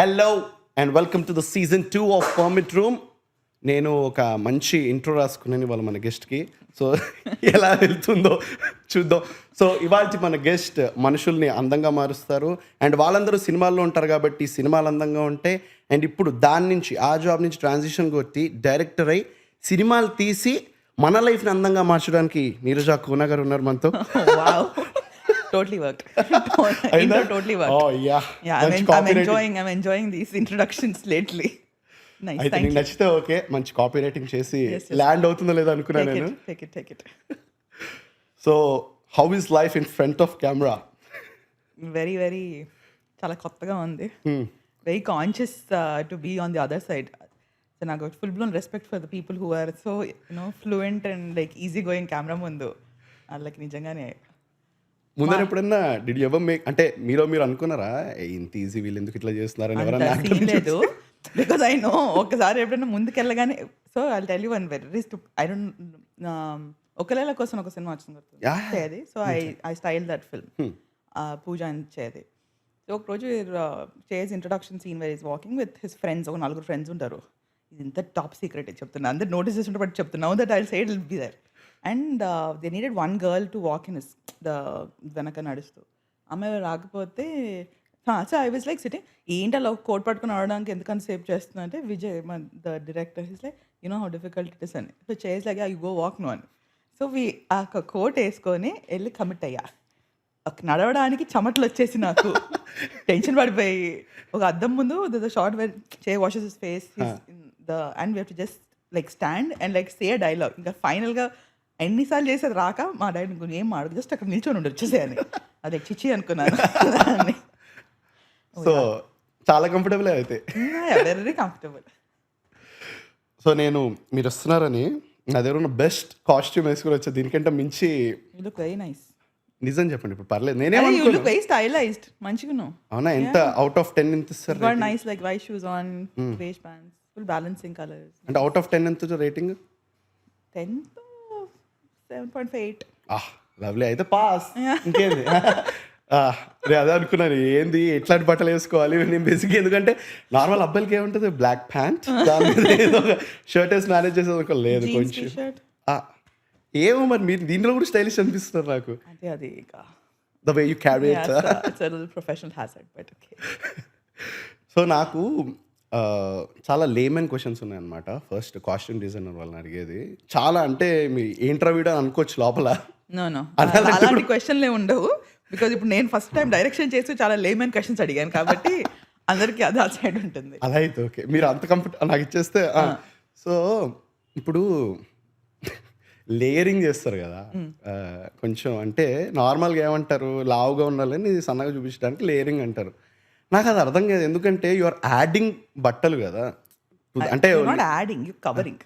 Hello and welcome to the season 2 of permit room. నేను ఒక మంచి ఇంట్రో రాసుకున్నాను ఇవాళ మన గెస్ట్కి. సో ఎలా వెళ్తుందో చూద్దాం. సో ఇవాళ మన గెస్ట్ మనుషుల్ని అందంగా మారుస్తారు అండ్ వాళ్ళందరూ సినిమాల్లో ఉంటారు కాబట్టి సినిమాలు అందంగా ఉంటాయి. అండ్ ఇప్పుడు దాని నుంచి ఆ జాబ్ నుంచి ట్రాన్సిషన్ కొట్టి డైరెక్టర్ అయి సినిమాలు తీసి మన లైఫ్ని అందంగా మార్చడానికి నీరజా కోనా గారు ఉన్నారు మనతో. Wow. Totally worked. Intro totally worked. Oh yeah. I'm enjoying these introductions lately. Nice. అయితే Thank నీకు you. నచ్చితే ఓకే, మంచి కాపీ రైటింగ్ చేసి Yes. ల్యాండ్ అవుతుందో లేదో అనుకున్నా నేను. Take it. So how is life in front of camera? Very చాలా కొత్తగా ఉంది. Very conscious to be on the other side. So నాకు full blown respect for the people who are so fluent and like easy going camera ముందు. వాళ్ళకి నిజంగానే ముందర ఎప్పుడన్నా did you ever make, అంటే మీరు అనుకున్నారా ఇంత ఈజీ వీళ్ళు ఎందుకు ఇట్లా చేస్తున్నారని ఎవరన్నా అంత సీన్ లేదు. బికాజ్ ఐ నో ఒకసారి ఎప్పుడైనా ముందుకెళ్ళగానే. So I tell you one very I don't ఒకలేల కోసం ఒక సినిమా వచ్చింది చేది. So I style that film Pooja అని చేది. సో ఒక రోజు చేజ్ introduction scene where is walking with his friends. ఒక 4 ఫ్రెండ్స్ ఉంటారు. ఇది ఇంత టాప్ సీక్రెట్ చెప్తున్నా, అందరు నోటీస్ చేస్తుంటే బట్ చెప్తున్నా that I say it will be there. And they needed one girl to walk in the వెనక నడుస్తూ. ఆమె రాకపోతే so I was like sitting, ఏంటి అలా కోట్ పట్టుకుని ఆడడానికి ఎందుకని సేవ్ చేస్తున్నా అంటే Vijay the director his like how difficult it is అని. So she's like you go walk no అని. సో ఆ కోట్ వేసుకొని వెళ్ళి కమిట్ అయ్యా. నడవడానికి చెమటలు వచ్చేసి నాకు టెన్షన్ పడిపోయి ఒక అద్దం ముందు ద షార్ట్ వేర్ చే washes his face and we have to just like stand and like say dialogue. ఇంకా ఫైనల్గా ఎన్నిసార్లు చేసేది రాక మా డాడీ ఏం మాడదు, జస్ట్ అక్కడ నిల్చొని ఉండి వచ్చేసేయని. అదే చిచ్చి అనుకున్నాను. సో చాలా కంఫర్టబుల్ అయితే. Very comfortable. సో నేను మీరు వస్తున్నారని నా దగ్గర ఉన్న బెస్ట్ కాస్ట్యూమ్ వేసుకుని వచ్చా. దీనికంటే మించి యూ లుక్ వెరీ నైస్. నిజం చెప్పండి, ఇప్పుడు పర్లేదు. యూ లుక్ నేనేమనుకున్నా వెరీ స్టైలైజ్డ్. మంచిగా ఉన్నావు. అవునా? ఎంత అవుట్ ఆఫ్ 10 ఎంత ఇస్తారు? Got nice like white shoes on, beige pants, full balancing colours. అంటే అవుట్ ఆఫ్ 10 ఎంత రేటింగ్? 10 7.8. లవ్లీ, అయితే పాస్. ఇంకేంది? నేను అదే అనుకున్నాను, ఏంది ఎట్లాంటి బట్టలు వేసుకోవాలి నేను బేసిక్. ఎందుకంటే నార్మల్ అబ్బాయిలకి ఏముంటుంది, బ్లాక్ ప్యాంట్, దాని మీద ఏదో షర్ట్ వేసి మేనేజ్ చేసేది లేదు కొంచెం. ఏమో మరి మీరు దీంట్లో కూడా స్టైలిష్ అనిపిస్తున్నారు నాకు. అది the way you carry it. It's a professional hazard but okay. So నాకు చాలా లేమన్ క్వశ్చన్స్ ఉన్నాయన్నమాట. ఫస్ట్ కాస్ట్యూమ్ డిజైనర్ వాళ్ళని అడిగేది చాలా, అంటే మీ ఏంట్రా వీడియో అనుకోవచ్చు లోపల. నో అలాంటి క్వశ్చన్లే ఉండవు. బికాజ్ ఇప్పుడు నేను ఫస్ట్ టైం డైరెక్షన్ చేసి చాలా లేమన్ క్వశ్చన్స్ అడిగాను కాబట్టి అందరికీ అది ఆ సైడ్ ఉంటుంది. అలా అయితే ఓకే, మీరు అంత కంఫర్ట్ నాకు ఇచ్చేస్తే. సో ఇప్పుడు లేయరింగ్ చేస్తారు కదా కొంచెం, అంటే నార్మల్గా ఏమంటారు, లావుగా ఉండాలని సన్నగా చూపించడానికి లేయరింగ్ అంటారు. నాకు అది అర్థం కాదు, ఎందుకంటే యు ఆర్ యాడింగ్ బట్టలు కదా. అంటే కవరింగ్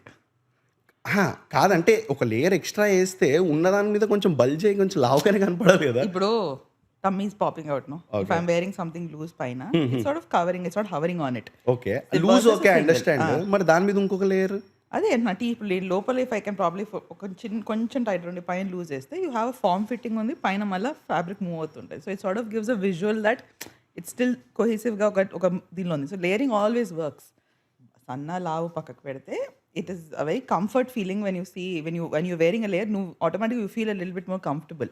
కాదంటే ఒక లేయర్ ఎక్స్ట్రా వేస్తే ఉన్నదాని మీద కొంచెం బల్జ్ అయ్యి కొంచెం లావుగానే కనపడాలి కదా. ఇప్పుడు tummy is popping out, no? Okay. If I'm wearing something loose paina, it's sort of covering, it's not hovering on it. Okay. Loose okay, I understand. మరి దాని మీద ఇంకొక లేయర్ అదే నా ఇప్పుడు లోపల ఇఫ్ ఐ కెన్ ప్రాబ్లీ కొంచెం tight ఉండి పైన లూజ్ చేస్తే యూ హ్యావ్ ఫార్మ్ ఫిట్టింగ్ ఉంది, పైన మళ్ళీ ఫ్యాబ్రిక్ మూవ్ అవుతుంటుంది. So it sort of gives a visual that it's still కొహెసివ్గా ఒక దీనిలో ఉంది. So layering always works. సన్న లావు పక్కకు పెడితే it is a very comfort feeling when you see when you wearing a layer, నువ్వు automatic you feel a little bit more comfortable.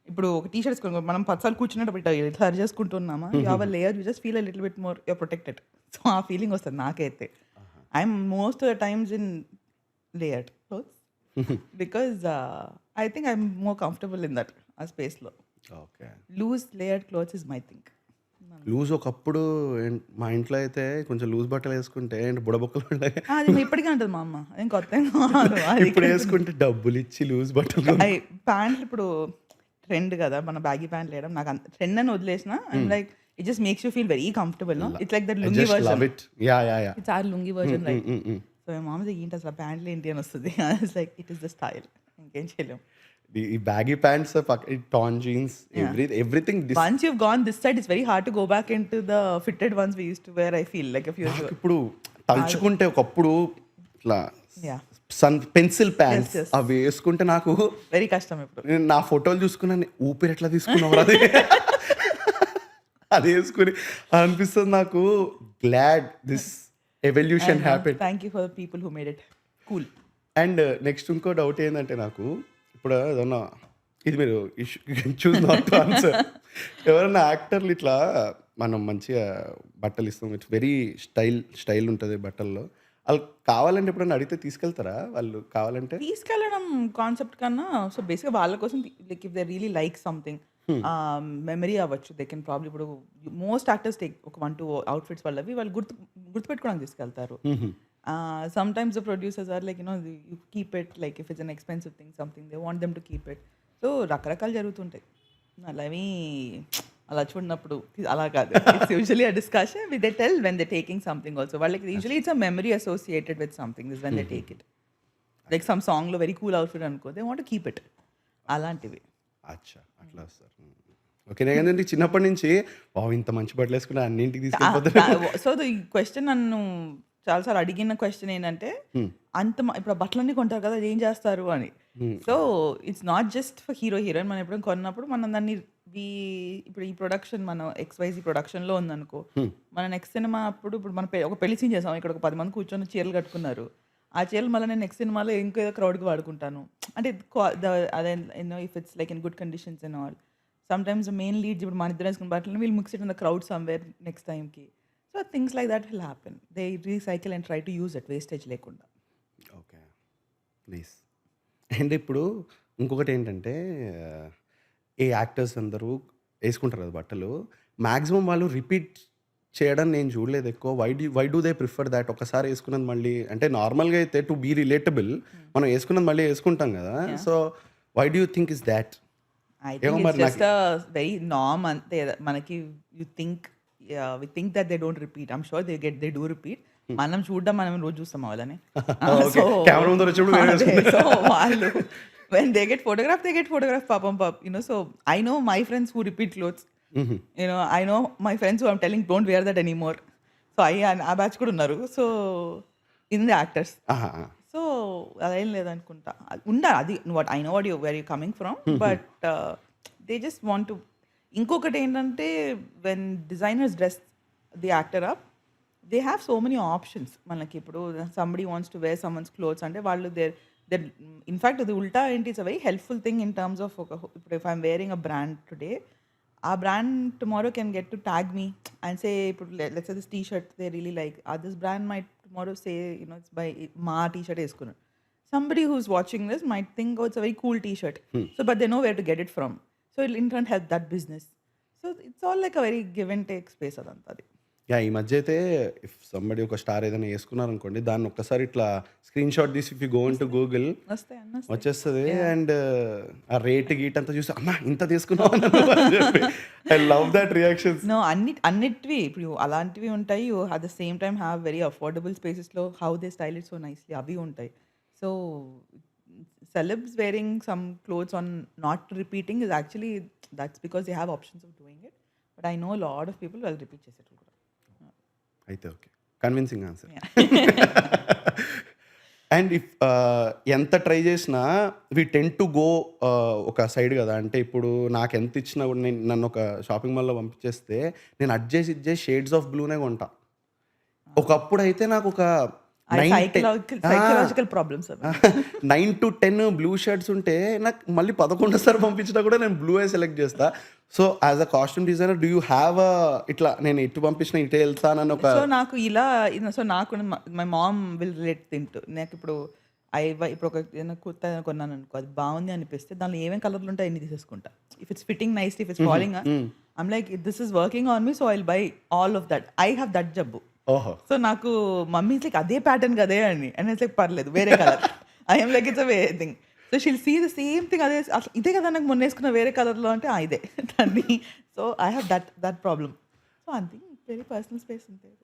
ఇప్పుడు ఒక టీ షర్ట్స్ మనం 10 సార్లు కూర్చున్నప్పుడు ఇట్లా చేసుకుంటున్నామా, you have a layer, you just feel a little bit more you're protected. So ఆ feeling వస్తుంది నాకైతే. I'm most of the times in layered clothes because I think I'm more comfortable in that space lo. Okay. Loose layered clothes is my thing. Loose ఒకప్పుడు మా ఇంట్లో అయితే కొంచెం loose బట్టలు వేసుకుంటే బుడబొక్కలు ఉంటాయి. అది ఇప్పటికే ఉంటుంది మా అమ్మ, ఏం కొత్త ఇప్పుడు వేసుకుంటే డబ్బులు ఇచ్చి లూజ్ బట్టలు. ప్యాంట్లు ఇప్పుడు ట్రెండ్ కదా, మన బ్యాగీ ప్యాంట్లు వేయడం నాకు అంత ట్రెండ్ అని వదిలేసిన. Like it just makes you feel very comfortable. No it's like that lungi version. It's our lungi version right. So మా మామ ఏంటి అసలు ప్యాంట్లు ఏంటి అని వస్తుంది. Like it is the style, ఇంకేం చేయలేం. ఈ baggy pants, tan jeans, everything. Once you've gone this side, it's very hard to go back into the fitted ones we used to wear. I feel like if you're ఇప్పుడు తలుచుకుంటే ఒకప్పుడు ఇట్లా pencil pants అవి వేసుకుంటే నాకు very కష్టం. ఇప్పుడు నేను నా ఫోటోలు చూసుకున్నాను, ఊపిరి ఎట్లా తీసుకున్నావు అది అది వేసుకుని అనిపిస్తుంది నాకు. Glad this evolution happen. Thank you for the people who made it cool. And next ఇంకో డౌట్ ఏంటంటే నాకు ఇప్పుడు ఏదన్నా ఇది మీరు చూస్ నాట్ టు ఆన్సర్. ఎవరైనా యాక్టర్లు ఇట్లా మనం మంచిగా బట్టలు ఇస్తాం, ఇట్స్ వెరీ స్టైల్ ఉంటుంది బట్టల్లో, వాళ్ళు కావాలంటే ఎప్పుడైనా అడిగితే తీసుకెళ్తారా వాళ్ళు కావాలంటే? తీసుకెళ్ళడం కాన్సెప్ట్ కన్నా సో బేసిక్గా వాళ్ళ కోసం like if they really like something memory అవ్వచ్చు, దే కెన్ ప్రాబ్లీ ఇప్పుడు మోస్ట్ యాక్టర్స్ టేక్ ఒక 1-2 అవుట్ఫిట్స్ వాళ్ళవి వాళ్ళు గుర్తుపెట్టుకోవడానికి తీసుకెళ్తారు. Sometimes the producers are like you keep it, like if it's an expensive thing something they want them to keep it. So రకరకాలు జరుగుతుంటాయి అలావి. అలా చూడినప్పుడు అలా కాదు, it's usually a discussion with they tell when they taking something also. వాళ్ళకి usually it's a memory associated with something is when they take it. Like some సాంగ్లో very cool outfit అనుకో, దే వాంట్ కీప్ ఇట్, అలాంటివి. అచ్చా అట్లా sir. Okay, నేను చిన్నప్పటి నుంచి ఇంత మంచి బట్టలు వేసుకుంటే అన్నింటికి తీసుకెళ్ళిపోతాను. సో ఈ క్వశ్చన్ నన్ను చాలాసార్లు అడిగిన క్వశ్చన్ ఏంటంటే ఇప్పుడు ఆ బట్టలన్నీ కొంటారు కదా, ఏం చేస్తారు అని. So it's not just for heroine. మనం ఎప్పుడైనా కొన్నప్పుడు మనం దాన్ని ఇప్పుడు ఈ ప్రొడక్షన్ మన XYZ ప్రొడక్షన్లో ఉందనుకో, మన నెక్స్ట్ సినిమా అప్పుడు ఇప్పుడు మనం ఒక పెళ్లి సీన్ చేసాం, ఇక్కడ ఒక 10 మంది కూర్చొని చీరలు కట్టుకున్నారు. ఆ చీరలు మళ్ళీ నేను నెక్స్ట్ సినిమాలో ఇంకేదో క్రౌడ్కి వాడుకుంటాను. అంటే అదే if it's like in good conditions and all. Sometimes main leads ఇప్పుడు మన ఇద్దరు వేసుకున్న బట్టలు వీళ్ళు mix it in the crowd somewhere next టైంకి. So things like that will happen. They recycle and try to use it wastage లేకుండా. Okay, please. And ఇప్పుడు ఇంకొకటి ఏంటంటే ఈ యాక్టర్స్ అందరూ వేసుకుంటారు కదా బట్టలు, మ్యాక్సిమం వాళ్ళు రిపీట్ చేయడం నేను చూడలేదు ఎక్కువ. Why do they prefer that? ఒకసారి వేసుకున్నది మళ్ళీ, అంటే నార్మల్గా అయితే టు బీ రిలేటబుల్ మనం వేసుకున్నది మళ్ళీ వేసుకుంటాం కదా. So why do you think is that? I think it's just a very norm అంతే. మనకి we think that they don't repeat. I'm sure they do repeat. మనం చూడడం మనం రోజు చూస్తాం వాళ్ళని. సో వాళ్ళు when they get photographed పాపం so I know my friends who repeat clothes. I know my friends who I'm telling don't wear that anymore. So ఆ batch కూడా ఉన్నారు. So in the actors. So అదేం లేదనుకుంటా, ఉండాలి అది. I know where you coming from, but they just want to. ఇంకొకటి ఏంటంటే when designers dress the actor up, they have so many options. మనకి ఇప్పుడు somebody wants to wear someone's clothes అంటే వాళ్ళు దేర్ ఇన్ఫ్యాక్ట్ అది ఉల్టా ఏంటి, it's a very helpful thing in terms of ఇప్పుడు if I'm wearing a brand today, ఆ brand tomorrow can get to tag me and say ఇప్పుడు let's say this T shirt they really like, this brand might tomorrow say it's by మా t-shirt వేసుకున్నాను. Somebody who's watching this might think it's a very cool t-shirt. So but they know where to get it from. So it'll in turn help that business. So it's all like a very give and take space అదంతా. Yeah, ఈ మధ్య అయితే if somebody ఒక star ఏదైనా వేసుకున్నారు అనుకోండి, దాన్ని ఒక్కసారి ఇట్లా స్క్రీన్ షాట్ తీసి if you go in to Google వచ్చేస్తుంది. అండ్ ఆ రేట్ గీట్ అంతా చూసి అమ్మా ఇంత తీసుకున్నావు అని చెప్పి I love that reactions. No అన్నిటివి ఇప్పుడు అలాంటివి ఉంటాయి. At the same time have very affordable స్పేసెస్లో how they style it so nicely అవి ఉంటాయి. So celebs wearing some clothes on not repeating is actually that's because they have options of doing it. But I know a lot of people will repeat చేసేటప్పుడు కూడా. అయితే okay, convincing answer. And if ఎంత try చేసినా వి ten to go ఒక side కదా. అంటే ఇప్పుడు నాకు ఎంత ఇచ్చినా కూడా నన్ను ఒక షాపింగ్ మాల్లో పంపించేస్తే నేను అడ్జస్ట్ ఇచ్చేసి షేడ్స్ ఆఫ్ బ్లూనే కొంటా. ఒకప్పుడు అయితే నాకు ఒక psychological problems 9 to 10 blue shirts ఉంటే నాకు మళ్ళీ 11 సార్ పంపించినా కూడా నేను బ్లూ సెలెక్ట్ చేస్తా. So as a costume designer do you have ఇట్లా నేను ఇటు పంపించిన ఇటే వెళ్తానని ఒక. సో నాకు ఇలా నాకు మై మామ్ విల్ రిలేట్ తింటూ నాకు ఇప్పుడు ఇప్పుడు ఒక కుర్తా కొన్నాను అనుకో, అది బాగుంది అనిపిస్తే దానిలో ఏమేమి కలర్లు ఉంటాయి అన్ని తీసేసుకుంటా. If it's fitting nice, if it's following I'm like this is working on me, so I will buy all of that. I have that జబ్బు. సో నాకు మమ్మీ లైక్ అదే ప్యాటర్న్ కదే అని అండ్ లైక్ పర్లేదు వేరే colour. I'm like it's a వేరే thing. So she'll see the same thing, అదే అసలు ఇదే కదా నాకు మొన్న వేసుకున్న వేరే కలర్లో అంటే ఇదే దాన్ని. So I have that problem. So అంతే, వెరీ పర్సనల్ స్పేస్ ఉంటుంది.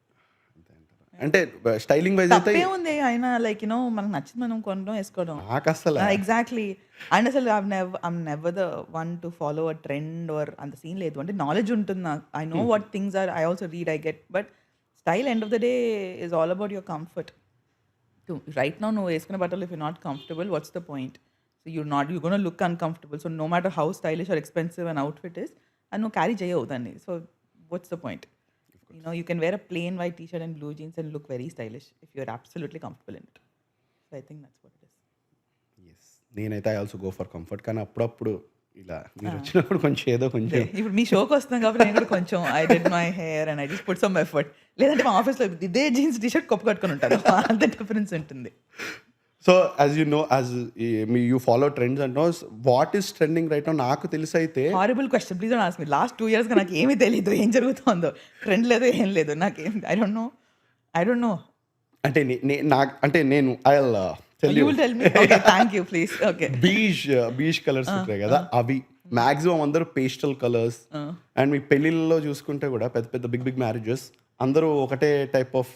అంటే స్టైలింగ్ వైజ్ అయితే ఉంది అయినా లైక్ మనకు నచ్చింది మనం కొనడం వేసుకోవడం. అసలు ఎగ్జాక్ట్లీ. అండ్ అసలు I'm never the one to follow a trend or అంత సీన్ లేదు. అంటే నాలెడ్జ్ ఉంటుంది నాకు. I know what things are, I also read, I get. But style end of the day is all about your comfort. Right now నువ్వు వేసుకునే బట్టలు if you not comfortable, what's the point? So you gonna look uncomfortable. So no matter how stylish or expensive an outfit is, and నువ్వు carry చేయవు దాన్ని. So what's the point? You know, you can wear a plain white t-shirt and blue jeans and look very stylish if you're absolutely comfortable in it. So I think that's what it is. Yes నేనైతే I also go for comfort, కానీ అప్పుడప్పుడు ఇలా మీరు వచ్చినప్పుడు కొంచెం ఏదో కొంచెం ఇప్పుడు మీ షోకి వస్తున్నాం కాబట్టి నేను కూడా కొంచెం I did my hair and I just put some effort. లేదంటే మా ఆఫీస్లో ఇదే జీన్స్ టీ-షర్ట్ కప్పు కట్టుకొని ఉంటారు. అంత డిఫరెన్స్ ఉంటుంది. So as you know, as you follow trends and knows what is trending right now, నాకు తెలిసి అయితే horrible question, please don't ask me. Last 2 yearsగా నాకు ఏమీ తెలియదు ఏం జరుగుతుందో, ట్రెండ్ లేదు ఏం లేదు నాకేం. I don't no. అంటే అంటే నేను I You will tell me. Okay, thank you, please. Okay. Beach colours ఉంటాయి కదా, అవి మాక్సిమం అందరూ పేస్టల్ కలర్స్. అండ్ మీ పెళ్ళిళ్ళలో చూసుకుంటే కూడా పెద్ద పెద్ద బిగ్ మ్యారేజెస్ అందరూ ఒకటే టైప్ ఆఫ్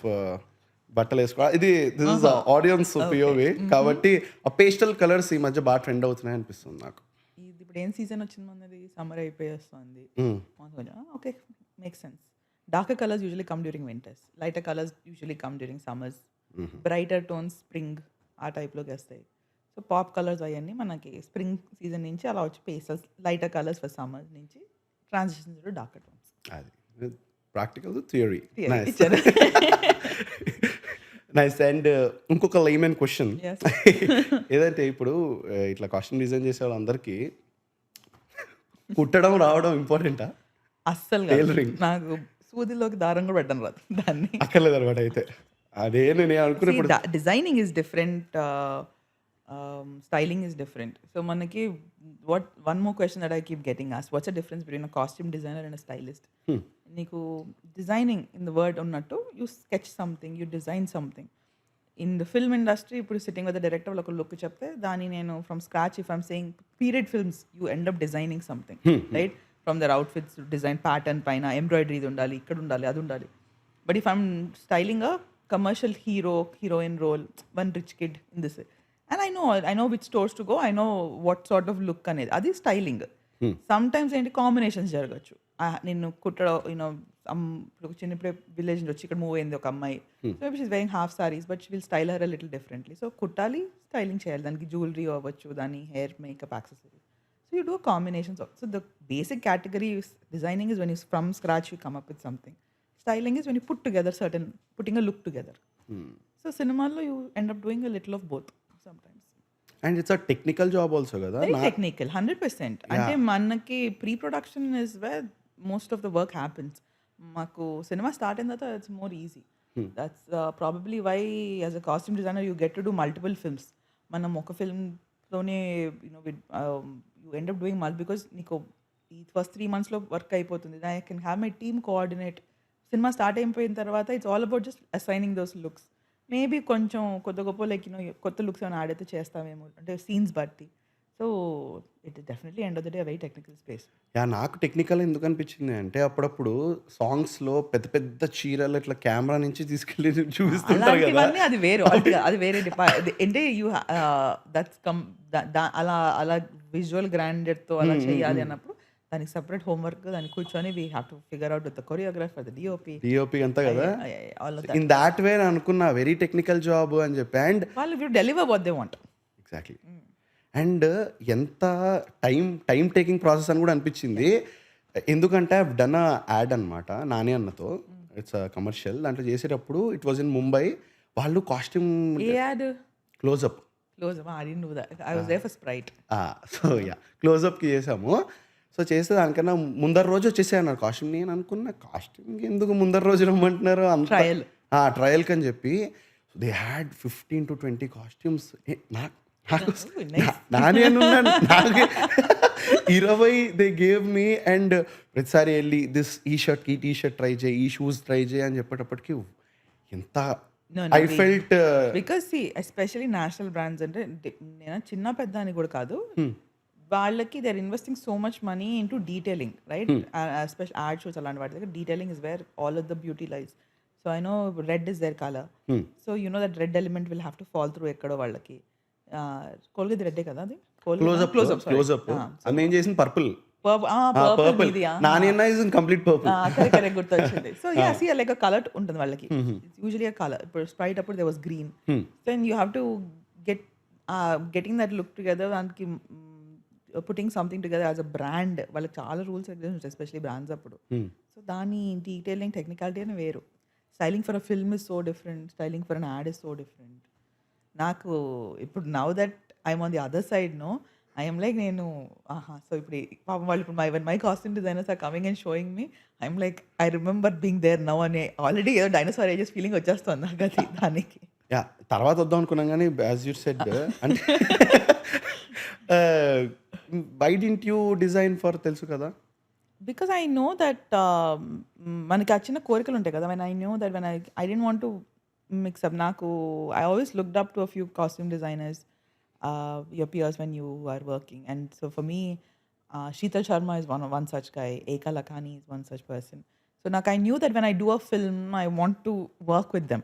బట్టలు వేసుకోవాలి. దిస్ ఇస్ ఆడియన్స్ పిఓవి కాబట్టి ఆ పేస్టల్ కలర్స్ ఈ మధ్య బాగా ట్రెండ్ అవుతున్నాయి అనిపిస్తుంది నాకు. ఇది ఇప్పుడు ఏం సీజన్ వచ్చింది మనది, సమ్మర్ అయిపోయి వస్తుంది. Okay, make sense. Darker colours usually come during winters, lighter colours usually come during summers, brighter tones spring ఆ టైప్లోకి వస్తాయి. సో పాప్ కలర్స్ అవన్నీ మనకి స్ప్రింగ్ సీజన్ నుంచి అలా వచ్చి pastels, lighter colours for summer నుంచి ట్రాన్సిషన్ టు డార్కర్ టోన్స్. అది practical theory. Nice. And ఇంకొక లైమన్ క్వశ్చన్ ఏదంటే ఇప్పుడు ఇట్లా కాస్ట్యూమ్ డిజైన్ చేసే వాళ్ళందరికీ కుట్టడం రావడం ఇంపార్టెంటా? అస్సలు టైలరింగ్ నాకు సూదిలోకి దారం కూడా పెట్టడం రాదు, దాన్ని అక్కర్లేదు అనమాట. అయితే అదే నేను అనుకున్నప్పుడు designing is different, styling is different. So మనకి one more question that I keep getting asked, what's the difference between a costume designer and a stylist? నీకు డిజైనింగ్ ఇన్ ద వర్డ్ ఉన్నట్టు you sketch something, you design something. In the film industry ఇప్పుడు sitting with the director ఒక look చెప్తే దాన్ని నేను from scratch, if I'm saying period films, you end up designing something, right? From there outfits design pattern పైన embroidery ఇది ఉండాలి, ఇక్కడ ఉండాలి, అది ఉండాలి. But if I'm styling a commercial heroine role, one rich kid in this, and I know which stores to go, I know what sort of look అనేది, అది styling. Sometimes ఏంటి కాంబినేషన్స్ జరగచ్చు. నేను కుట్టడం యూనో ఇప్పుడు చిన్నప్పుడే విలేజ్ నుంచి వచ్చి ఇక్కడ మూవ్ అయింది ఒక అమ్మాయి, so she's వెరింగ్ half saris but she will style her little differently. So కుట్టాలి, స్టైలింగ్ చేయాలి, దానికి జ్యువెలరీ అవ్వచ్చు, దాని hair makeup accessories. So you do combinations. So the basic category designing is when you from scratch you come up with something. Styling is when you put together putting a look together. So cinema you end up doing a little of both sometimes. And it's a technical job also kada? Very technical, 100%. Ante manaki pre-production is where most of the work happens. Maku cinema start in that it's more easy. That's probably why as a costume designer you get to do multiple films. Manam oka film lone you end up doing because niko ee first 3 months lo work ayipotundi. I can have my team coordinate. Cinema start అయిపోయిన తర్వాత it's all about just assigning those looks. Maybe కొంచెం కొత్త గొప్ప like కొత్త looks ఏమైనా ఆడైతే చేస్తామేమో అంటే scenes బట్టి. So it definitely end of the day very technical space. నాకు టెక్నికల్ ఎందుకు అనిపించింది అంటే అప్పుడప్పుడు సాంగ్స్లో పెద్ద పెద్ద చీరలు ఇట్లా కెమెరా నుంచి తీసుకెళ్ళి చూపిస్తుంటారు కదా, అది వేరే అది వేరే అంటే యూ దట్స్ కమ్ అలా అలా విజువల్ గ్రాండెడ్తో అలా చేయాలి అన్నప్పుడు దానికి సెపరేట్ హోంవర్క్, దానికి కూర్చొని we have to figure out with the choreographer, the DOP అంతా కదా. ఇన్ దాట్ వే అనుకున్నా వెరీ టెక్నికల్ జాబ్ అని చెప్పి. అండ్ వాళ్ళు deliver what they want. Exactly. And ఎంత టైం టేకింగ్ ప్రాసెస్ అని కూడా అనిపించింది. ఎందుకంటే ఐ డన్ అ యాడ్ అనమాట నాని అన్నతో, ఇట్స్ కమర్షియల్. దాంట్లో చేసేటప్పుడు ఇట్ వాజ్ ఇన్ ముంబై. వాళ్ళు కాస్ట్యూమ్ క్లోజ్అప్ సో యా క్లోజ్అప్కి చేసాము. సో చేస్తే దానికన్నా ముందర రోజు వచ్చేసాయి అన్నారు కాస్ట్యూమ్. నేను అనుకున్న కాస్ట్యూమ్కి ఎందుకు ముందర రోజు రమ్మంటున్నారు, అంత ట్రయల్కి అని చెప్పి. They had 15 to 20 costumes. నానే నాకు 20 దే గేవ్ మీ. అండ్ ప్రతిసారి వెళ్ళి ఈ షర్ట్కి టీ షర్ట్ ట్రై చేయి, ఈ షూస్ ట్రై చేయి అని చెప్పేటప్పటికి ఎంత I felt. Because especially national brands అంటే నేను చిన్న పెద్ద అని కూడా కాదు, వాళ్ళకి they are investing so much money into detailing, right? Especial ad shows అలాంటి వాటి దగ్గర detailing is where all of the beauty lies. So I know red is their colour, so you know that red element will have to fall through ఎక్కడో వాళ్ళకి. Colgate రెడ్డే కదా అది, close up నేను చేసిన purple గుర్తొచ్చింది. So yeah see like colour ఉంటుంది వాళ్ళకి, usually colour. ఇప్పుడు స్ప్రైట్ అప్పుడు they was green. Then you have to getting that look together. దానికి putting something together as a brand వాళ్ళకి చాలా రూల్స్ రెగ్యులేషన్స్ ఎస్పెషలీ బ్రాండ్స్ అప్పుడు. సో దాని డీటెయిలింగ్ టెక్నికాలిటీ అని వేరు. Styling for a film is so different, styling for an ad is so different. నాకు ఇప్పుడు now that I'm on the other side no I'm like నేను so ఇప్పుడు పాపం వాళ్ళు ఇప్పుడు my costume designers are coming and showing me I'm like I remember being there now అని already ఏదో dinosaur ages feeling వచ్చేస్తుంది నాకు అది దానికి. యా తర్వాత వద్దాం అనుకున్నాం కానీ యాజ్ యూ సెడ్ అంటే why didn't you design for తెలుసు కదా. బికాస్ ఐ నో దట్ మనకి ఆ చిన్న కోరికలు ఉంటాయి కదా. When I know that when I dent want to mix up. నాకు I always looked up to a few costume designers, your peers when you are working. And so for me, Sheetal Sharma is one such guy. Eka Lakhani is one such person. So now I knew that when I do a film, I want to work with them.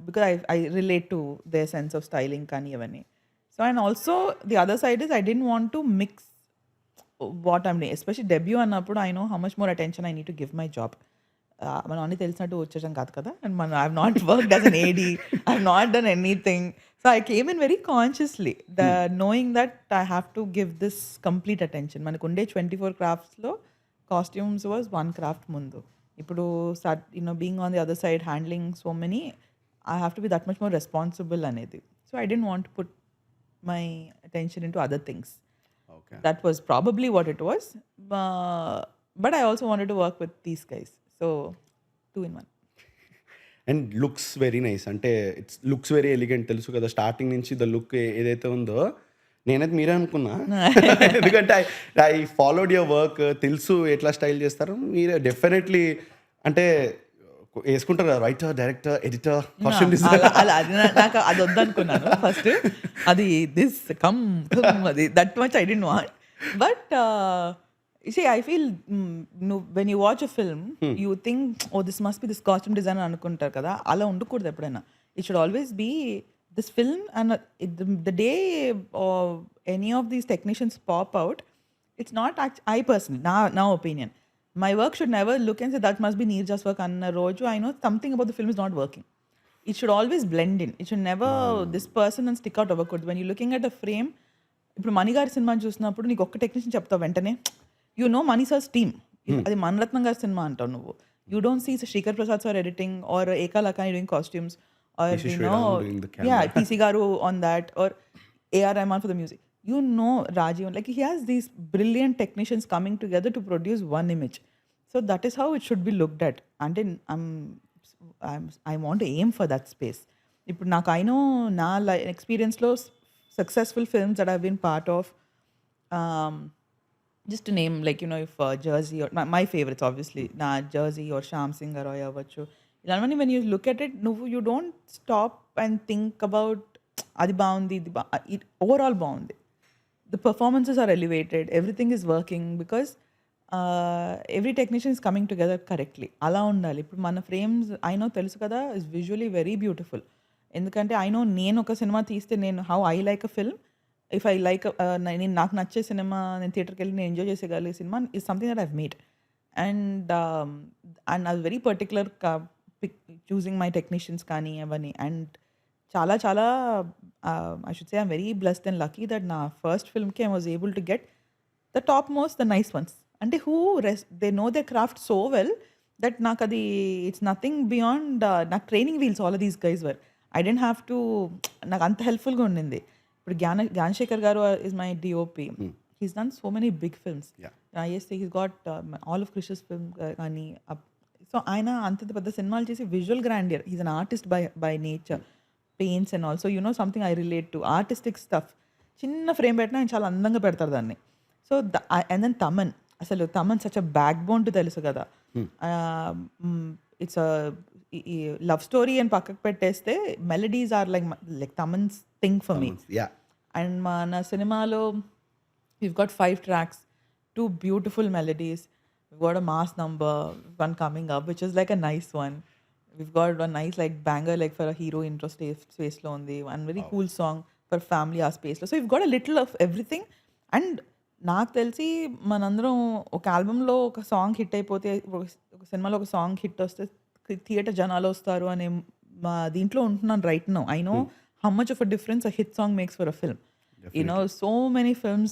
Because I relate to their sense of styling kani avani. So and also the other side is I didn't want to mix what I'm doing, especially debut annappudu I know how much more attention I need to give my job. మనం అన్నీ తెలిసినట్టు వచ్చేసాం కాదు కదా. And మనం I have not worked as an AD, I have not done anything. So I came in very consciously knowing that I have to give this complete attention. మనకు ఉండే 24 క్రాఫ్ట్స్లో కాస్ట్యూమ్స్ వాజ్ వన్ క్రాఫ్ట్ ముందు. ఇప్పుడు being on the other side handling so many, I have to be that much more responsible అనేది. So I dent want to put my attention in to other things. That was probably what it was. But I also wanted to work with these guys. So 2 in 1. And looks very nice, అంటే it's looks very elegant తెలుసు కదా. Starting నుంచి the look ఏదైతే ఉందో నేనైతే మీరే అనుకున్నా. ఎందుకంటే ఐ ఫాలోడ్ యువర్ వర్క్, తెలుసు ఎట్లా స్టైల్ చేస్తారు మీరే. డెఫినెట్లీ అంటే వేసుకుంటారు కదా writer, director, editor, costume designer. నాకు అది వద్దనుకున్నాను ఫస్ట్. అది దిస్ కమ్ అది that much I dent want. But see, I feel when you watch a film, you think, oh, this must be this costume designer అనుకుంటారు కదా. అలా ఉండకూడదు ఎప్పుడైనా. It should always be this film, and the day any of these technicians pop out, it's not I personally, now opinion, my work should never look and say that must be Neerja's work anna roju. I know something about the film is not working. It should always blend in. It should never this person and stick out అవ్వకూడదు. When you're looking at a frame, ఇప్పుడు మణిగారి cinema చూసినప్పుడు నీకు ఒక్క technician చెప్తావు వెంటనే, you know Mani sir's team. అది మణరత్నం గారి cinema అంటావు నువ్వు. You don't see Srikar Prasad sir editing or Eka Lakhani doing costumes or PC గారు on that or AR Rahman for the music. You know Rajiv, like he has these brilliant technicians coming together to produce one image. So that is how it should be looked at. And I want to aim for that space. ఇప్పుడు నాకు I know నా ఎక్స్పీరియన్స్లో successful films that I've been part of, just to name, like, if Jersey or my favorites obviously, Jersey or Shyam Singh Roy avachchu, ilavani when you look at it, you don't stop and think about adi baagundi, it overall baagundi, the performances are elevated, everything is working because every technician is coming together correctly. Ala undali. Ippudu mana frames I know telusu kada is visually very beautiful. ఎందుకంటే I know నేను ఒక cinema తీస్తే నేను how I like a film, if I like నేను నాకు నచ్చే cinema నేను థియేటర్కి వెళ్ళి నేను ఎంజాయ్ చేసేగలిగే cinema is something that I've made. And I was very particular choosing my technicians కానీ అవన్నీ. And చాలా చాలా I should say I'm very blessed and lucky that నా first ఫిల్మ్కి I was able to get the top most, the nice ones. అంటే they know their craft so well that నాకు అది it's nothing beyond నాకు training wheels all of these guys were. I didn't have to, నాకు అంత హెల్ప్ఫుల్గా ఉండింది. ఇప్పుడు జ్ఞానశేఖర్ గారు is my DOP. He's done so many big films. Yes, he's got all of Krish's film కానీ. సో ఆయన అంత పెద్ద సినిమాలు చేసి visual grandeur. He's an artist by nature, paints and also something I relate to artistic stuff. చిన్న frame పెట్టినా ఆయన చాలా అందంగా పెడతారు దాన్ని. సో అండ్ దెన్ తమన్, అసలు Thaman such a backbone to తెలుసు కదా. ఇట్స్ ఈ లవ్ స్టోరీ అని పక్కకు పెట్టేస్తే melodies are like Thaman's thing for me. And మన సినిమాలో we've got 5 tracks, 2 beautiful melodies, we've got a mass number, one coming up which is like a nice one, we've got a nice like banger like for a hero intro space lo undi, one very cool song for family our space lo. So we've got a little of everything. And నాకు తెలిసి మనందరం ఒక ఆల్బంలో ఒక song hit అయిపోతే, ఒక సినిమాలో ఒక song hit వస్తే థియేటర్ జనాలు వస్తారు అనే మా దీంట్లో ఉంటున్నాను right now. I know how much of a difference a hit song makes for a film. You know, so many films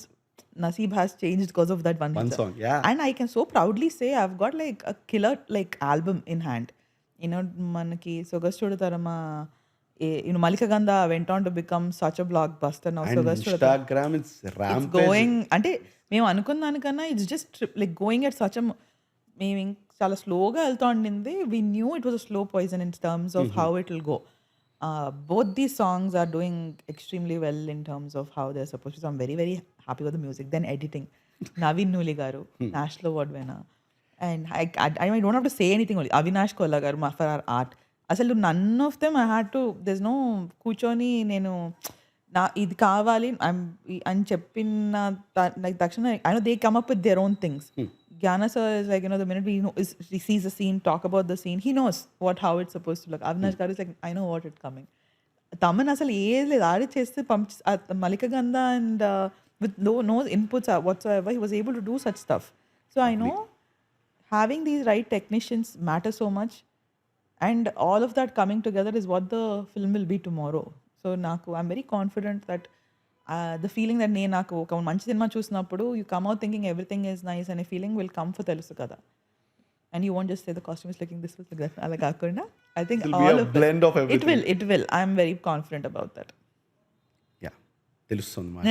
Naseeb has changed because of that one One hit. song, yeah. And I can so proudly say I've got like a killer like album in hand. You know, manaki Sogastudu Tarama, you know, Malika Gandha went on to become such a blockbuster now. And Sogastudu Tarama. Instagram, it's It's rampage. going అంటే మేము అనుకున్న దానికన్నా it's just like going at such మేము చాలా స్లోగా వెళ్తా ఉండింది we knew it was a slow poison in terms of how it will go both these songs are doing extremely well in terms of how they suppose so I'm very very happy with the music then editing Naveen Nooli గారు national award winner and I don't have to say anything only Avinash Kolla గారు for hour art అసలు none of them I had to this no కూర్చొని నేను నా ఇది కావాలి అని చెప్పిన లైక్ తక్షణ I know they come up with their own things Gnana sir is like the minute he sees the scene, talk about the scene, he knows how it's supposed to look. Avinash garu is like, I know what it's coming. Taman అసలు ఏది లేదు ఆడి చేస్తే మలిక గంధ and with no inputs whatsoever he was able to do such stuff. So I know having these right technicians matter so much, and all of that coming together is what the film will be tomorrow. So I'm very confident that the feeling that నేను నాకు ఒక మంచి cinema చూసినప్పుడు you come out thinking everything is nice అనే feeling will come for తెలుసు కదా, and you won't just say the costume is looking this was like that అలా కాకుండా I think It will be all a of blend of everything. it will I'm very confident about that. Yeah, తెలుస్తుంది మాట.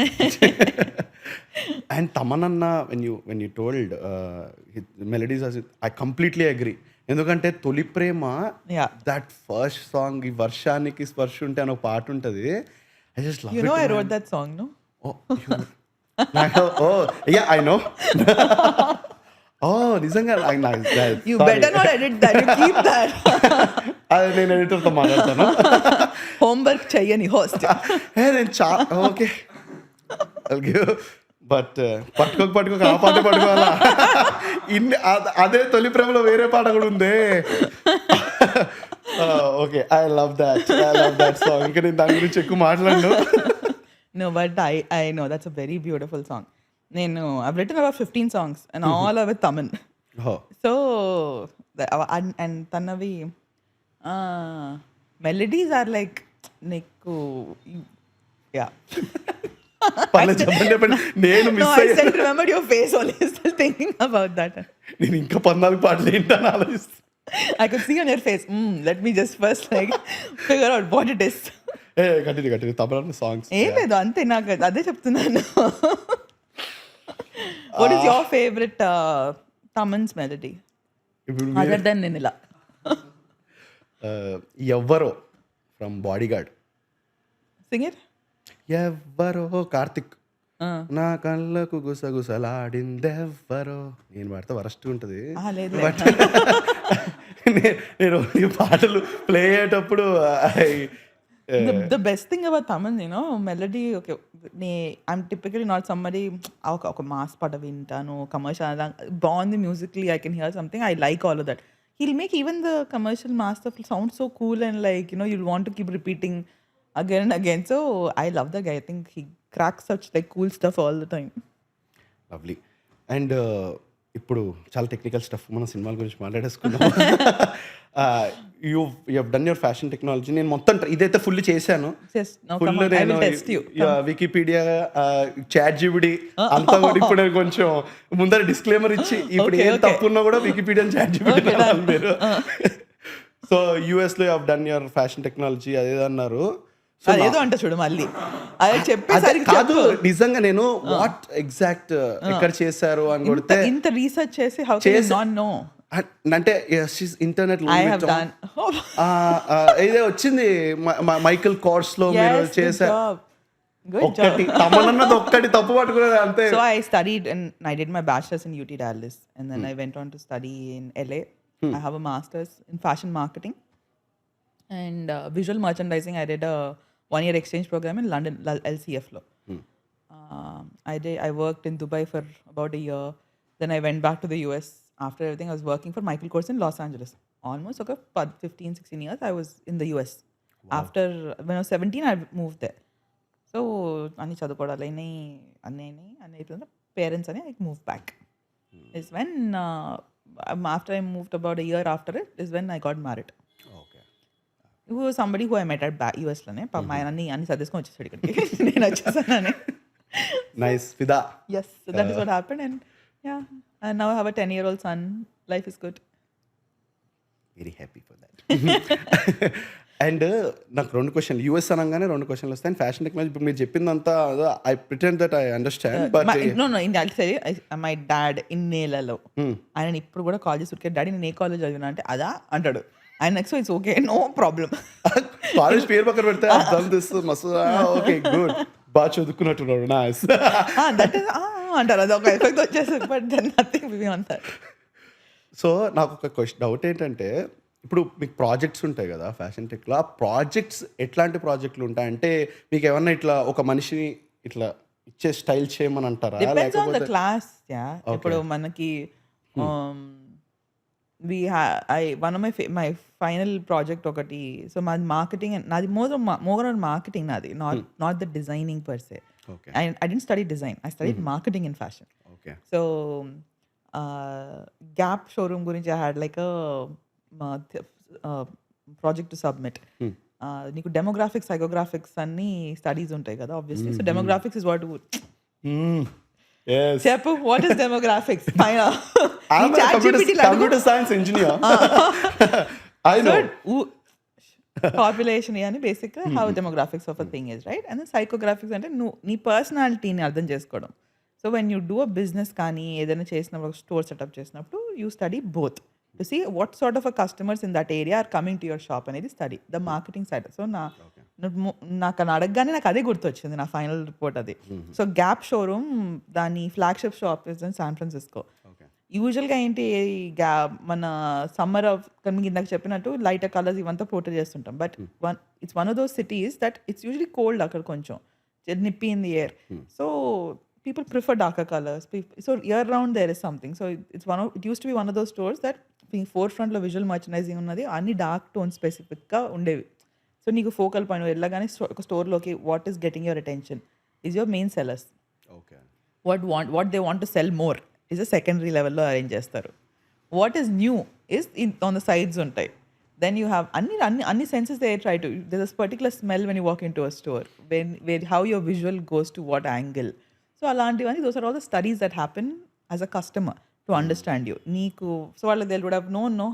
And తమనన్న when you told melodies, I completely agree. ఎందుకంటే తొలి ప్రేమ Yeah. That first song ఈ వర్షానికి స్పర్శ ఉంటే అని ఒక పాట ఉంటుంది. I just love You it. know I man. wrote that song, no? Yeah, I know. నిజంగా You better not edit that. You keep that. అది నేను ఎడిటర్తో మాట్లాడతాను. Homework చెయ్యని host. నేను ఓకే బట్ పట్టుకోక ఆ పాట పట్టుకోవాలా అదే తొలి ప్రేమలో వేరే పాట కూడా ఉందే. Okay, I love that song. ఇంకా నేను దాని గురించి ఎక్కువ మాట్లాడను. No, but I know that's a very beautiful song. I've written about 15 songs and all are with Taman. Oh. So and Tanavi melodies are like Niku. Yeah. చెప్పండి నేను No, miss I అయ్యాను. still remembered your face only still thinking about that. నేను ఇంకా 14 పాటలు ఏంటని ఆలోచిస్తాను. I could see on your face. Let me just first like figure out what it is. కట్టి తమిళ songs. ఏం లేదు అంతే, నాకు అదే చెప్తున్నాను. What is your favorite Taman's melody other than Ninila? ఎవ్వరో ఫ్రమ్ బాడీగార్డ్. Sing it. ఎవ్వరో కార్తిక్. నా కళ్ళకు గుసగుసలాడిందెవ్వరో. నేను పాడితే వరస్ట్ ఉంటుంది. లేదు బట్ నేను ఈ పాటలు ప్లే అయ్యేటప్పుడు the best thing about Taman, melody, okay, I'm typically not somebody ఒక మాస్ పాట వింటాను కమర్షియల్ బాగుంది musically I can hear something, I like all of that. He'll make even the commercial mass stuff sound so cool and like you'll want to keep repeating again and again. So I love that guy. I think he cracks such like cool stuff all the time. Lovely. And ఇప్పుడు చాలా technical stuff మన సినిమాల గురించి మాట్లాడేసుకున్నాం. You have done your fashion technology. నేను మొత్తం ఇదైతే full చేశాను. ఫుల్ నేను వికీపీడియా, చాట్ జీపీటీ అంతా కూడా ఇప్పుడు నేను కొంచెం ముందర డిస్క్లైమర్ ఇచ్చి ఇప్పుడు ఏం తప్పున్నా కూడా వికీపీడియా చాట్ జీపీటీ మీరు. సో యూఎస్ లో you have done your fashion technology అదేదన్నారు. అదేదో అంటే చూడు మళ్ళీ అదే చెప్పేసరికి కాదు, నిజంగా నేను వాట్ ఎగ్జాక్ట్ ఎక్కడ చేశారు అని కొడితే ఇంత రీసెర్చ్ చేసి how can you not know? అంటే ఇంటర్నెట్ I have done. ఇదే వచ్చింది మైకల్ కోర్స్ లో మీరు Yes, good చేశారు. job. Good job. ఒక్కటి తమనన్నది ఒక్కటి తప్పు పట్టుకున్నారు అంతే. So I studied and I did my bachelor's in UT Dallas and then I went on to study in LA. I have a master's in fashion marketing and visual merchandising. I did a 1-year exchange program in London, LCF lo. I worked in Dubai for about a year. Then I went back to the US. After everything, I was working for Michael Kors in Los Angeles. Almost okay, 15-16 years I was in the US. After when I was 17, I moved there. So ani chadukodaలని అన్ని parents ani I moved back. Is when after I moved about a year after it is when I got married. Okay. Somebody who I met at US లోనే పాపం ఆయన అన్ని సర్దేసుకొని వచ్చేసాడు ఇక్కడికి. నేను వచ్చేసానని. Nice ఫిదా. Yes, so that is what happened, and yeah, and now I have a 10-year-old son. Life is good. Very happy for that. And నాకు 2 క్వశ్చన్లు, యూఎస్ అనగానే 2 క్వశ్చన్లు వస్తాయి. అండ్ ఫ్యాషన్ టెక్నాలజీ ఇప్పుడు మీరు చెప్పిందంతా I pretend that I understand, but No, I'll say my dad ఇన్నేళ్లలో ఆయన ఇప్పుడు కూడా కాల్ చేసి ఉరికే డాడీ నేను ఏ కాలేజ్ చదివినా అంటే అదా అంటాడు ఆయన. Next it's okay, no problem. College పేరు పక్కన పెడితే అర్థం తెస్తుంది మస్తు. ఓకే గుడ్, బాగా చదువుకున్నట్టున్నాడు. నైస్. దట్ ఇస్ అంటారు, అది ఒక ఎఫెక్ట్ వచ్చేస్తుంది. But then nothing beyond that. So నాకు ఒక డౌట్ ఏంటంటే, ఇప్పుడు మీకు ప్రాజెక్ట్స్ ఉంటాయి కదా ఫ్యాషన్ టెక్లో, ఆ ప్రాజెక్ట్స్ ఎట్లాంటి ప్రాజెక్టులు ఉంటాయి? అంటే మీకు ఏమన్నా ఇట్లా ఒక మనిషిని ఇట్లా ఇచ్చే స్టైల్ చేయమని అంటారా? Depends on the class. Yeah, ఇప్పుడు మనకి one of my final project ఒకటి. సో మాది మార్కెటింగ్, నాది మోర్ ఆన్ మార్కెటింగ్ నాది, not the designing per say. I didn't study design. I studied marketing in fashion. Okay. So, Gap showroom gurinchi I had like a project to submit. నీకు demographics, psychographics అన్ని studies ఉంటాయి కదా obviously. So demographics is what చెప్పు, what is demographics? Computer science engineer. I know. Population అని బేసిక్గా how demographics of a thing is, right? And psychographics అంటే నువ్వు నీ పర్సనాలిటీని అర్థం చేసుకోవడం. So when you do a business కానీ ఏదైనా చేసినప్పుడు, స్టోర్ సెటప్ చేసినప్పుడు, you study both to see what sort of a customers in that area are coming to your shop అనేది study the marketing side. So నాకు అని అడగగానే నాకు అదే గుర్తొచ్చింది, నా ఫైనల్ రిపోర్ట్ అది. సో గ్యాప్ షోరూమ్ దాని flagship shop is in San Francisco. యూజువల్గా ఏంటి, మన సమ్మర్ మీకు ఇందాక చెప్పినట్టు లైటర్ కలర్స్ ఇవంతా పోర్ట్రేట్ చేస్తుంటాం. But it's one of those cities that it's usually cold అక్కడ, కొంచెం నిప్పి in the air. So people prefer darker colours. So year round there is something. So it use to be one of those stores that four ఫ్రంట్లో visual మర్చనైజింగ్ ఉన్నది, అన్ని dark tone స్పెసిఫిక్గా ఉండేవి. So నీకు focal point వెళ్ళగానే ఒక స్టోర్లోకి what is getting your attention is your main sellers. What they want to sell more is a secondary level లో అరేంజ్ చేస్తారు. What is new is on the sides ఉంటాయి. Then you have అన్ని senses they try to, there is particular smell when you walk in to a store, how your visual goes to what angle. So అలాంటివన్నీ those are all the studies that happen as a customer to understand you. నీకు so వాళ్ళకి they would have know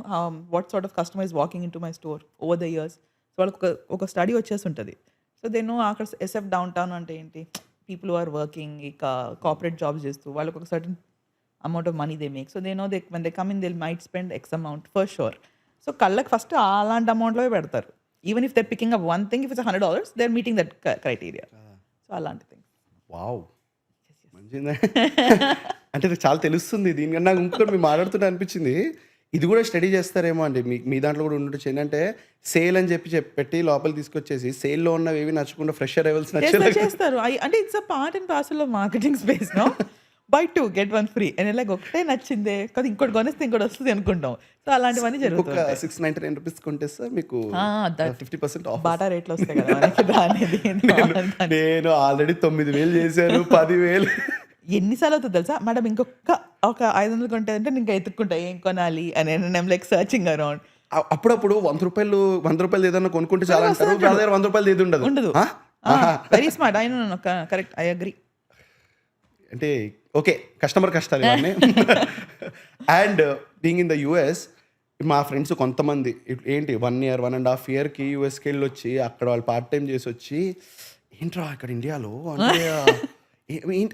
what sort of customer is walking in to my store over the years. So వాళ్ళకి ఒక study వచ్చేసి ఉంటుంది. So they know అక్కడ SF downtown అంటే ఏంటి, people are working, ఇక కార్పొరేట్ జాబ్స్ చేస్తూ వాళ్ళకి ఒక certain amount of money they make. So they know when they come in, they might spend X amount for sure. So kallak first అలాంటి అమౌంట్లో పెడతారు. Even if they're picking up one thing, if it's $100, they're meeting that criteria. So అలాంటి things. Wow, మంచిదే. అంటే నాకు చాలా తెలుస్తుంది దీనికన్నా. నాకు ఇంకొకటి మీరు మాట్లాడుతుంటే అనిపించింది, ఇది కూడా స్టడీ చేస్తారేమో అండి మీ దాంట్లో కూడా ఉండొచ్చు. ఏంటంటే సేల్ అని చెప్పి పెట్టి లోపల తీసుకొచ్చేసి సేల్లో ఉన్నవి ఏవి నచ్చకుండా ఫ్రెష్ అరైవల్స్ చేస్తారు. అంటే it's a part and parcel of marketing space. No buy 2 get 1 free అని ఇలా ఒకటే నచ్చిందే కదా, ఇంకోటి కొనేస్తే ఇంకోటి వస్తుంది అనుకుంటాం. సో అలాంటివన్నీ జరుగుతుంది. 699 రూపీస్ కొంటే సార్ మీకు 50% ఆఫ్ బాటా రేట్లు వస్తాయి కదా మనకి. నేను ఆల్రెడీ 9,000 చేశాను, 10,000. ఎన్నిసార్లు అవుతుంది తెలుసా మేడం, ఒక 500 కొంటే అంటే ఇంకా ఎత్తుక్కుంటా ఏం కొనాలి అని. నేను లైక్ సర్చింగ్ అరౌండ్. అప్పుడప్పుడు 100 రూపాయలు ఏదన్నా కొనుక్కుంటే చాలా అంటారు, నా దగ్గర 100 రూపాయలు ఏది ఉండదు. Very smart. I know, correct, I agree. అంటే ఓకే, కస్టమర్ కష్టాలు ఇవన్నీ. And being in the US, మా ఫ్రెండ్స్ కొంతమంది ఏంటి 1 year 1.5 yearకి యూఎస్కి వెళ్ళి వచ్చి అక్కడ వాళ్ళు పార్ట్ టైం చేసి వచ్చి, ఏంట్రా ఇక్కడ ఇండియాలో అంటే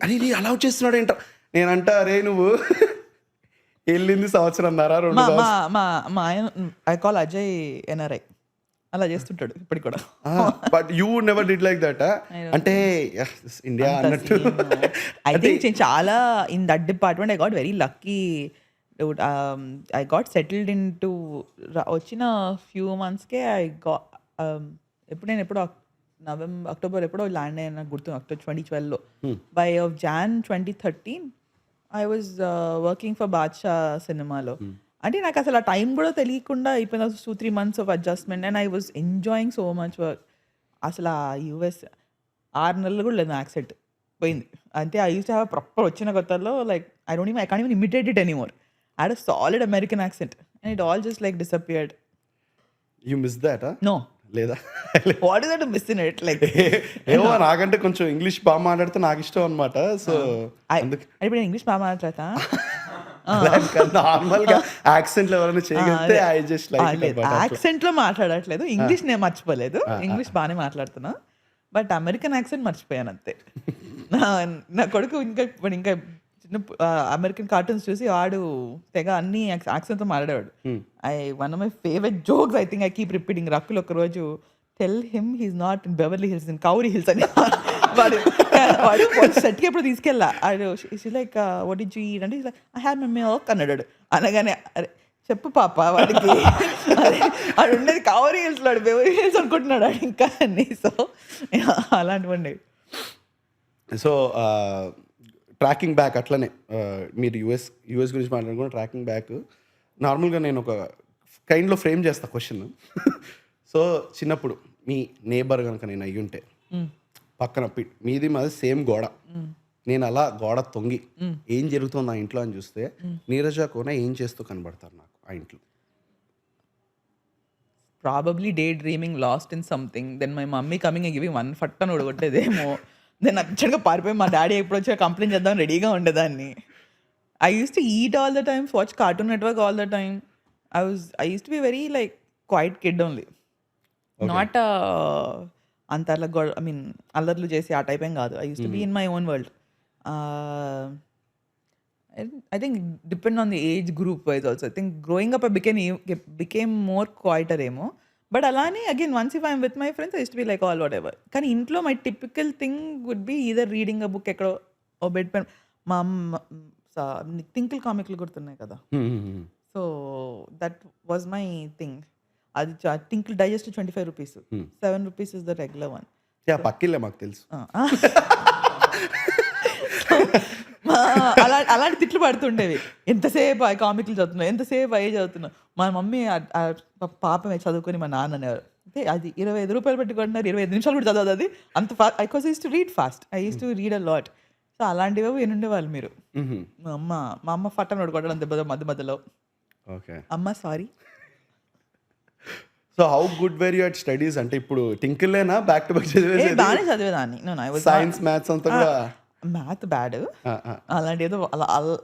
అది అలా చేస్తున్నాడు ఏంట్రా. నేనంటా, అరే నువ్వు వెళ్ళింది 1.5 మా ఆయన ఐ కాల్ అజయ్ NRI అలా చేస్తుంటాడు ఇప్పటికి కూడా. But you never did like that. అంటే ఇండియా అన్నట్టు ఐ థింక్ చాలా in that department I got very lucky. I got settled in to వచ్చిన ఫ్యూ మంత్స్కే ఐ గా ఎప్పుడో అక్టోబర్ ఎప్పుడో ల్యాండ్ అయినా గుర్తు, అక్టోబర్ 2012లో. By of Jan 2013 I was working for Badshah సినిమాలో. అంటే నాకు అసలు ఆ టైం కూడా తెలియకుండా అయిపోయింది. 2-3 months of adjustment and I was enjoying so much work. అసలు ఆ US 6 నెలలు కూడా లేదు, యాక్సెంట్ పోయింది. అంటే I use to have proper వచ్చిన కొత్తలో like I can't even imitate it anymore. I had a solid American accent and it all just like disappeared. You miss that? No, లేదా what is that miss in it like ఏమో నాకంటే కొంచెం English బాగా మాట్లాడితే నాకు ఇష్టం అనమాట. So అందుకే ఇప్పుడు ఇంగ్లీష్ బాగా మాట్లాడతా నార్మల్ గా యాక్సెంట్ ఎవరైనా చేయగలిగితే ఐ జస్ట్ లైక్ యాక్సెంట్ లో మాట్లాడట్లేదు, ఇంగ్లీష్ నేను మర్చిపోలేదు, ఇంగ్లీష్ బాగానే మాట్లాడుతున్నా, బట్ అమెరికన్ యాక్సెంట్ మర్చిపోయాను అంతే. నా కొడుకు ఇంకా చిన్న అమెరికన్ కార్టూన్స్ చూసి వాడు తెగ అన్ని యాక్సెంట్ తో మాట్లాడేవాడు. One of my favourite jokes I think I keep repeating. రక్కులు ఒక రోజు tell him he's not in Beverly Hills, in Kowri Hills అని వాడు సెట్కి ఎప్పుడు తీసుకెళ్ళా. Like what did you eat అంటే ఐ హ్యావ్ మై మిల్క్ అన్నాడు. అనగానే అరే చెప్పు పాప వాడికి వాడు ఉండేది కౌరీ హిల్స్, వాడు బెవర్లీ హిల్స్ అనుకుంటున్నాడు వాడు ఇంకా అన్ని. సో అలాంటివండి. సో ట్రాకింగ్ బ్యాక్ అట్లనే మీరు యూఎస్ గురించి మాట్లాడుకున్న ట్రాకింగ్ బ్యాక్ నార్మల్గా నేను ఒక కైండ్లో ఫ్రేమ్ చేస్తా క్వశ్చన్. సో చిన్నప్పుడు మీ నేబర్ కనుక నేను అయ్యి ఉంటే పక్కన మీది మాది సేమ్ గోడ, నేను అలా గోడ తొంగి ఏం జరుగుతుంది ఆ ఇంట్లో అని చూస్తే నీరజ కోన ఏం చేస్తూ కనబడతారు నాకు ఆ ఇంట్లో? Probably day dreaming lost in something, then my mummy coming giving one ఫట్టను ఉడగొట్టేదేమో. నేను అచ్చడిగా పారిపోయి మా డాడీ ఎప్పుడు వచ్చా కంప్లైంట్ చేద్దాం రెడీగా ఉండేదాన్ని. I use to eat all the time, watch cartoon network all the time. I use to be very like quite kid only, not అంత అట్లా ఐ మీన్ అల్లర్లు చేసి ఆ టైప్ ఏం కాదు. I use to be in my own world. I think depend on the age group wise also. I think growing up I became more quieter emo. But alani again once if I'm with my friends I used to be like all whatever. Kani intlo my typical thing would be either reading a book ekkado or bed pen ma Tinkle comic lu gurtunnai kada. So that was my thing. Adi Tinkle digest 25 rupees. 7 rupees is the regular one. Yeah, pakkille maku telusu. అలాంటి తిట్లు పడుతుండేవి. ఎంతసేపు ఆ కామిక్లు చదువుతున్నావు, ఎంతసేపు అయ్యే చదువుతున్నావు. మా mummy పాపమే చదువుకొని మా నాన్న అనేవారు. అంటే అది 25 రూపాయలు పెట్టుకుంటున్నారు, 25 నిమిషాలు కూడా చదవదు అది అంత fast. I use to read fast, I use to read a lot. So అలాంటివి వినుండేవాళ్ళు మీరు. మా అమ్మ ఫట్టను కొట్టడం దెబ్బ మధ్యలో. అమ్మ sorry. So how good where you at studies? అంటే ఇప్పుడు టింకిల్లేనా బ్యాక్ టు బ్యాక్ చదివేది? బాగానే చదివేదాన్ని. సైన్స్ మ్యాథ్స్ అంతా కూడా మ్యాథ్ బ్యాడ్, అలాంటి ఏదో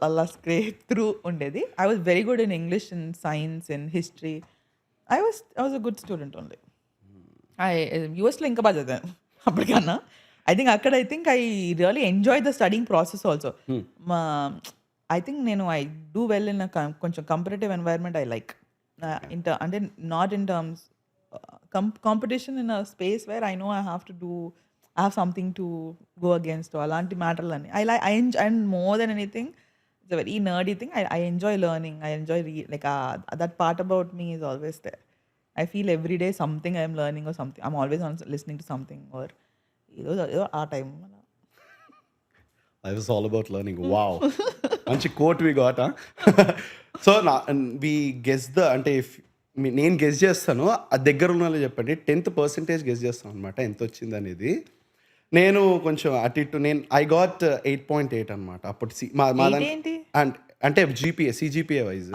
అలా స్క్రేప్ త్రూ ఉండేది. I was very good in English, in science, in history. I was a good student only. యూఎస్లో ఇంకా బాగా చదివాను అప్పటికన్నా. I think I really enjoy the studying process also. I think నేను ఐ డూ వెల్ ఇన్ కొంచెం competitive environment I like. అంటే not in terms competition in a space where I know I have to do I have something to go against. అలాంటి మ్యాటర్లని I enjoy, and more than anything it's a very nerdy thing. I enjoy learning, I enjoy like that part about me is always there. I feel every day something I am learning or something. I'm always listening to something or ఏదో ఆ టైం. I was all about learning. Wow. మంచి quote we got. So we guess the అంటే నేను guess చేస్తాను, ఆ దగ్గర ఉన్న వాళ్ళు చెప్పండి. 10% గెస్ చేస్తాను అనమాట ఎంత వచ్చింది అనేది. నేను కొంచెం అటు ఇటు ఐ గాట్ 8.8 అనమాట అప్పుడు. అంటే సిజిపిఏ వైజ్.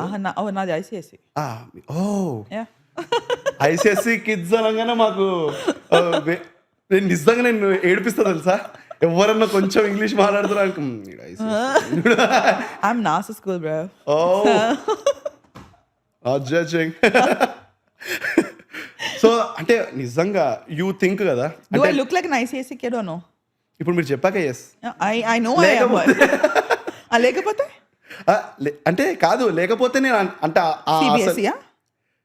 నాది ఐసిఎస్సి. ఐసిఎస్సి కిడ్స్ అనగానే మాకు నేను నిజంగా నేను ఏడిపిస్తా తెలుసా, ఎవరన్నా కొంచెం ఇంగ్లీష్ మాట్లాడుతున్నారు. I'm NASA school bro. Judging. So అంటే నిజంగా యూ థింక్ కదా, do I look like an ICSE kid or no? ఇప్పుడు మీరు చెప్పాక yes I know I am. లేకపోతే అంటే కాదు, లేకపోతే నేను అంటే CBSE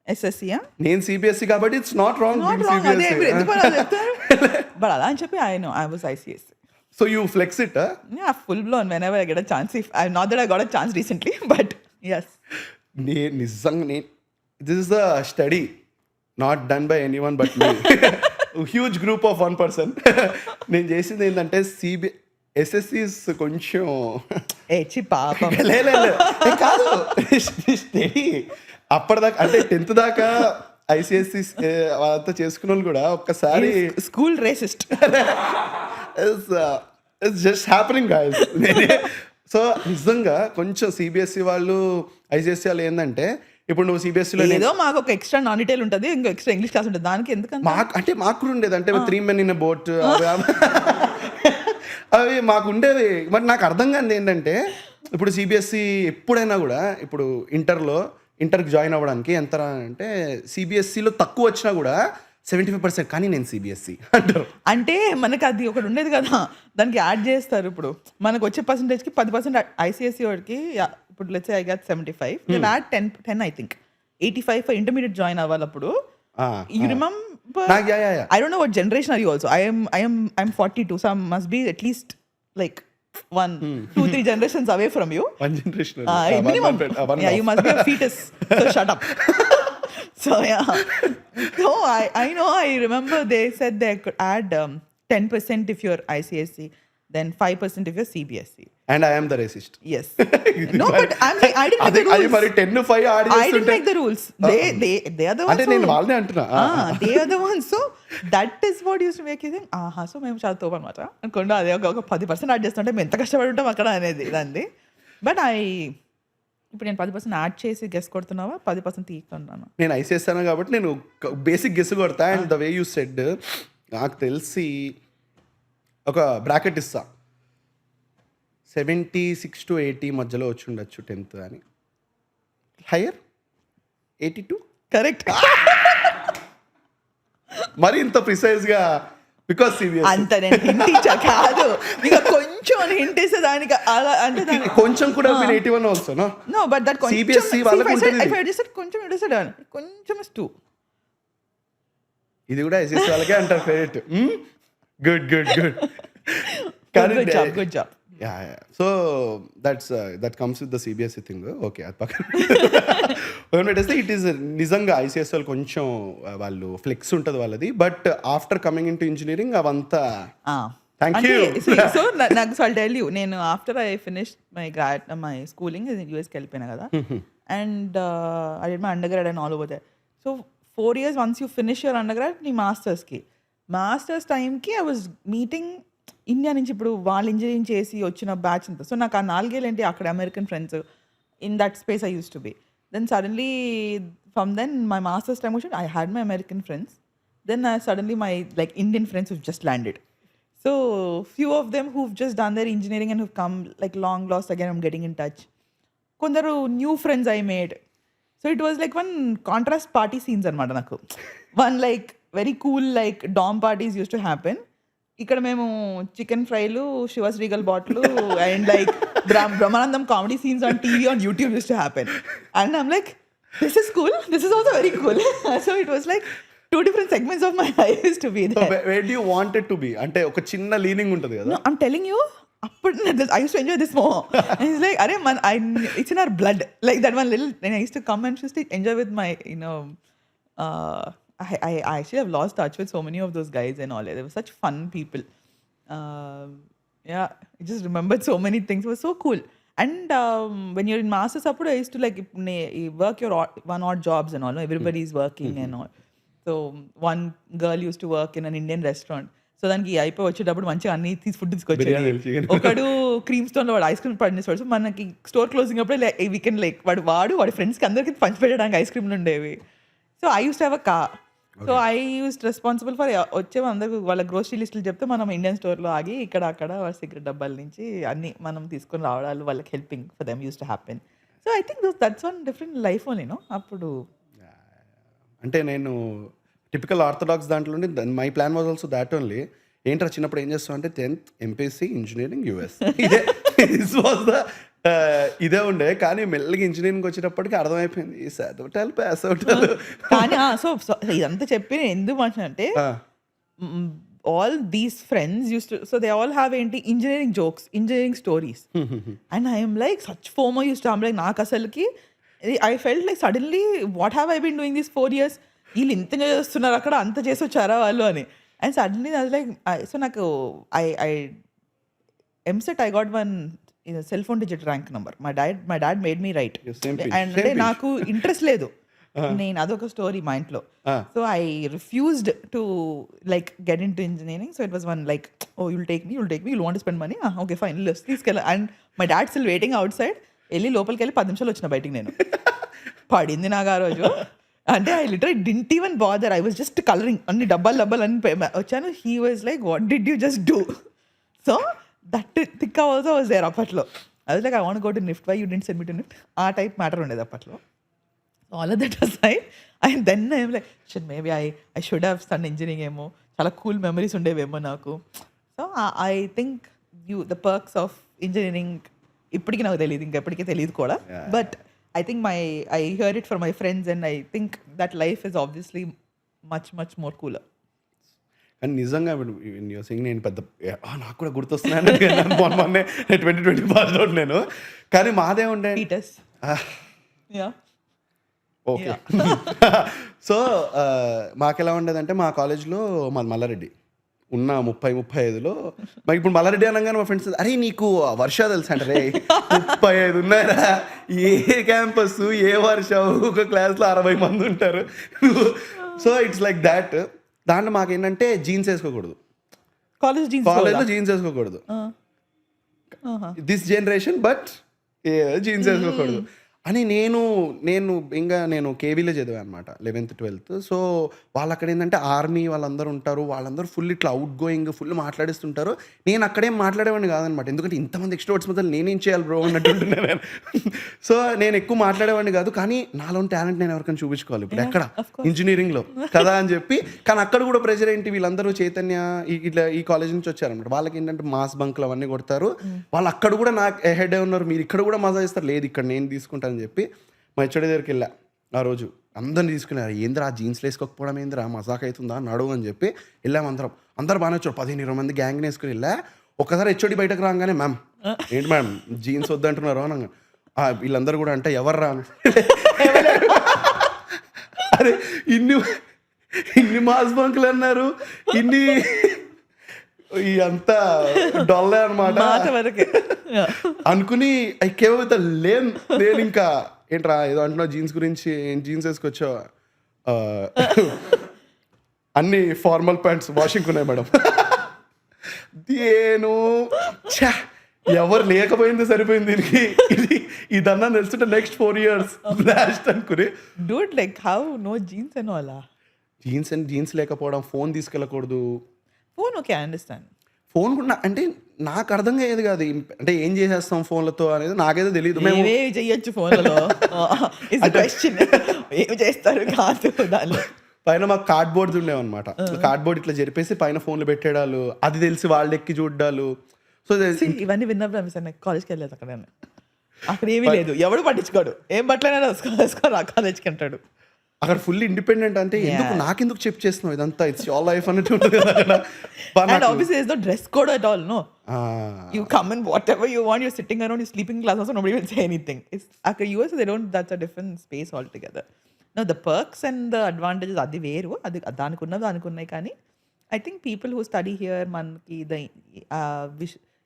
SSC నేను సిబిఎస్ఈ కాబట్టి ఇట్స్ నాట్ రాంగ్. బట్ అలా అని చెప్పి I was ICSE. So you flex it, huh? Yeah, full blown whenever I get a chance. Not that I got a chance recently, but yes. నిజంగా this is a study not done by anyone but me. Huge group of 1 person. నేను చేసింది ఏంటంటే ఎస్ఎస్సీస్ కొంచెం కాదు study అప్పటిదాకా అంటే 10th దాకా ICSC అంతా చేసుకున్న వాళ్ళు కూడా ఒక్కసారి school racist. It's just happening guys. So నిజంగా కొంచెం సిబిఎస్ఈ వాళ్ళు ఐసిఎస్సి వాళ్ళు ఏంటంటే ఇప్పుడు నువ్వు సిబిఎస్ఈలో ఏదో మాకు ఒక ఎక్స్ట్రా నాన్ డీటెయిల్ ఉంటుంది, ఇంకో ఎక్స్ట్రా ఇంగ్లీష్ క్లాస్ ఉంటుంది, దానికి ఎందుకంటే మాకు కూడా ఉండేది అంటే 3 men in a boat అవి మాకు ఉండేవి. మరి నాకు అర్థం కాదు ఏంటంటే ఇప్పుడు సిబిఎస్ఈ ఎప్పుడైనా కూడా ఇప్పుడు ఇంటర్కి జాయిన్ అవ్వడానికి ఎంత అంటే సిబిఎస్ఈలో తక్కువ వచ్చినా కూడా 75% కానీ నేను సిబిఎస్ఈ అంటారు. అంటే మనకి అది ఒకటి ఉండేది కదా, దానికి యాడ్ చేస్తారు. ఇప్పుడు మనకు వచ్చే పర్సంటేజ్కి 10% ఐసిఎస్ఈ వాడికి ఇప్పుడు let's I got 75, then add 10 I think 85 for intermediate join అవ్వాలి. అప్పుడు you remember, I don't know what generation are you also. I'm 42, so I must be at least like 1-2-3 generations away from you. One generation. Minimum. Yeah, you must be a fetus. So shut up. So yeah. So I know, I remember they said they could add 10% if you're ICSE, then 5% if you're CBSE. And I am the racist. Yes. No, but I'm saying I didn't make the rules. అది మరి 10-5 add I didn't make the rules. They are the ones. అంటే నేను వాళ్ళనే అంటున్నా. They are the ones. So that is what used to make you think, so మేము చాలా తోపు అనమాట అనుకోండి. అదే ఒక 10% యాడ్ చేస్తుంటే మేము ఎంత కష్టపడి ఉంటాం అక్కడ అనేది దాన్ని. బట్ ఇప్పుడు నేను 10% యాడ్ చేసి గెస్ కొడుతున్నావా, 10% తీసుకుంటాను. నేను ఐసీఎస్ అన్నా కాబట్టి నేను బేసిక్ గెస్ కొడతా. And the way you said నాకు తెలిసి ఒక బ్రాకెట్ ఇస్తా, 76 to 80 మధ్యలో వచ్చి ఉండొచ్చు 10th అని. హైయర్ 82. కరెక్ట్. మరి ఇంత ప్రిసైజ్గా బికాస్ సిబిఎస్ అంత నేను హింట్ ఇచ్చా కాదు, ఇక కొంచెం హింట్ ఇస్తే దానికి అలా అంటే కొంచెం కూడా 81 also no but that CBSE వాళ్ళకి ఉంటుంది. కొంచెం ఇడేసాడు, కొంచెం ఇస్ 2. ఇది కూడా ఐసీఎస్ వాళ్ళకే అంటారు favourite. Good good job. So that comes with the CBSE thing. Okay, అది పక్కన పెట్టేస్తే ఇట్ ఈస్ నిజంగా ఐసీఎస్ వాళ్ళు కొంచెం వాళ్ళు ఫ్లెక్స్ ఉంటుంది వాళ్ళది. But after coming in to engineering అవంతా థ్యాంక్ యూ. సో నాకు ఐల్ టెల్ యూ, నేను after I finish my schooling యూఎస్కి వెళ్ళిపోయినా కదా, and I did my undergrad and all over that. So 4 years once you finish your undergrad, నీ masters టైంకి I was meeting India నుంచి ఇప్పుడు వాళ్ళు engineering చేసి వచ్చిన బ్యాచ్ అంతా. సో నాకు ఆ 4 years ఏంటి అక్కడ American friends, in that space I use to be. Then suddenly from then my master's time was, I had my American friends. Then suddenly my like Indian friends who've just landed. So few of them who've just done their engineering and who've come like long lost again, I'm getting in touch. Kondaru new friends I made. So it was like one contrast party scenes anamata naku. One like very cool like dorm parties used to happen. ఇక్కడ మేము chicken ఫ్రైలు, Chivas Regal bottle and like Brahmanandam comedy scenes on TV on YouTube use to happen. And I'm like this is cool, this is also very cool. So it was like 2 different segments of my life is to be there. So where do you want it to be? అంటే ఒక చిన్న leaning ఉంటుంది కదా. No, I'm telling you, I used to enjoy this more. And it's like, arey man, it's in our blood. Like that one little, and I used to come and just enjoy with my, I actually have lost touch with so many of those guys and all. They were such fun people. Yeah, I just remembered so many things. It was so cool. And when you're in masters, I used to like work your odd jobs and all. Everybody's working and all. So one girl used to work in an Indian restaurant. So దానికి అయిపోయి వచ్చేటప్పుడు మంచిగా అన్ని food తీసుకొచ్చేది. ఒకడు cream స్టోన్లో వాడు ice cream పడినేస్తాడు. So మనకి store closing అప్పుడే వీకెండ్ లైక్ వాడి ఫ్రెండ్స్కి అందరికి పంచి పెట్టడానికి ఐస్ క్రీమ్లు ఉండేవి. So I use to have a car. So I use responsible for వచ్చే అందరికి వాళ్ళ గ్రోసరీ లిస్టులు చెప్తే మనం ఇండియన్ స్టోర్లో ఆగి ఇక్కడ అక్కడ వాళ్ళ సిగరెట్ డబ్బాల నుంచి అన్ని మనం తీసుకొని రావడాలు, వాళ్ళకి helping for them use to happen. So I think that's one different life only no. అప్పుడు అంటే నేను టిపికల్ ఆర్థడాక్స్ దాంట్లో my plan was also that only. ఏంట్రా చిన్నప్పుడు ఏం చేస్తాం అంటే 10th MPC engineering US this was the ఇదే ఉండే. కానీ మెల్లగా ఇంజనీరింగ్ వచ్చేటప్పటికి అర్థమైపోయింది ఈ చదవటాలు పాస్ అవుతారు. కానీ సో ఇదంతా చెప్పి నేను ఎందుకు మంచి అంటే all these friends used to, so they all have engineering jokes, engineering stories. And I am like such FOMO used to, I'm like నాకు అసలుకి I felt like suddenly what have I been doing these 4 years? వీళ్ళు ఇంత చేస్తున్నారు అక్కడ, అంత చేసి వచ్చారా వాళ్ళు అని. And suddenly I was like, so నాకు I MSET I got one cell phone digit rank number. my dad made me write. And అంటే నాకు ఇంట్రెస్ట్ లేదు, నేను అదొక స్టోరీ మా ఇంట్లో. So I refused to like get in to engineering. So it was one like, oh you'll take me, you'll want to spend money, okay fine తీసుకెళ్ళ. And my dad still waiting outside. వెళ్ళి లోపలికి వెళ్ళి 10 నిమిషాలు వచ్చిన బయటికి నేను. పడింది నాకు ఆ రోజు. అంటే I literally didn't even bother. I was just colouring అన్ని డబ్బాలు అన్ని వచ్చాను. He was like what did you just do? So that thick also was there అప్పట్లో. అది like I want go to NIFT, why you didn't send me to NIFT, ఆ type matter ఉండేది అప్పట్లో. All of that aside, and then I'm like, shit, maybe I should have done engineering ఏమో, చాలా cool memories ఉండేవేమో నాకు. So I think the perks of engineering ఇప్పటికీ నాకు తెలియదు, ఇంకా ఎప్పటికీ తెలియదు కూడా. But I think I hear it from my friends and I think that life is obviously much more cooler. కానీ నిజంగా యూఆర్ సింగ్ నేను పెద్ద నాకు కూడా గుర్తొస్తున్నాను. మొన్నే 2020 పాస్ అవుట్ నేను. కానీ మాదే ఉండే Peters. Yeah. ఓకే. సో మాకు ఎలా ఉండేదంటే మా కాలేజ్లో మాది మల్లారెడ్డి ఉన్న 30-35లో మాకు ఇప్పుడు మల్లారెడ్డి అనగానే మా ఫ్రెండ్స్ అరే నీకు వర్ష తెలుసు అంటే రే 35 ఉన్నారా, ఏ క్యాంపస్ ఏ వర్ష, ఒక క్లాస్లో 60 మంది ఉంటారు. So it's like that. దాంట్లో మాకు ఏంటంటే జీన్స్ వేసుకోకూడదు, కాలేజ్లో జీన్స్ వేసుకోకూడదు. దిస్ జనరేషన్ బట్ జీన్స్ వేసుకోకూడదు అని నేను కేవీలో చదివాను అనమాట 11th 12th. సో వాళ్ళు అక్కడ ఏంటంటే ఆర్మీ వాళ్ళందరూ ఉంటారు, వాళ్ళందరూ ఫుల్ ఇట్లా అవుట్ గోయింగ్ ఫుల్ మాట్లాడిస్తుంటారు. నేను అక్కడేం మాట్లాడేవాడిని కాదనమాట, ఎందుకంటే ఇంతమంది ఎక్స్ట్రోవర్ట్స్ మధ్య నేనేం చేయాలి బ్రో అన్నట్టుంటున్నాను నేను. సో నేను ఎక్కువ మాట్లాడేవాడిని కాదు, కానీ నాలోని టాలెంట్ నేను ఎవరికైనా చూపించుకోవాలి ఇప్పుడు ఎక్కడ ఇంజనీరింగ్లో కదా అని చెప్పి. కానీ అక్కడ కూడా ప్రెషర్ ఏంటి, వీళ్ళందరూ చైతన్య ఇట్లా ఈ కాలేజ్ నుంచి వచ్చారనమాట. వాళ్ళకి ఏంటంటే మాస్ బంక్లు అవన్నీ కొడతారు, వాళ్ళు అక్కడ కూడా నాకు హెడ్ ఉన్నారు, మీరు ఇక్కడ కూడా మజా ఇస్తారు, లేదు ఇక్కడ నేను తీసుకుంటాను అని చెప్పి మా హెచ్ఓడి దగ్గరికి వెళ్ళా. ఆ రోజు అందరిని తీసుకున్నారు, ఏంద్రా జీన్స్లు వేసుకోకపోవడం ఏంద్రా మజాక్ అవుతుందా నడువు అని చెప్పి వెళ్ళాము. అందరూ బాగానే వచ్చారు, 15-20 మంది గ్యాంగ్ని వేసుకుని వెళ్ళా. ఒక్కసారి హెచ్ఓడి బయటకు రాగానే మ్యామ్ ఏంటి మ్యామ్ జీన్స్ వద్దంటున్నారు అని. వీళ్ళందరూ కూడా అంటే ఎవరు రా, అరే ఇన్ని మాస్ బంకులు అన్నారు, ఇన్ని అంతా డొల్లే అనమాట అనుకుని ఐ కేవ్ విత్ నేను ఇంకా ఏంట్రా ఏదో అంటున్నావు జీన్స్ గురించి, జీన్స్ వేసుకొచ్చావు, అన్ని ఫార్మల్ ప్యాంట్స్ వాషింగ్ ఉన్నాయి మేడం. నేను ఎవరు లేకపోయింది సరిపోయింది దీనికి, ఇదన్నా తెలుసుంటే నెక్స్ట్ 4 years లాస్ట్ అనుకుని. Dude like how no jeans and all. Jeans లేకపోవడం, ఫోన్ తీసుకెళ్ళకూడదు. Phone okay, I understand. Phone కూడా అంటే నాకు అర్థం అయ్యేది కాదు, అంటే ఏం చేసేస్తాం ఫోన్లతో అనేది నాకైతే తెలియదు. మేము చెయ్యొచ్చు ఫోన్లలో, ఏం చేస్తారు కాదు. దానిలో పైన మాకు కార్డ్బోర్డ్స్ ఉండేవన్నమాట, కార్డ్బోర్డ్ ఇట్లా జరిపేసి పైన ఫోన్లు పెట్టేడాలు, అది తెలిసి వాళ్ళు ఎక్కి చూడాలు. సో ఇవన్నీ విన్నప్పుడు కాలేజ్కి వెళ్ళలేదు, అక్కడ ఏమీ లేదు, ఎవడు పట్టించుకోడు, ఏం బట్టలైనా వేసుకోరా కాలేజ్కి అంటాడు. అక్కడ ఫుల్ ఇండిపెండెంట్, అంటే ఎందుకు నాకెందుకు చెప్ చేస్తున్నావు ఇదంతా, ఇట్స్ యువర్ లైఫ్ అన్నట్టు ఉంటుంది కదా. And obviously there's no dress code at all, no. You come in whatever you want, you're sitting around, you're sleeping in class also, nobody will say anything. It's after US they don't, that's a different space altogether. No, the perks and the advantages adi veru, adi danukunnai కానీ I think people who study here manki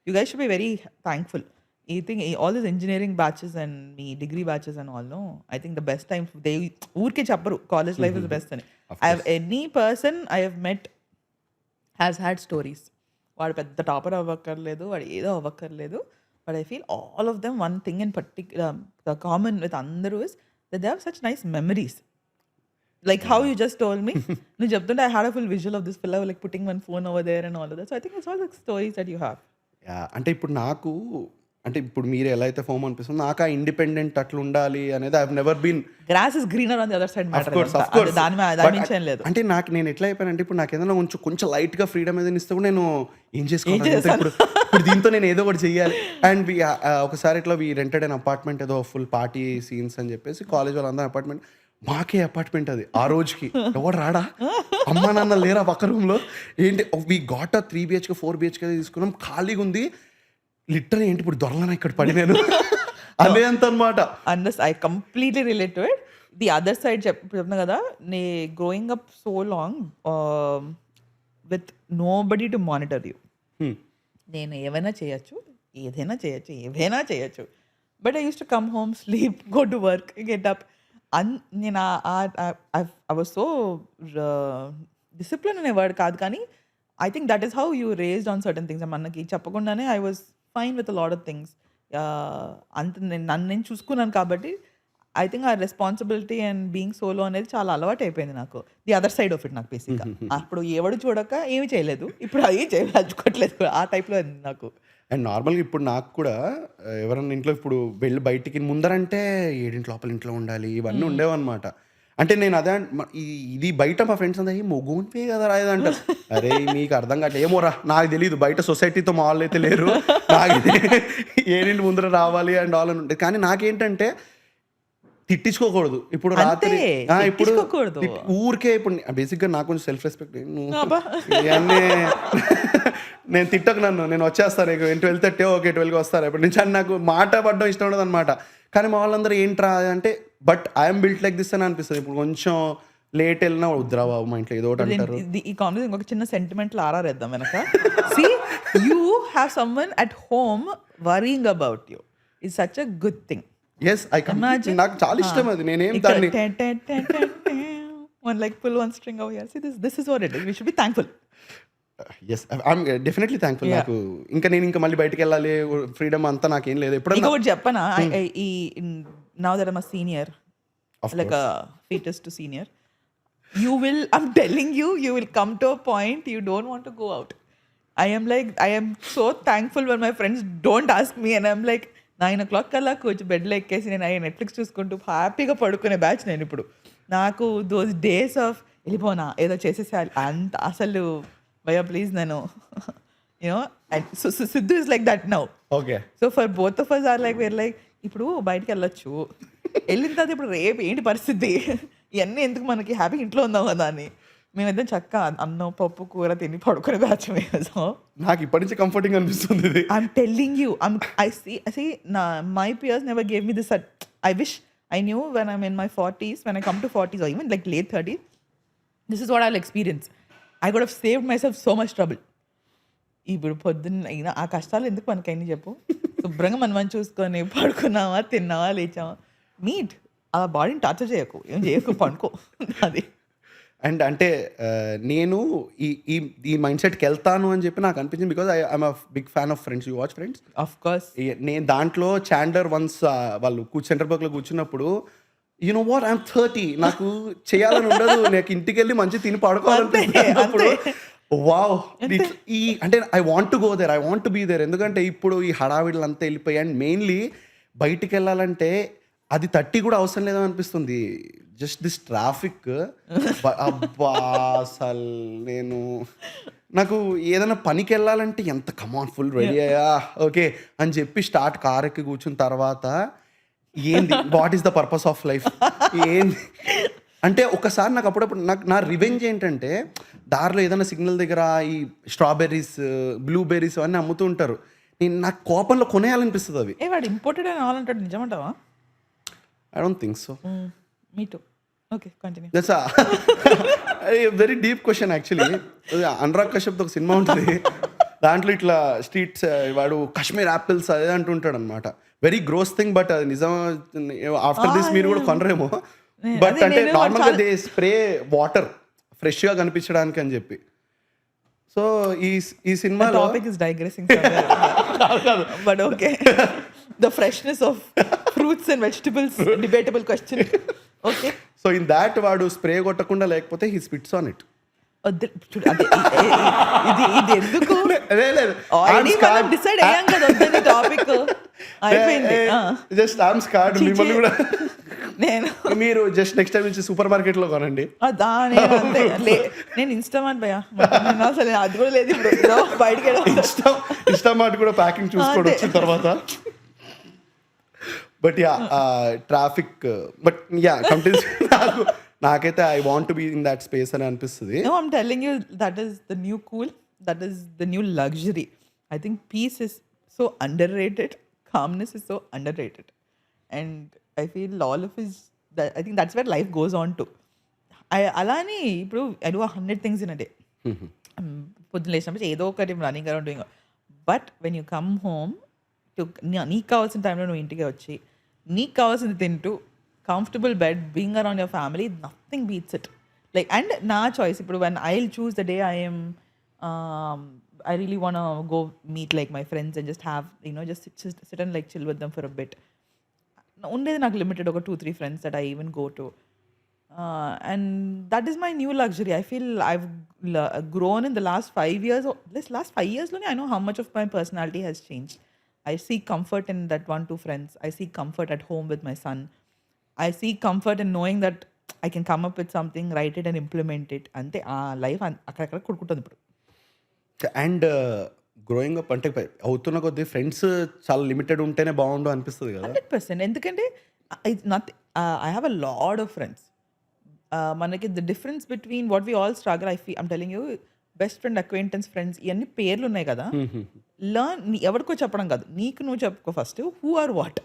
you guys should be very thankful. I think all these engineering batches and me degree batches and all, no, I think the best time they ఊరికే చెప్పరు college life is the best అని. I have any person I have met has had stories. వాడు పెద్ద topper అవ్వక్కర్లేదు, వాడు ఏదో అవ్వక్కర్లేదు, but I feel all of them one thing in particular the common with అందరూ is that they have such nice memories. Like how you just told me, నువ్వు చెప్తుంటే I had a full visual of this fellow like putting one phone over there and all of that. So I think it's all the stories that you have. అంటే ఇప్పుడు నాకు అంటే ఇప్పుడు మీరు ఎలా అయితే ఫోమ్ అనిపిస్తుంది, నాకు ఆ ఇండిపెండెంట్ అట్లా ఉండాలి అనేది I have never been. Grass is greener on the other side matter. అంటే నేను ఎట్లా అయిపోయానంటే ఇప్పుడు నాకు ఏదైనా కొంచెం లైట్ గా ఫ్రీడమ్ ఏదైనా ఇస్తే కూడా నేను ఏం చేసుకోవాలి, ఇప్పుడు దీంతో నేను ఏదో ఒకటి చెయ్యాలి. అండ్ ఒకసారి ఇట్లా వి రెంటెడ్ అన్ అపార్ట్మెంట్, ఏదో ఫుల్ పార్టీ సీన్స్ అని చెప్పేసి కాలేజ్ వాళ్ళందరూ అపార్ట్మెంట్, మాకే అపార్ట్మెంట్ అది. ఆ రోజుకి ఎవరు రాడా, అమ్మా నాన్న లేరా పక్క రూమ్ లో, ఏంటి we got a 3 BHK 4 BHK తీసుకున్నాం, ఖాళీగా ఉంది. లిటరల్ ఏంటి ఇప్పుడు దొరలనా ఇక్కడ పడి నేను అదే అంత అనమాట. I completely relate to it. The other side చెప్తున్నా కదా, నే growing up so long with nobody to monitor you. నేను ఏదైనా చేయొచ్చు, but I use to come home, sleep, go to work, get up. నేను ఐ వాజ్ సో డిసిప్లిన్ అనేవాడు కాదు, కానీ I think that is how you raised on certain things. మనకి చెప్పకుండానే I was fine with a lot of things. అంత నన్ను నేను చూసుకున్నాను కాబట్టి ఐ థింక్ ఆ రెస్పాన్సిబిలిటీ అండ్ బీయింగ్ సోలో అనేది చాలా అలవాటు అయిపోయింది నాకు. The other side of it నాకు బేసిక్గా. అప్పుడు ఎవడు చూడక ఏమి చేయలేదు, ఇప్పుడు అది చేయదలుచుకోవట్లేదు ఆ టైప్లో నాకు. అండ్ నార్మల్గా ఇప్పుడు నాకు కూడా ఎవరన్నా ఇంట్లో ఇప్పుడు వెళ్ళి బయటికి ముందరంటే 7 లోపల ఇంట్లో ఉండాలి ఇవన్నీ ఉండేవన్నమాట. అంటే నేను అదే ఇది బయట మా ఫ్రెండ్స్ అంతా మొగోన్పే కదా రాయదు అంటారు. అరే మీకు అర్థం కావట్లేదు ఏమోరా, నాకు తెలియదు బయట సొసైటీతో మా వాళ్ళు అయితే లేరు, నాకు 7 ముందర రావాలి అండ్ ఆల్ అని ఉంటుంది. కానీ నాకేంటంటే తిట్టించుకోకూడదు. ఇప్పుడు రాత్రి ఇప్పుడు ఊరికే ఇప్పుడు బేసిక్గా నాకు కొంచెం సెల్ఫ్ రెస్పెక్ట్, ఇవన్నీ నేను తిట్టకు నన్ను, నేను వచ్చేస్తాను 12:30 ఓకే 12కి వస్తారు ఇప్పటి నుంచి అని నాకు మాట పడడం ఇష్టం ఉండదు అనమాట. కానీ మా వాళ్ళందరూ ఏంట్రా అంటే but I'm built like this అని అనిపిస్తుంది. ఇప్పుడు కొంచెం లేట్ వెళ్ళినా వద్దురా బాబు మా ఇంట్లో ఏదో ఒకటి అంటారు. ఈ కాన్వర్సేషన్ ఇంకొక చిన్న సెంటిమెంట్లు ఆరారేద్దాం వెనక. See you have someone at home worrying about you is such a good thing. Yes I completely, నాకు చాలా ఇష్టం అది. నేనేం దాన్ని one like pull one string over here, see this is what it is, we should be thankful. Yes I'm definitely thankful. నాకు ఇంకా నేను ఇంకా మళ్ళీ బయటకు వెళ్ళాలి ఫ్రీడమ్ అంతా నాకేం లేదు. ఎప్పుడు ఇంకొకటి చెప్పనా, ఈ now that I'm a senior, like a fetus to senior, I'm telling you, you will come to a point you don't want to go out. I am so thankful when my friends don't ask me and I'm like 9 o'clock కల్లా కూర్చు బెడ్లో ఎక్కేసి నేను Netflix చూసుకుంటూ హ్యాపీగా పడుకునే batch నేను ఇప్పుడు. నాకు దోస్ డేస్ ఆఫ్ వెళ్ళిపోనా ఏదో చేసేసేయాలి అంత అసలు భయ ప్లీజ్ నేను you know. Siddhu is like that now. Okay. So for both of us are like where like ఇప్పుడు బయటకు వెళ్ళొచ్చు, వెళ్ళిన తర్వాత ఇప్పుడు రేపు ఏంటి పరిస్థితి, ఇవన్నీ ఎందుకు మనకి హ్యాపీ ఇంట్లో ఉందాం కదా అని మేమిద్దరం చక్కగా అన్నం పప్పు కూర తిని పడుకునే బ్యాచ్ మేము. సో నాకు ఇప్పటి నుంచి కంఫర్టింగ్ అనిపిస్తుంది. I'm telling you, I see my peers never gave me this. I wish I knew when I'm in my 40s, when I come to 40s or even like late 30s, this is what I'll experience. I could have saved myself so much trouble. ఇప్పుడు పొద్దున్న అయినా ఆ కష్టాలు ఎందుకు మనకైనా చెప్పు, శుభ్రంగా మనం చూసుకొని పడుకున్నావా తిన్నావా లేచావా, నీట్ ఆ బాడీని టార్చర్ చేయకు, ఏం చేయకు, పడుకో అది. అండ్ అంటే నేను ఈ మైండ్ సెట్కి వెళ్తాను అని చెప్పి నాకు అనిపించింది because I'm a big fan of Friends. You watch Friends? Of course. నేను దాంట్లో చాండర్ వన్స్ వాళ్ళు సెంటర్ లో కూర్చున్నప్పుడు యు నో వాట్ ఐఎమ్ 30, నాకు చేయాలని ఉండదు, నాకు ఇంటికి వెళ్ళి మంచి తిని పడుకోవాలనుకుంటున్నప్పుడు వావ్ ఈ అంటే I want to go there, I want to be there. ఎందుకంటే ఇప్పుడు ఈ హడావిడులు అంతా వెళ్ళిపోయి అండ్ మెయిన్లీ బయటికి వెళ్ళాలంటే అది 30 కూడా అవసరం లేదని అనిపిస్తుంది. జస్ట్ దిస్ ట్రాఫిక్ అబ్బా అసలు నాకు ఏదైనా పనికి వెళ్ళాలంటే ఎంత కమాన్ ఫుల్ రెడీ అయ్యా ఓకే అని చెప్పి స్టార్ట్ కార్ ఎక్కి కూర్చున్న తర్వాత ఏంది what is the purpose of life ఏంది అంటే ఒకసారి నాకు అప్పుడప్పుడు నా రివెంజ్ ఏంటంటే దారిలో ఏదైనా సిగ్నల్ దగ్గర ఈ స్ట్రాబెర్రీస్ బ్లూబెర్రీస్ అవన్నీ అమ్ముతూ ఉంటారు. నాకు కోపంలో కొనేయాలనిపిస్తుంది అవి. వాడు ఇంపోర్టెడ్ అని అవ్వాలంటాడు, నిజమంటావా? I don't think so. Me too. Okay, continue. That's a very deep question actually. Anurag కశ్యప్తో ఒక సినిమా ఉంటుంది, దాంట్లో ఇట్లా స్ట్రీట్స్ వాడు కాశ్మీర్ యాపిల్స్ అదే అంటుంటాడు అనమాట. వెరీ గ్రోస్ థింగ్ బట్ అది నిజం. ఆఫ్టర్ దిస్ మీరు కూడా కొనరేమో, బట్ అంటే నార్మల్గా దే స్ప్రే వాటర్ ఫ్రెష్గా కనిపించడానికి అని చెప్పి. సో ఈ cinema topic is digressing but okay. The freshness of fruits and vegetables, debatable question. Okay. So in that వాడు స్ప్రే కొట్టకుండా లేకపోతే he spits on it. ఇది ఎందుకు డిసైడ్ అయ్యాం కదా వద్దని టాపిక్ అయిపోయింది. జస్ట్ ఐఎమ్ స్కార్డ్ మిమ్మల్ని కూడా నేను మీరు జస్ట్ నెక్స్ట్ టైం నుంచి సూపర్ మార్కెట్ లో కొనండి. నేను ఇన్స్టామార్ట్ భయ్యా అసలు అది కూడా లేదు ఇప్పుడు బయటకి. ఇన్స్టామార్ట్ కూడా ప్యాకింగ్ చూసుకోవడం వచ్చిన తర్వాత. But yeah traffic but yeah complete నాకైతే I want be in that space అని అనిపిస్తుంది. No, I'm telling you, that is the new cool, that is the new luxury. I think peace is so underrated, calmness is so underrated, and I feel all of us, I think that's where life goes on to. అలాని ఇప్పుడు I do 100 things in a day. పొద్దున్న లేచినప్పుడు ఏదో ఒకటి running around doing, but when you come home నీకు కావాల్సిన టైంలో నువ్వు ఇంటికి వచ్చి నీకు కావాల్సింది తింటూ comfortable bed, being around your family, nothing beats it. Like and నా చాయిస్ ఇప్పుడు when I will choose the day I am I really want to go meet like my friends and just have, just sit and like chill with them for a bit. ఉండేది నాకు limited ఒక 2-3 friends that I even go to and that is my new luxury I feel I've grown in the last 5 years last 5 yearsలోనే I know how much of my personality has change I see comfort in that 1-2 friends I see comfort at home with my son I see comfort in knowing that I can come up with something write it and implement it అంతే ఆ life అక్కడక్కడ కొడుకుంటుంది ఇప్పుడు and growing up అంటే అవుతున్న కొద్దీ friends చాలా limited ఉంటేనే బాగుండు అనిపిస్తుంది కదా 100% ఎందుకంటే I have a lot of friends మనకి the difference between what we all struggle I'm telling you best friend acquaintance friends ఇవన్నీ పేర్లు ఉన్నాయి కదా లర్న్ ఎవరికో చెప్పడం కాదు నీకు నువ్వు చెప్పుకో first who are what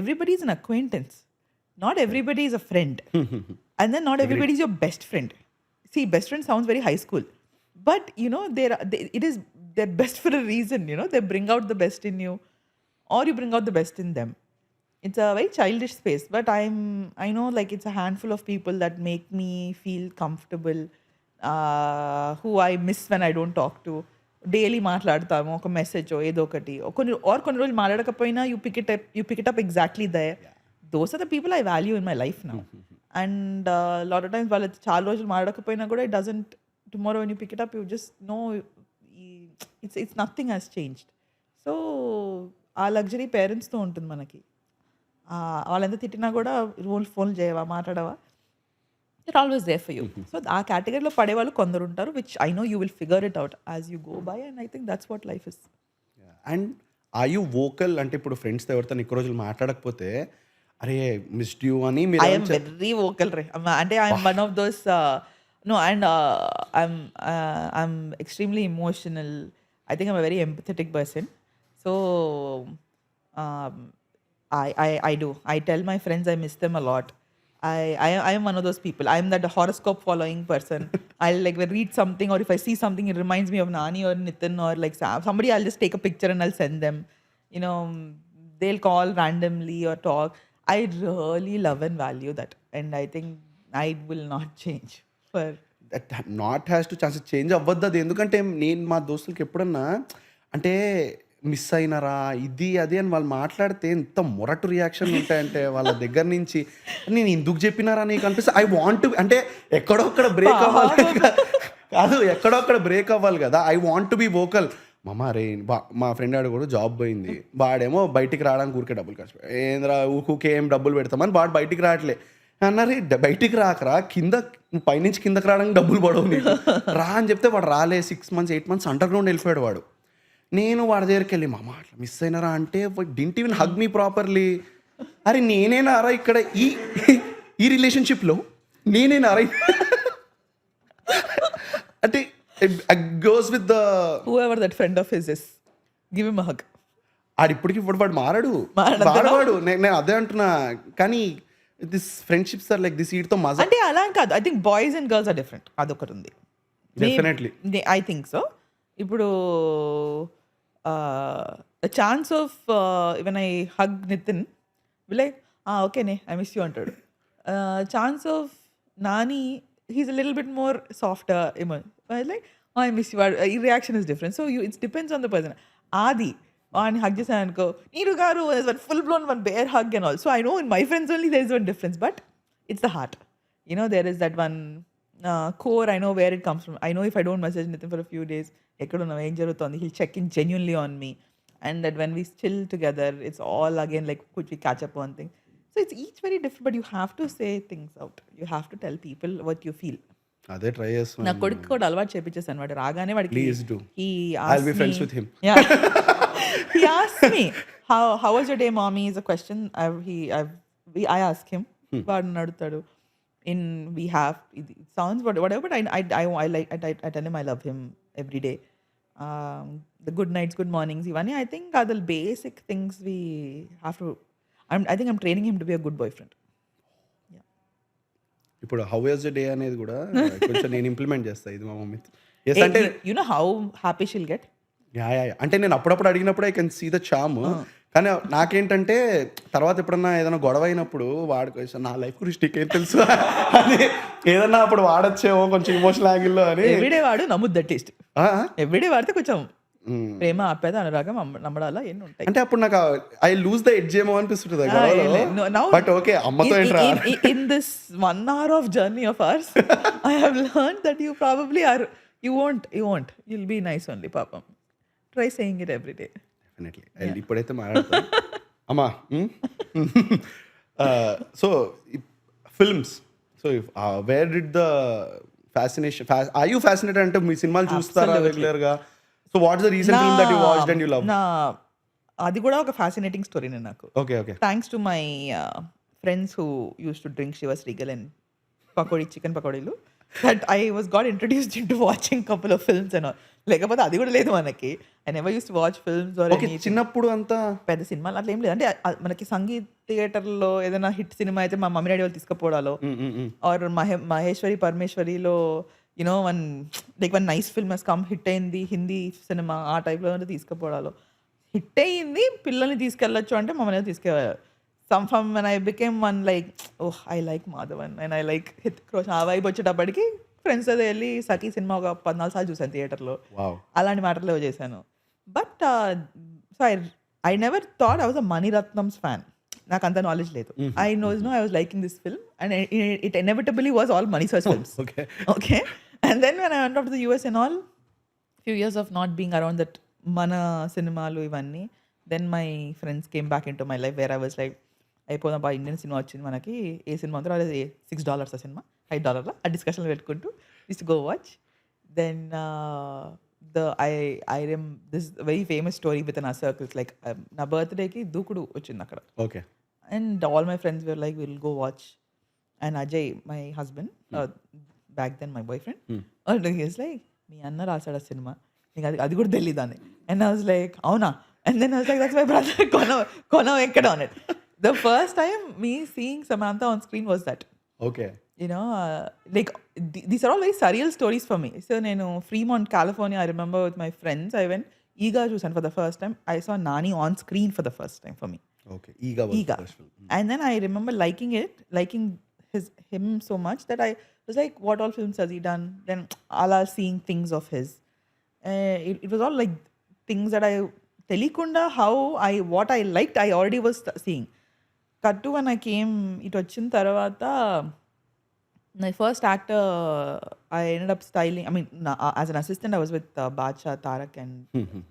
everybody is an acquaintance not everybody is a friend and then not everybody is your best friend see best friend sounds very high school but it is they're best for a reason, they bring out the best in you or you bring out the best in them. It's a very childish space, but I know like it's a handful of people that make me feel comfortable, who I miss when I don't talk to. Daily మాట్లాడతాము ఒక message ఏదో ఒకటి కొన్ని రోజులు మాట్లాడకపోయినా you pick it up exactly there those are the people I value in my life now and lot of times వాళ్ళు చాలా రోజులు మాట్లాడకపోయినా కూడా it doesn't tomorrow when you pick it up you just know it's nothing has changed so ఆ luxury పేరెంట్స్తో ఉంటుంది మనకి వాళ్ళంతా తిట్టినా కూడా ఫోన్ చేయవా మాట్లాడవా it always there for you so ఆ కేటగిరీలో పడేవాళ్ళు కొందరు ఉంటారు which I know you will figure it out as you go by and I think that's what life is and are you vocal అంటే ఇప్పుడు ఫ్రెండ్స్తో ఎవరితో ఎక్కువ రోజులు మాట్లాడకపోతే అరే మిస్డ్ యూ అని మీరు ఐఎమ్ వెరీ వోకల్ రే అంటే I'm one of those No, and I'm extremely emotional. I think I'm a very empathetic person. So I do. I tell my friends I miss them a lot. I am one of those people. I am that horoscope following person. I'll like read something or if I see something, it reminds me of Nani or Nitin or like somebody. I'll just take a picture and I'll send them. They'll call randomly or talk. I really love and value that, and I think I will not change. That not has to chance change అవ్వద్దు అది ఎందుకంటే నేను మా దోస్తులకి ఎప్పుడన్నా అంటే miss అయినారా ఇది అది అని వాళ్ళు మాట్లాడితే ఎంత మొరటు రియాక్షన్ ఉంటాయంటే వాళ్ళ దగ్గర నుంచి నేను ఎందుకు చెప్పినారా నీకు అనిపిస్తే ఐ వాంట్ అంటే ఎక్కడొక్కడ బ్రేక్ అవ్వాలి కాదు ఎక్కడొక్కడ బ్రేక్ అవ్వాలి కదా I want to be vocal మామ రే మా ఫ్రెండ్ ఆడు కూడా జాబ్ పోయింది వాడేమో బయటికి రావడానికి ఊరికే డబ్బులు ఖర్చు ఏంద్రా ఊకే ఏం డబ్బులు పెడతామని వాడు బయటికి రావట్లే అన్నారు బయటికి రాకరా కింద పైనుంచి కిందకి రావడానికి డబ్బులు పడవు నీకు రా అని చెప్తే వాడు రాలే 6 months 8 months అండర్ గ్రౌండ్ వెళ్ళిపోయాడు వాడు నేను వాడి దగ్గరికి వెళ్ళి మామ అట్లా మిస్ అయినారా అంటే didn't even hug me properly అరే నేనేనారా ఇక్కడ ఈ రిలేషన్షిప్లో నేనేనారా అంటే goes with the whoever that friend of his is give him a hug ఇప్పటికి ఇప్పుడు వాడు మారాడు నేను అదే అంటున్నా కానీ this friendships are like this వీటితో మజా అంటే అలా కాదు I think boys and girls are different అదొకటి ఉంది డెఫినెట్లీ ఐ థింక్ సో ఇప్పుడు chance of when I hug Nithin like ఓకేనే ఐ మిస్ యూ అంటాడు chance of Nani he's a little bit more soft like I miss you ఈ reaction is different so it's depends on the person Aadi and hug చేశాను అనుకో నీరు గారు full blown one bear hug and all so I know in my friends only there is one difference but it's the heart there is that one core I know where it comes from I know if I don't message Nitin for a few days ఎక్కడున్నావు ఏం జరుగుతుంది he'll check in genuinely on me and that when we still together it's all again like could we catch up one thing so it's each very different but you have to say things out you have to tell people what you feel అదే try చేస్తాను నా కొడుకు కూడా అలవాటు చేపించేసాను వాడు రాగానే వాడికి please do I'll be friends with him. He asked me how was your day mommy is a question I ask him వాడు అడుగుతాడు in we have it sounds whatever but I like I tell him I love him every day the good nights good mornings ఇవన్నీ I think are the basic things we have to I think I'm training him to be a good boyfriend. ఇప్పుడు how was the day అనేది కూడా కొంచెం నేను implement చేస్తా ఇది మా mummy అంటే you know how happy she'll get అంటే నేను అప్పుడప్పుడు అడిగినప్పుడు ఐ కెన్ సీ ద చామ్. కానీ నాకేంటంటే తర్వాత ఎప్పుడన్నా ఏదైనా గొడవ అయినప్పుడు వాడికి నా లైఫ్ గురించి నీకేం తెలుసు అని ఏదన్నా అప్పుడు వాడచ్చేమో కొంచెం ఇమోషనల్ యాంగిల్లో అని. ఎవ్రీడే వాడు నమ్ముద్ది అట్లీస్ట్. ఆ? ఎవ్రీడే వాడితే కొంచెం ప్రేమ, ఆప్యాయత, అనురాగం, నమ్మడాలా ఎన్ని ఉంటాయి. అంటే అప్పుడు నాకు ఐ లూజ్ ద ఎడ్జ్ ఏమో అనిపిస్తుంటుంది బట్ ఓకే అమ్మతో ఏంట్రా in this 1 hour of journey of ours, I have learned that you probably are, you won't, you'll be nice only, papam. Try saying it every day. Definitely ఇప్పుడైతే మాట్లాడతాను అమ్మా. So films, so where did the fascination, are you fascinated అంటే మీ సినిమాలు చూస్తారా రెగ్యులర్గా? So what is the recent film that you watched and you love? అది కూడా ఒక ఫ్యాసినేటింగ్ స్టోరీనే నాకు. Okay thanks to my friends who used to drink షివర్స్ రీగల్ అండ్ పకోడీ, చికెన్ పకోడీలు, that I was got introduced into watching couple of films and all. లేకపోతే అది కూడా లేదు మనకి. I never use to watch films or any. చిన్నప్పుడు అంతా పెద్ద సినిమాలు అట్లా ఏం లేదు. అంటే మనకి సంగీత్ థియేటర్లో ఏదైనా హిట్ సినిమా అయితే మా మమ్మీ డాడీ వాళ్ళు తీసుకుపోవడాలో, ఆర్ మహేశ్వరి పరమేశ్వరిలో you know one nice film has come, hit అయింది హిందీ సినిమా, ఆ టైప్లో తీసుకుపోవడాలో. హిట్ అయ్యింది, పిల్లల్ని తీసుకెళ్ళొచ్చు అంటే మమ్మల్ని తీసుకెళ్ళారు. From when I became one like, oh, I like Madhavan and I like Hrithik Roshan, ఆ వైబ్ వచ్చేటప్పటికి ఫ్రెండ్స్ అదే వెళ్ళి సఖీ సినిమా ఒక 14 సార్లు చూసాను థియేటర్లో. అలాంటి మ్యాటర్లో చేశాను. But so I never thought I was a Mani Ratnam's fan. నాకు అంత నాలెడ్జ్ లేదు. I was liking this film and it inevitably was all Mani sir's films. Okay and then when I went off to the US and all, few years of not being around that మన సినిమాలు ఇవన్నీ, then my friends came back in to my life where I was like, అయిపోదాం బా, Indian cinema వచ్చింది మనకి, ఏ cinema ఉందో అదే $6 ఆ సినిమా, $5 ఆ డిస్కషన్లు పెట్టుకుంటూ used go watch. Then this very famous story within our circles, like నా బర్త్డేకి దూకుడు వచ్చింది అక్కడ. Okay and all my friends were like will go watch. And Ajay my husband, back then my boyfriend, is like మీ అన్న రాశాడు ఆ సినిమా, నీకు అది కూడా తెలియదాన్ని. అండ్ ఐ వాజ్ లైక్ అవునా? And then I was like that's my brother, కొనం ఎక్కడ on it. The first time me seeing Samantha on screen was that. Okay. You know, like these are all very surreal stories for me. So, in Fremont, California, I remember with my friends, I went Eega Chusan for the first time. I saw Nani on screen for the first time for me. Okay. Eega was the first film. And then I remember liking him so much that I was like, what all films has he done? Then all are seeing things of his. It was all like things that I telikunda what I liked, I already was seeing. Cut to when I came, it వచ్చిన తర్వాత my first actor, I ended up styling, I mean, as an assistant I was with Badshah, Tarak and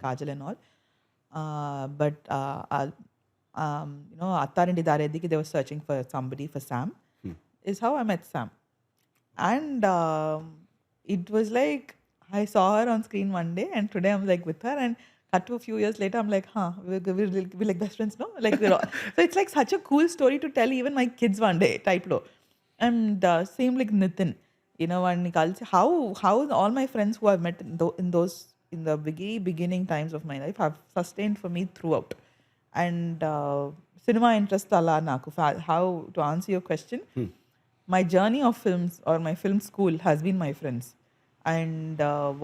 Kajal and all. But you know, Attarinti Darediki, they were searching for somebody for Sam. Is how I met Sam. And it was like I saw her on screen one day and today I'm like with her, and cut to a few years later, I'm like, we're like best friends, no? Like we're all, so it's like such a cool story to tell even my kids one day, type low. And same like Nitin, you know, and how all my friends who I've met in the beginning times of my life have sustained for me throughout. And cinema interest ala naku. How to answer your question? My journey of films or my film school has been my friends. And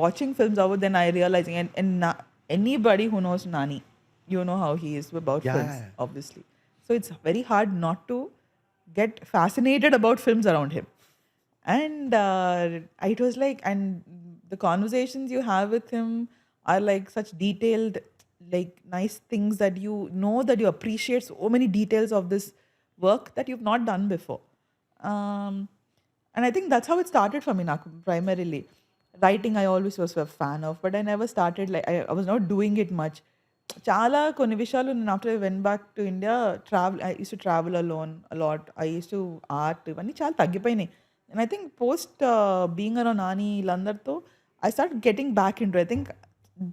watching films over, then I realizing and anybody who knows Nani, you know how he is about films, obviously. So it's very hard not to get fascinated about films around him. And it was like, and the conversations you have with him are like such detailed, like nice things that you know that you appreciate so many details of this work that you've not done before. And I think that's how it started for me, Naku, primarily. Writing I always was a fan of, but I never started, like I was not doing it much. Chala konni vishayalu, after I went back to India, I used to travel alone a lot. I used to art, ivanni chala taggipoyinayi. And I think post being around Nani Landartho, I started getting back into it. I think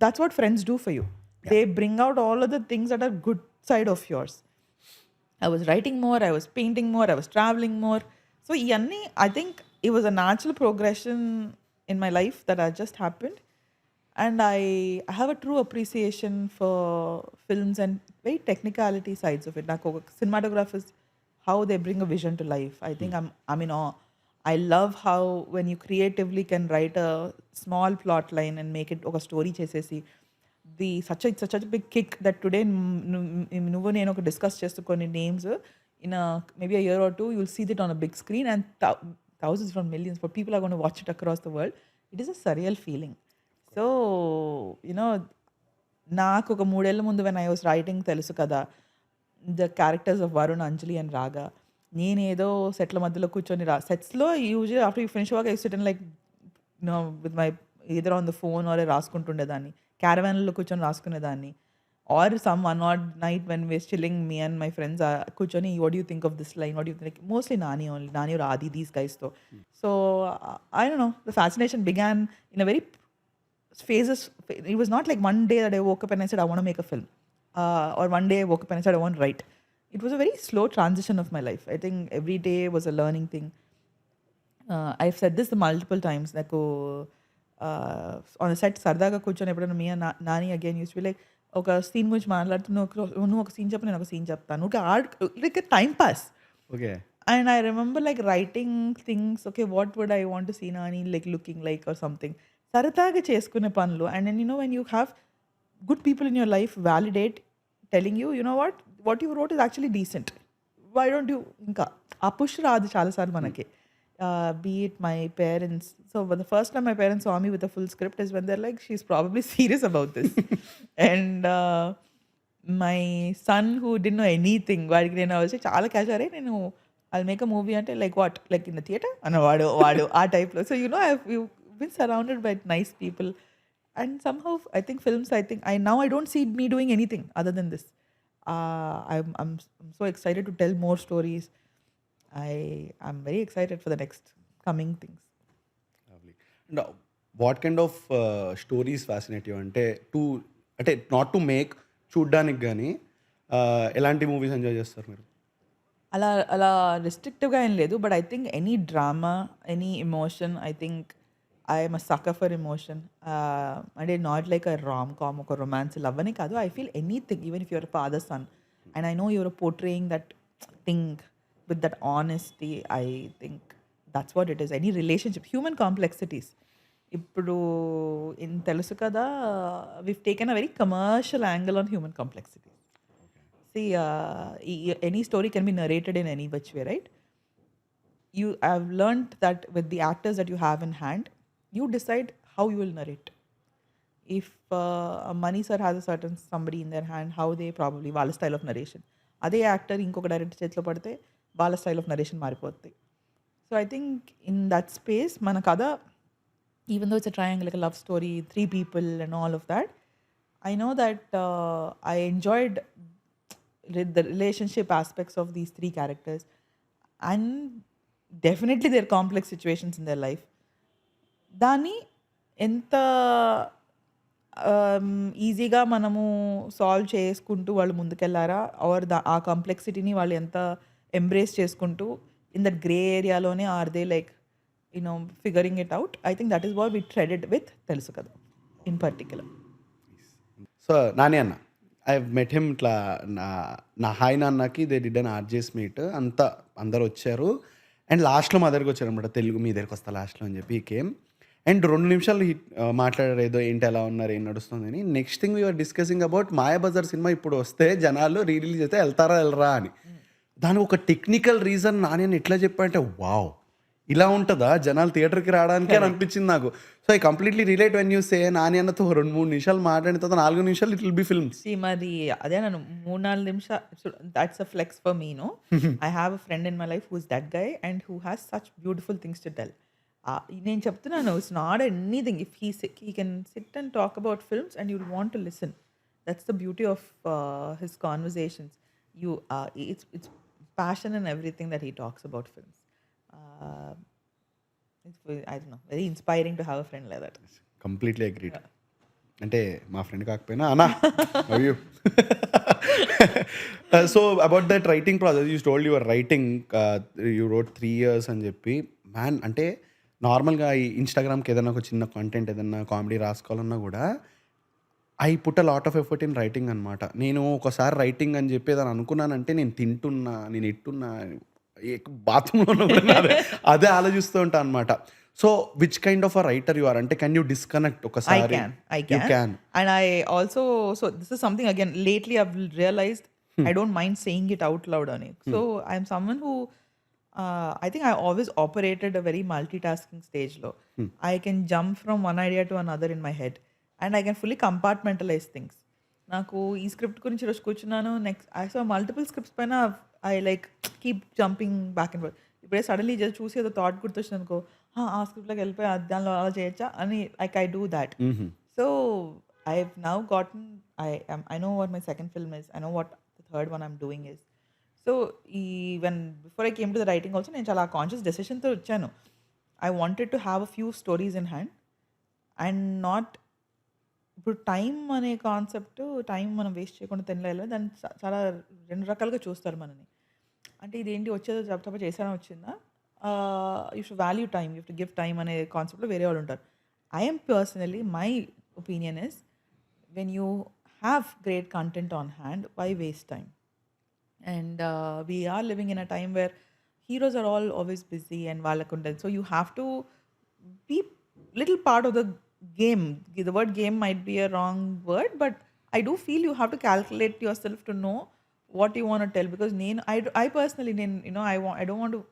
that's what friends do for you. They bring out all of the things that are good side of yours. I was writing more, I was painting more, I was traveling more. So iyanni, I think it was a natural progression in my life that has just happened. And I have a true appreciation for films and very technicality sides of it. Like cinematographers, how they bring a vision to life. I think I'm in awe. I love how when you creatively can write a small plot line and make it a story chesesi, such a big kick that today నువ్వు నేను ఒక discuss చేస్తూ కొన్ని names in maybe a year or two you'll see it on a big screen and thousands from millions but people are going to watch it across the world. It is a surreal feeling. So నాకు ఒక 3 ఏళ్ల ముందు when I was writing తెలుసు కదా the characters of Varun, Anjali and Raga, నేనేదో సెట్ల మధ్యలో కూర్చొని సెట్స్లో usually after you finish work I sit and like with my either on the phone or రాసుకుంటుండేదాన్ని, క్యారవాన్లో కూర్చొని రాసుకునేదాన్ని, or some one odd night when we're chilling, me and my friends కూర్చొని what do you think of this line, what do you think, mostly Nani or Adi, these guys though. So I don't know, the fascination began in a very phases. It was not like one day that I woke up and I said I want to make a film, or one day I woke up and I said I want to write. It was a very slow transition of my life. I think every day was a learning thing. I've said this multiple times. Like on a set సరదాగా కూర్చొని ఎప్పుడైనా మీ Nani again used be like ఒక scene గురించి మాట్లాడుతున్నావు, ఒక scene చెప్పు, నేను ఒక సీన్ చెప్తాను, like time pass. Okay. And I remember like writing things, okay, what would I want to see Nani like looking like or something. సరదాగా చేసుకునే పనులు. And then when you have good people in your life validate, telling you, what you wrote is actually decent. Why don't you ఇంకా ఆ push రాదు చాలాసార్లు మనకి. Be it my parents. So the first time my parents saw me with a full script is when they're like, she's probably serious about this. And my son who didn't know anything, వాడికి నేను వచ్చి చాలా casual అరే నేను I'll make a movie అంటే like what, like in the theater అన్న వాడు ఆ టైప్లో. So I've been surrounded by nice people and somehow I think films, now I don't see me doing anything other than this. I'm so excited to tell more stories. I'm very excited for the next coming things. Lovely. And what kind of stories fascinate you? అంటే not to make, చూడ్డానికి కానీ ఎలాంటి movies enjoy చేస్తారు మీరు? అలా రెస్ట్రిక్టివ్గా ఏం లేదు, but I think any drama, any emotion, I think I'm a sucker for emotion. అంటే not like a rom com, ఒక రొమాన్స్, లవ్ అని కాదు. I feel anything, even if your father son and I know you're portraying that thing with that honesty, I think that's what it is. Any relationship, human complexities. Ippudu in telusu kada, we've taken a very commercial angle on human complexities. See, any story can be narrated in any which way, right? I've learned that with the actors that you have in hand, you decide how you will narrate. If Mani sir has a certain somebody in their hand, how they probably వాళ్ళ style of narration, అదే actor ఇంకొక director చేతిలో పడితే వాళ్ళ style of narration మారిపోతుంది. So I think in that space మన కథ, even though it's a triangle, like a love story, 3 people and all of that, I know that I enjoyed the relationship aspects of these 3 characters and definitely there complex situations in their life. దాన్ని ఎంత ఈజీగా మనము solve చేసుకుంటూ వాళ్ళు ముందుకెళ్ళారా, are ఆ కాంప్లెక్సిటీని వాళ్ళు ఎంత embrace చేసుకుంటూ ఇన్ దట్ గ్రే ఏరియాలోనే are they like figuring it out. I think that is what we treaded with తెలుసు కదా ఇన్ పర్టిక్యులర్. సో నాని అన్న, ఐ మెట్ హిమ్ ఇట్లా నా హాయ్ నాన్నకి they did an RJs meet, అంతా అందరు వచ్చారు అండ్ లాస్ట్లో మా దగ్గరికి వచ్చారు అనమాట, తెలుగు మీ దగ్గరికి వస్తా లాస్ట్లో అని చెప్పి కేమ్. అండ్ 2 నిమిషాలు మాట్లాడారు ఏదో, ఏంటి ఎలా ఉన్నారు, ఏం నడుస్తుంది అని. Next thing we're discussing about Mayabazar సినిమా ఇప్పుడు వస్తే జనాలు రిలీజ్ అయితే వెళ్తారా వెళ్ళరా అని. దాని ఒక టెక్నికల్ రీజన్ నాని ఎట్లా చెప్పారంటే, వావ్ ఇలా ఉంటుందా జనాలు థియేటర్కి రావడానికి అని అనిపించింది నాకు. So I completely relate when you say Nani అన్నతో 2-3 నిమిషాలు మాట్లాడిన తర్వాత 4 నిమిషాలు ఇట్ విల్ బి ఫిల్మ్స్. మరి అదే నన్ను 3-4 నిమిషాలు, that's a flex for me. I have a friend in my life who's that guy and who has such beautiful things to tell. నేను చెప్తున్నాను, it's not anything. If he can sit and talk about films and you will want to listen. That's the beauty of his conversations. It's passion and everything that he talks about films. I don't know, very inspiring to have a friend like that. Completely agreed. అంటే మా friend కాకపోయినా అన్నా love you. So about that writing process, you told your writing, you wrote 3 years అని చెప్పి. Man అంటే నార్మల్గా ఈ ఇన్స్టాగ్రామ్కి ఏదైనా ఒక చిన్న కంటెంట్, ఏదైనా కామెడీ రాసుకోవాలన్నా కూడా I put a lot of effort in writing అనమాట. నేను ఒకసారి రైటింగ్ అని చెప్పి ఏదైనా అనుకున్నానంటే నేను తింటున్నా, నేను ఎట్టున్నా, బాత్రూంలో అదే ఆలోచిస్తూ ఉంటాను అనమాట. So which kind of a writer you are, అంటే కెన్ యూ డిస్కనెక్ట్ I ఒకసారి? can. I you can. Can. And I also, so this is something again, lately I've realized I don't mind saying it out loud on it. So I'm someone who, I think I always operated a very multitasking stage low. I can jump from one idea to another in my head and I can fully compartmentalize things. నాకు ఈ script గురించి ఈరోజు కూర్చున్నాను, next I so multiple scripts పైన I like keep jumping back and forth. ఇప్పుడే suddenly just చూసి ఏదో thought గుర్తొచ్చింది అనుకో, ఆ స్క్రిప్ట్లోకి వెళ్ళిపోయి దానిలో అలా చేయొచ్చా అని like I do that. So I have now gotten, I know what my second film is, I know what the third one I'm doing is. So even before I came to the writing also నేను చాలా conscious డెసిషన్తో వచ్చాను. I wanted to have a few stories in hand and not, ఇప్పుడు time అనే concept, time మనం waste చేయకుండా తినలేదు, దాన్ని చాలా రెండు రకాలుగా చూస్తారు మనని. అంటే ఇదేంటి వచ్చేదో తప్ప చేసానా వచ్చిందా, you should value time, you to give time అనే కాన్సెప్ట్లో వేరే వాళ్ళు ఉంటారు. I'm personally, my opinion is when you have great content on hand, why waste time? And we are living in a time where heroes are all always busy and valakundan, so you have to be little part of the game. The word game might be a wrong word, but I do feel you have to calculate yourself to know what you want to tell, because I personally, I don't want to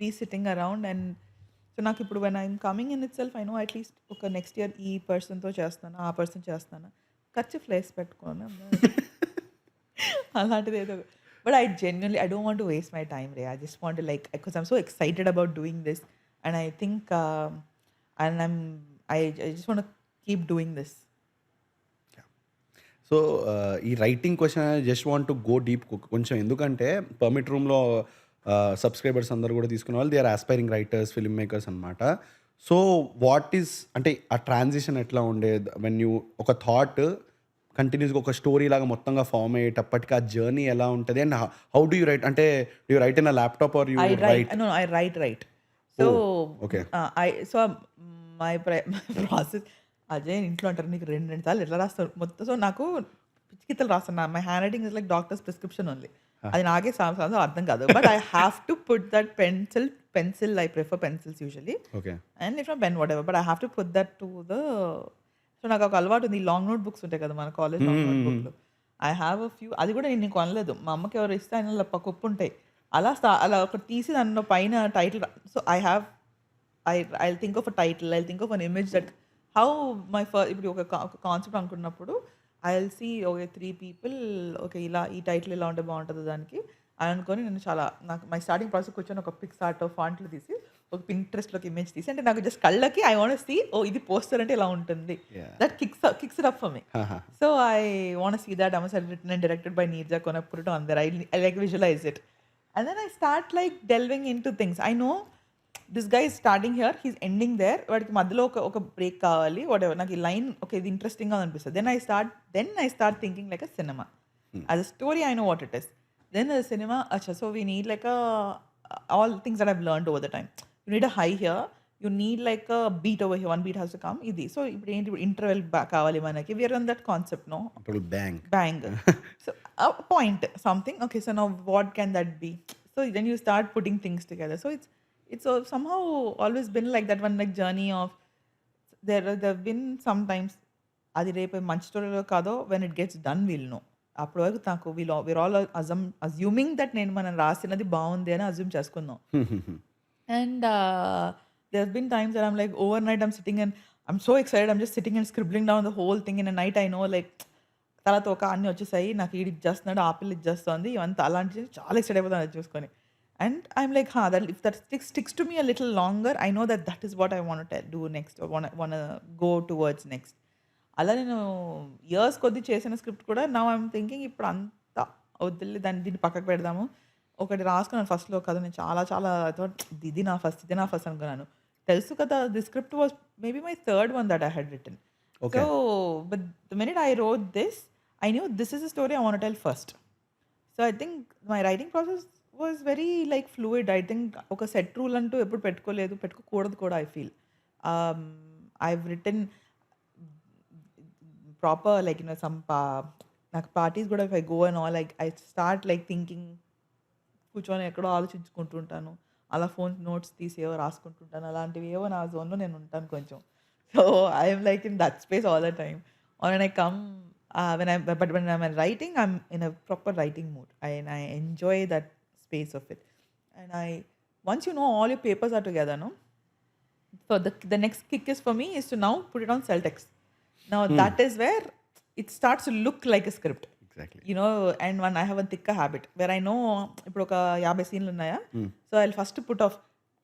be sitting around. And so నాకు ఇప్పుడు when I'm coming in itself, I know at least ఒక next year ఈ పర్సన్తో చేస్తాను, ఆ person చేస్తాను, ఖర్చు flies పెట్టుకోను అలాంటిది ఏదో. But I genuinely, I don't want to waste my time, Ray. I just want to like, because I'm so excited about doing this, and I think, and I just want to keep doing this. So ఈ writing question just want to go deep కొంచెం, ఎందుకంటే permit రూమ్లో subscribers అందరు కూడా తీసుకునే వాళ్ళు they are aspiring writers, filmmakers అనమాట. So what is, అంటే ఆ ట్రాన్సిషన్ ఎట్లా ఉండేది వెన్ యూ ఒక థాట్ కంటిన్యూస్గా ఒక స్టోరీ లాగా మొత్తంగా ఫామ్ అయ్యేటప్పటికి ఆ జర్నీ ఎలా ఉంటుంది, and how do you write? అంటే you write in a laptop or you I write? write, no, I write. So, okay. My process, Ajay ఇంట్లో అంటారు నీకు రెండు సార్లు ఎట్లా రాస్తావు మొత్తం. సో నాకు పిచ్చికిత్తలు రాస్తాను, my hand writing is like doctors prescription only. అది నాకే అర్థం కాదు, but I have to put that pencil, I prefer pencils usually, okay, and if not pen what ever, but I have to put that to the. So నాకు ఒక అలవాటు ఉంది, long note books ఉంటాయి కదా మన కాలేజ్ లాంగ్ నోట్ బుక్లు, I have a few. అది కూడా నేను కొనలేదు, మా అమ్మకి ఎవరు ఇస్తే ఆయన కుప్పు ఉంటాయి, అలా ఒకటి తీసి దానిలో పైన title. So I think of a title, I think of an image that how my first, ఇప్పుడు ఒక కాన్సెప్ట్ అనుకున్నప్పుడు I will see okay 3 people, okay ఇలా ఈ టైటిల్ ఇలా ఉంటే బాగుంటుంది దానికి అని అనుకొని, నేను చాలా నాకు మై స్టార్టింగ్ ప్రాసెస్ కూర్చొని ఒక పిక్సార్ట్ ఫాంట్లు తీసి ఒక పింట్రెస్ట్లోకి ఇమేజ్ తీసి, అంటే నాకు జస్ట్ కళ్ళకి ఐ వాంట్ సీ ఓ ఇది పోస్టర్ అంటే ఇలా ఉంటుంది, that kicks it up for me. So I want see that అమస్ written and directed by Neerja కొనప్పుడు on there, I like visualise it, and then I start like delving into things. I know this guy is starting here, he's ending there, వాడికి మధ్యలో ఒక break కావాలి, what ever, నాకు ఈ line okay ఇది ఇంట్రెస్టింగ్గా అనిపిస్తుంది, then I start thinking like a సినిమా. As a story I know what it is, then a సినిమా అచ్చా. So we need like all things that I've learned over the time. You need a high here, you need like a beat over here, 1 beat has to come, ఇది. సో ఇప్పుడు ఏంటి, ఇప్పుడు interval కావాలి మనకి, we're on that concept, no bang. So a point something, okay, so now what can that be? So then you start putting things together. So it's somehow always been like that one, like journey of there've been sometimes అది రేపు మంచి స్టోరీలో కాదో, when it gets done we'll know. అప్పటి వరకు నాకు we're all assuming that నేను మనం రాసినది బాగుంది అని అజ్యూమ్ చేసుకుందాం. And there's been times that I'm like overnight I'm sitting and I'm so excited, I'm just sitting and scribbling down the whole thing in a night. I know like తర్వాత ఒక అన్నీ వచ్చేసాయి, నాకు ఈడు ఇచ్చేస్తున్నాడు, ఆ పిల్ల ఇచ్చేస్తుంది, ఇవంతా అలాంటివి చాలా ఎక్సైట్ అయిపోతాను అది చూసుకొని. And I'm like, that if that sticks to me a little longer, I know that is what I want to do next, or want to go towards next. అలా నేను ఇయర్స్ కొద్ది చేసిన స్క్రిప్ట్ కూడా now I'm thinking ఇప్పుడు అంతా వద్దులే, దీన్ని పక్కకు పెడదాము. ఒకటి రాసుకున్నాను ఫస్ట్లో కదా, నేను చాలా ఇది నా ఫస్ట్ అనుకున్నాను. తెలుసు కదా, the script was maybe my third one that I had written. So but the minute I wrote this, I knew this is the story I want to tell first. So I think my writing process was very like fluid. I think ఒక set rule అంటూ ఎప్పుడు పెట్టుకోకూడదు కూడా, I feel. I've written proper like some నాకు parties కూడా if I go and all, like I start like thinking, కూర్చొని ఎక్కడో ఆలోచించుకుంటుంటాను, అలా ఫోన్ నోట్స్ తీసేవో రాసుకుంటుంటాను. అలాంటివి ఏవో నా జోన్‌లో నేను ఉంటాను కొంచెం. So, I'm like in that space all the time. Or when I come when I'm writing, I'm in a proper writing mood. I enjoy that space of it. And once you know all your papers are together, no? So the next kick is for me is to now put it on Celtex. Now that is where it starts to look like a script. Exactly. You know, and one I have a thicker habit where I know ఇప్పుడు ఒక 50 సీన్లు ఉన్నాయా, so I first put off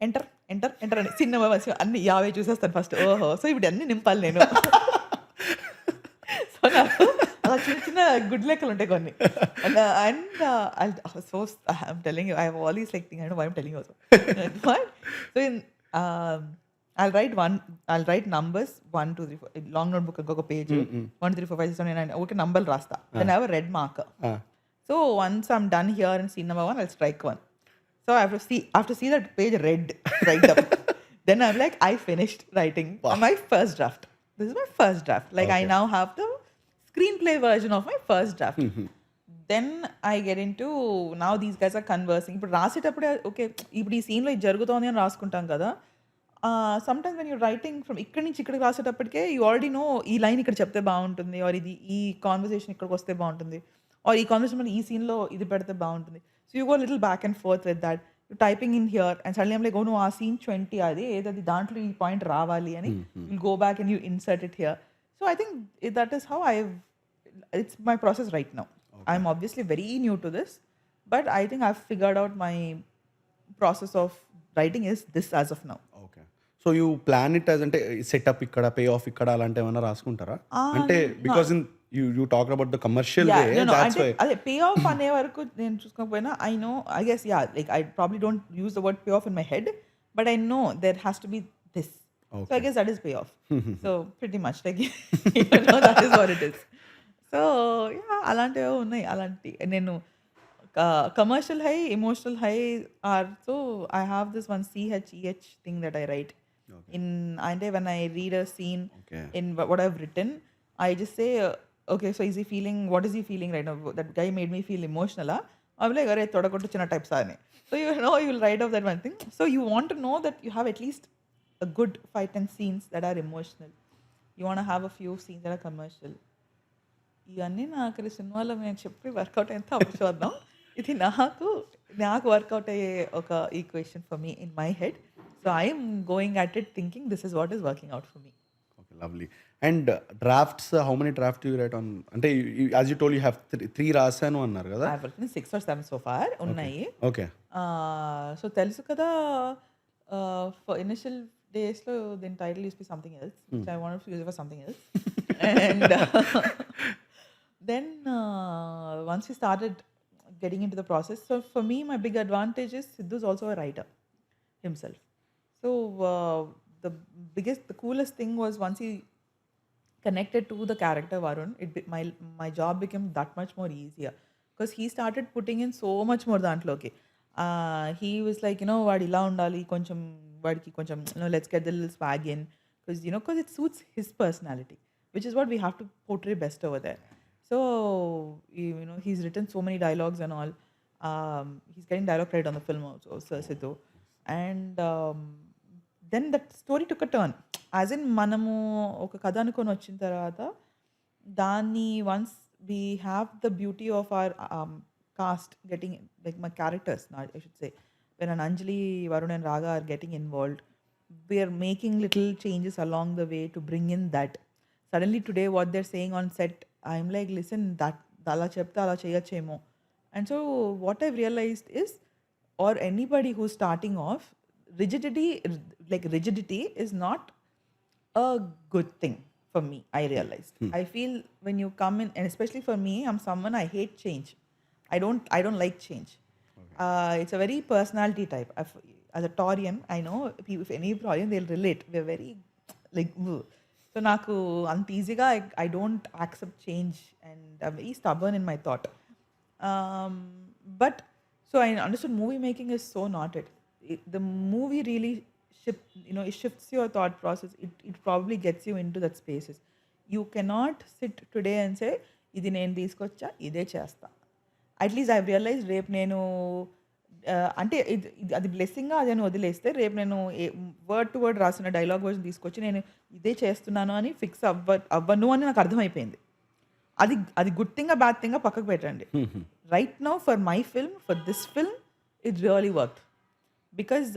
enter enter enter అని cinema అన్ని 50 చూసేస్తాను first. ఓహో, so ఇప్పుడు అన్ని నింపాలి నేను. సో నాకు అలా చిన్న చిన్న గుడ్ లెక్కలు ఉంటాయి కొన్ని. And so I'm telling you I have all these like thing. I don't know why I'm telling also. But so in I'll write numbers 1, 2, 3, 4. Long notebook ఇంకొక పేజ్ 1, 2, 3, 4, 5, 6, 7, 8, 9. ఓకే, నంబర్లు రాస్తా. Then I have a red marker. So once I'm done here in scene number 1, I'll strike 1. So I have to see that page red right up. Then I'm like, I finished writing my first draft. This is my first draft. Like I now have the screenplay version of my first draft. Then I get into now these guys are conversing. ఇప్పుడు రాసేటప్పుడే okay ఇప్పుడు ఈ సీన్లో ఇది జరుగుతోంది అని రాసుకుంటాం కదా. Sometimes when you're writing from ఇక్కడి నుంచి ఇక్కడికి రాసేటప్పటికే యూ ఆల్రెడీ నో ఈ లైన్ ఇక్కడ చెప్తే బాగుంటుంది, ఆర్ ఇది ఈ కాన్వర్సేషన్ ఇక్కడికి వస్తే బాగుంటుంది, ఆర్ ఈ కాన్వర్సేషన్ ఈ సీన్లో ఇది పెడితే బాగుంటుంది. So you go little back and forth with that. You typing in here and suddenly like, oh నువ్వు ఆ సీన్ 20 ఏదది దాంట్లో ఈ పాయింట్ రావాలి అని will go back and you insert it here. So I think that is how it's my process right now. I'm obviously very new to this, but I think I figured out my process of writing is this as of now. Okay. So you plan it as అంటే setup ఇక్కడ, pay off ఇక్కడ అలాంటి ఏమైనా రాసుకుంటారా? అంటే because in you talk about the commercial way, that's why. అదే pay off అనే వరకు నేను చూసుకోకపోయినా I know, I guess yeah, like I probably don't use the word pay off in my head, but I know there has to be this. So I guess that is pay off. So pretty much like that is what it is. So yeah, అలాంటివి ఉన్నాయి. అలాంటి నేను commercial high, emotional high or, so I have this one CHEH thing that I write. అంటే when I read a scene in what I've written, I just say, okay, so is he feeling, what is he feeling right now? That guy made me feel emotional. I'm like, అరే తొడగొట్టు చిన్న types అని. So you know, you will write off that one thing. So you want to know that you have at least a good 5-10 scenes that are emotional. You want to have a few scenes that are commercial. ఇవన్నీ నాకు సినిమాలో మేము చెప్పి work out అయితే అప్పుడు చూద్దాం. ఇది నాకు వర్కౌట్ అయ్యే ఒక equation for me in my head. So I am going at it thinking this is what is working out for me. Okay, lovely. And drafts, how many drafts do you write on? Ante as you told, you have 3 రాసాను అన్నారు కదా. I've written 6 or 7 so far. ఉన్నాయి. Okay. So తెలుసు కదా, for initial days లో దీని title used to be something else, which I wanted to use it for something else. And then once we started getting into the process, so for me my big advantage is Sidhu is also a writer himself. So the coolest thing was once he connected to the character Varun, my job became that much more easier because he started putting in so much more dantloki. He was like, you know, vaadi ila undali koncham vaadiki koncham, you know, let's get the little swag in, because it suits his personality, which is what we have to portray best over there. So you know, he's written so many dialogues and all. He's getting dialogue credit on the film also, Sir Sidhu. And then that story took a turn. As in, మనము ఒక కథ అనుకొని వచ్చిన తర్వాత దాన్ని once we have the beauty of our cast getting, like my characters, I should say, when Anjali, Varun and Raga are getting involved, we are making little changes along the way to bring in that. Suddenly today what they're saying on set, I'm like, listen, that అలా చెప్తే అలా చేయొచ్చేమో. And so what I've realized is, or anybody who's starting off, rigidity is not a good thing for me, I realized. I feel when you come in, and especially for me, I'm someone, I hate change. I don't like change. It's a very personality type. As a Taurian, I know if any Taurian, they'll relate. We're very like, so naku ant easyga I don't accept change, and I'm very stubborn in my thought. But so I understood movie making is so not it. The movie really it shifts your thought process. It probably gets you into that spaces. You cannot sit today and say, ఇది నేను తీసుకొచ్చా ఇదే చేస్తా. At least I've realized రేపు నేను అంటే అది బ్లెస్సింగ్గా అది అని వదిలేస్తే రేపు నేను వర్డ్ టు వర్డ్ రాసిన డైలాగ్ వర్షన్ తీసుకొచ్చి నేను ఇదే చేస్తున్నాను అని ఫిక్స్ అవ్వను అని నాకు అర్థమైపోయింది. అది గుడ్ థింగా బ్యాడ్ థింగా పక్కకు పెట్టండి. Right now for my film, for this film it really work. Because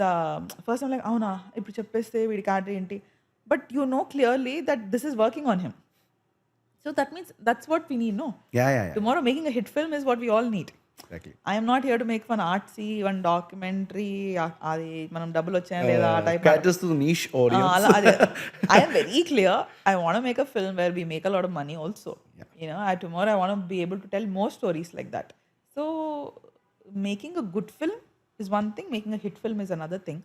first like అవునా ఇప్పుడు చెప్పేస్తే వీడికి యాడ్ ఏంటి, but you know clearly that this is working on him. So that means that's what we need. No tomorrow making a hit film is what we all need. I am not here to make one artsy one documentary, అది మనం డబ్బులు వచ్చాయా లేదా ఆ type. I am very clear. I want to make a film where we make a lot of money also. Tomorrow I want to be able to tell more stories like that. So making a good film is one thing, making a hit film is another thing.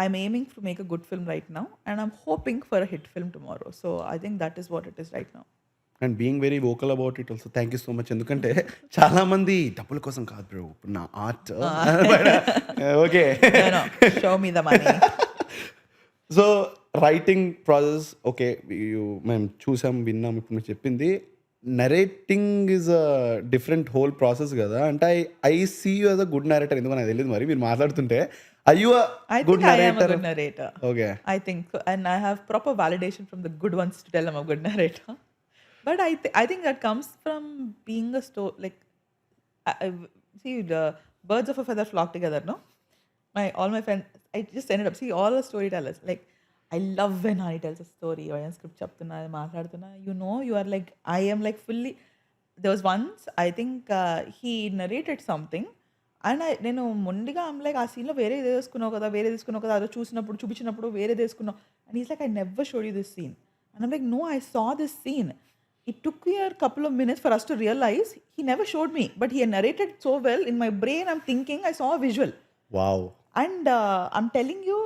I'm aiming to make a good film right now and I'm hoping for a hit film tomorrow. So I think that is what it is right now. And being very vocal about it also. Thank you so much. ఎందుకంటే చాలా మంది డబ్బుల కోసం కాదు bro, ఇప్పుడు నా art okay show me the money. So writing process okay, మేము చూసాం విన్నాం, ఇప్పుడు మీరు చెప్పింది narrating is a different whole process కదా. అంటే I see you as a good narrator. ఎందుకు నాకు తెలియదు, మరి మీరు మాట్లాడుతుంటే are you a good narrator? I am a good narrator. Okay. I think so, and I have proper validation from the good ones to tell I'm a good narrator. But I think that comes from being a like see the birds of a feather flock together, no? All my friends, I just ended up see all the storytellers. Like I love when Hani tells a story or a script chaptuna maatladutuna. You are like I am like fully. There was once I think he narrated something. And నేను మొండిగా like ఆ సీన్లో వేరే తీసుకున్నావు కదా అదో చూపించినప్పుడు వేరే తీసుకున్నావు. And is like I never showed you this scene. And I'm like no, I saw this scene. It took you a couple of minutes for us to realize he never showed me, but he narrated so well in my brain. I'm thinking I saw a visual. Wow. And I'm telling you,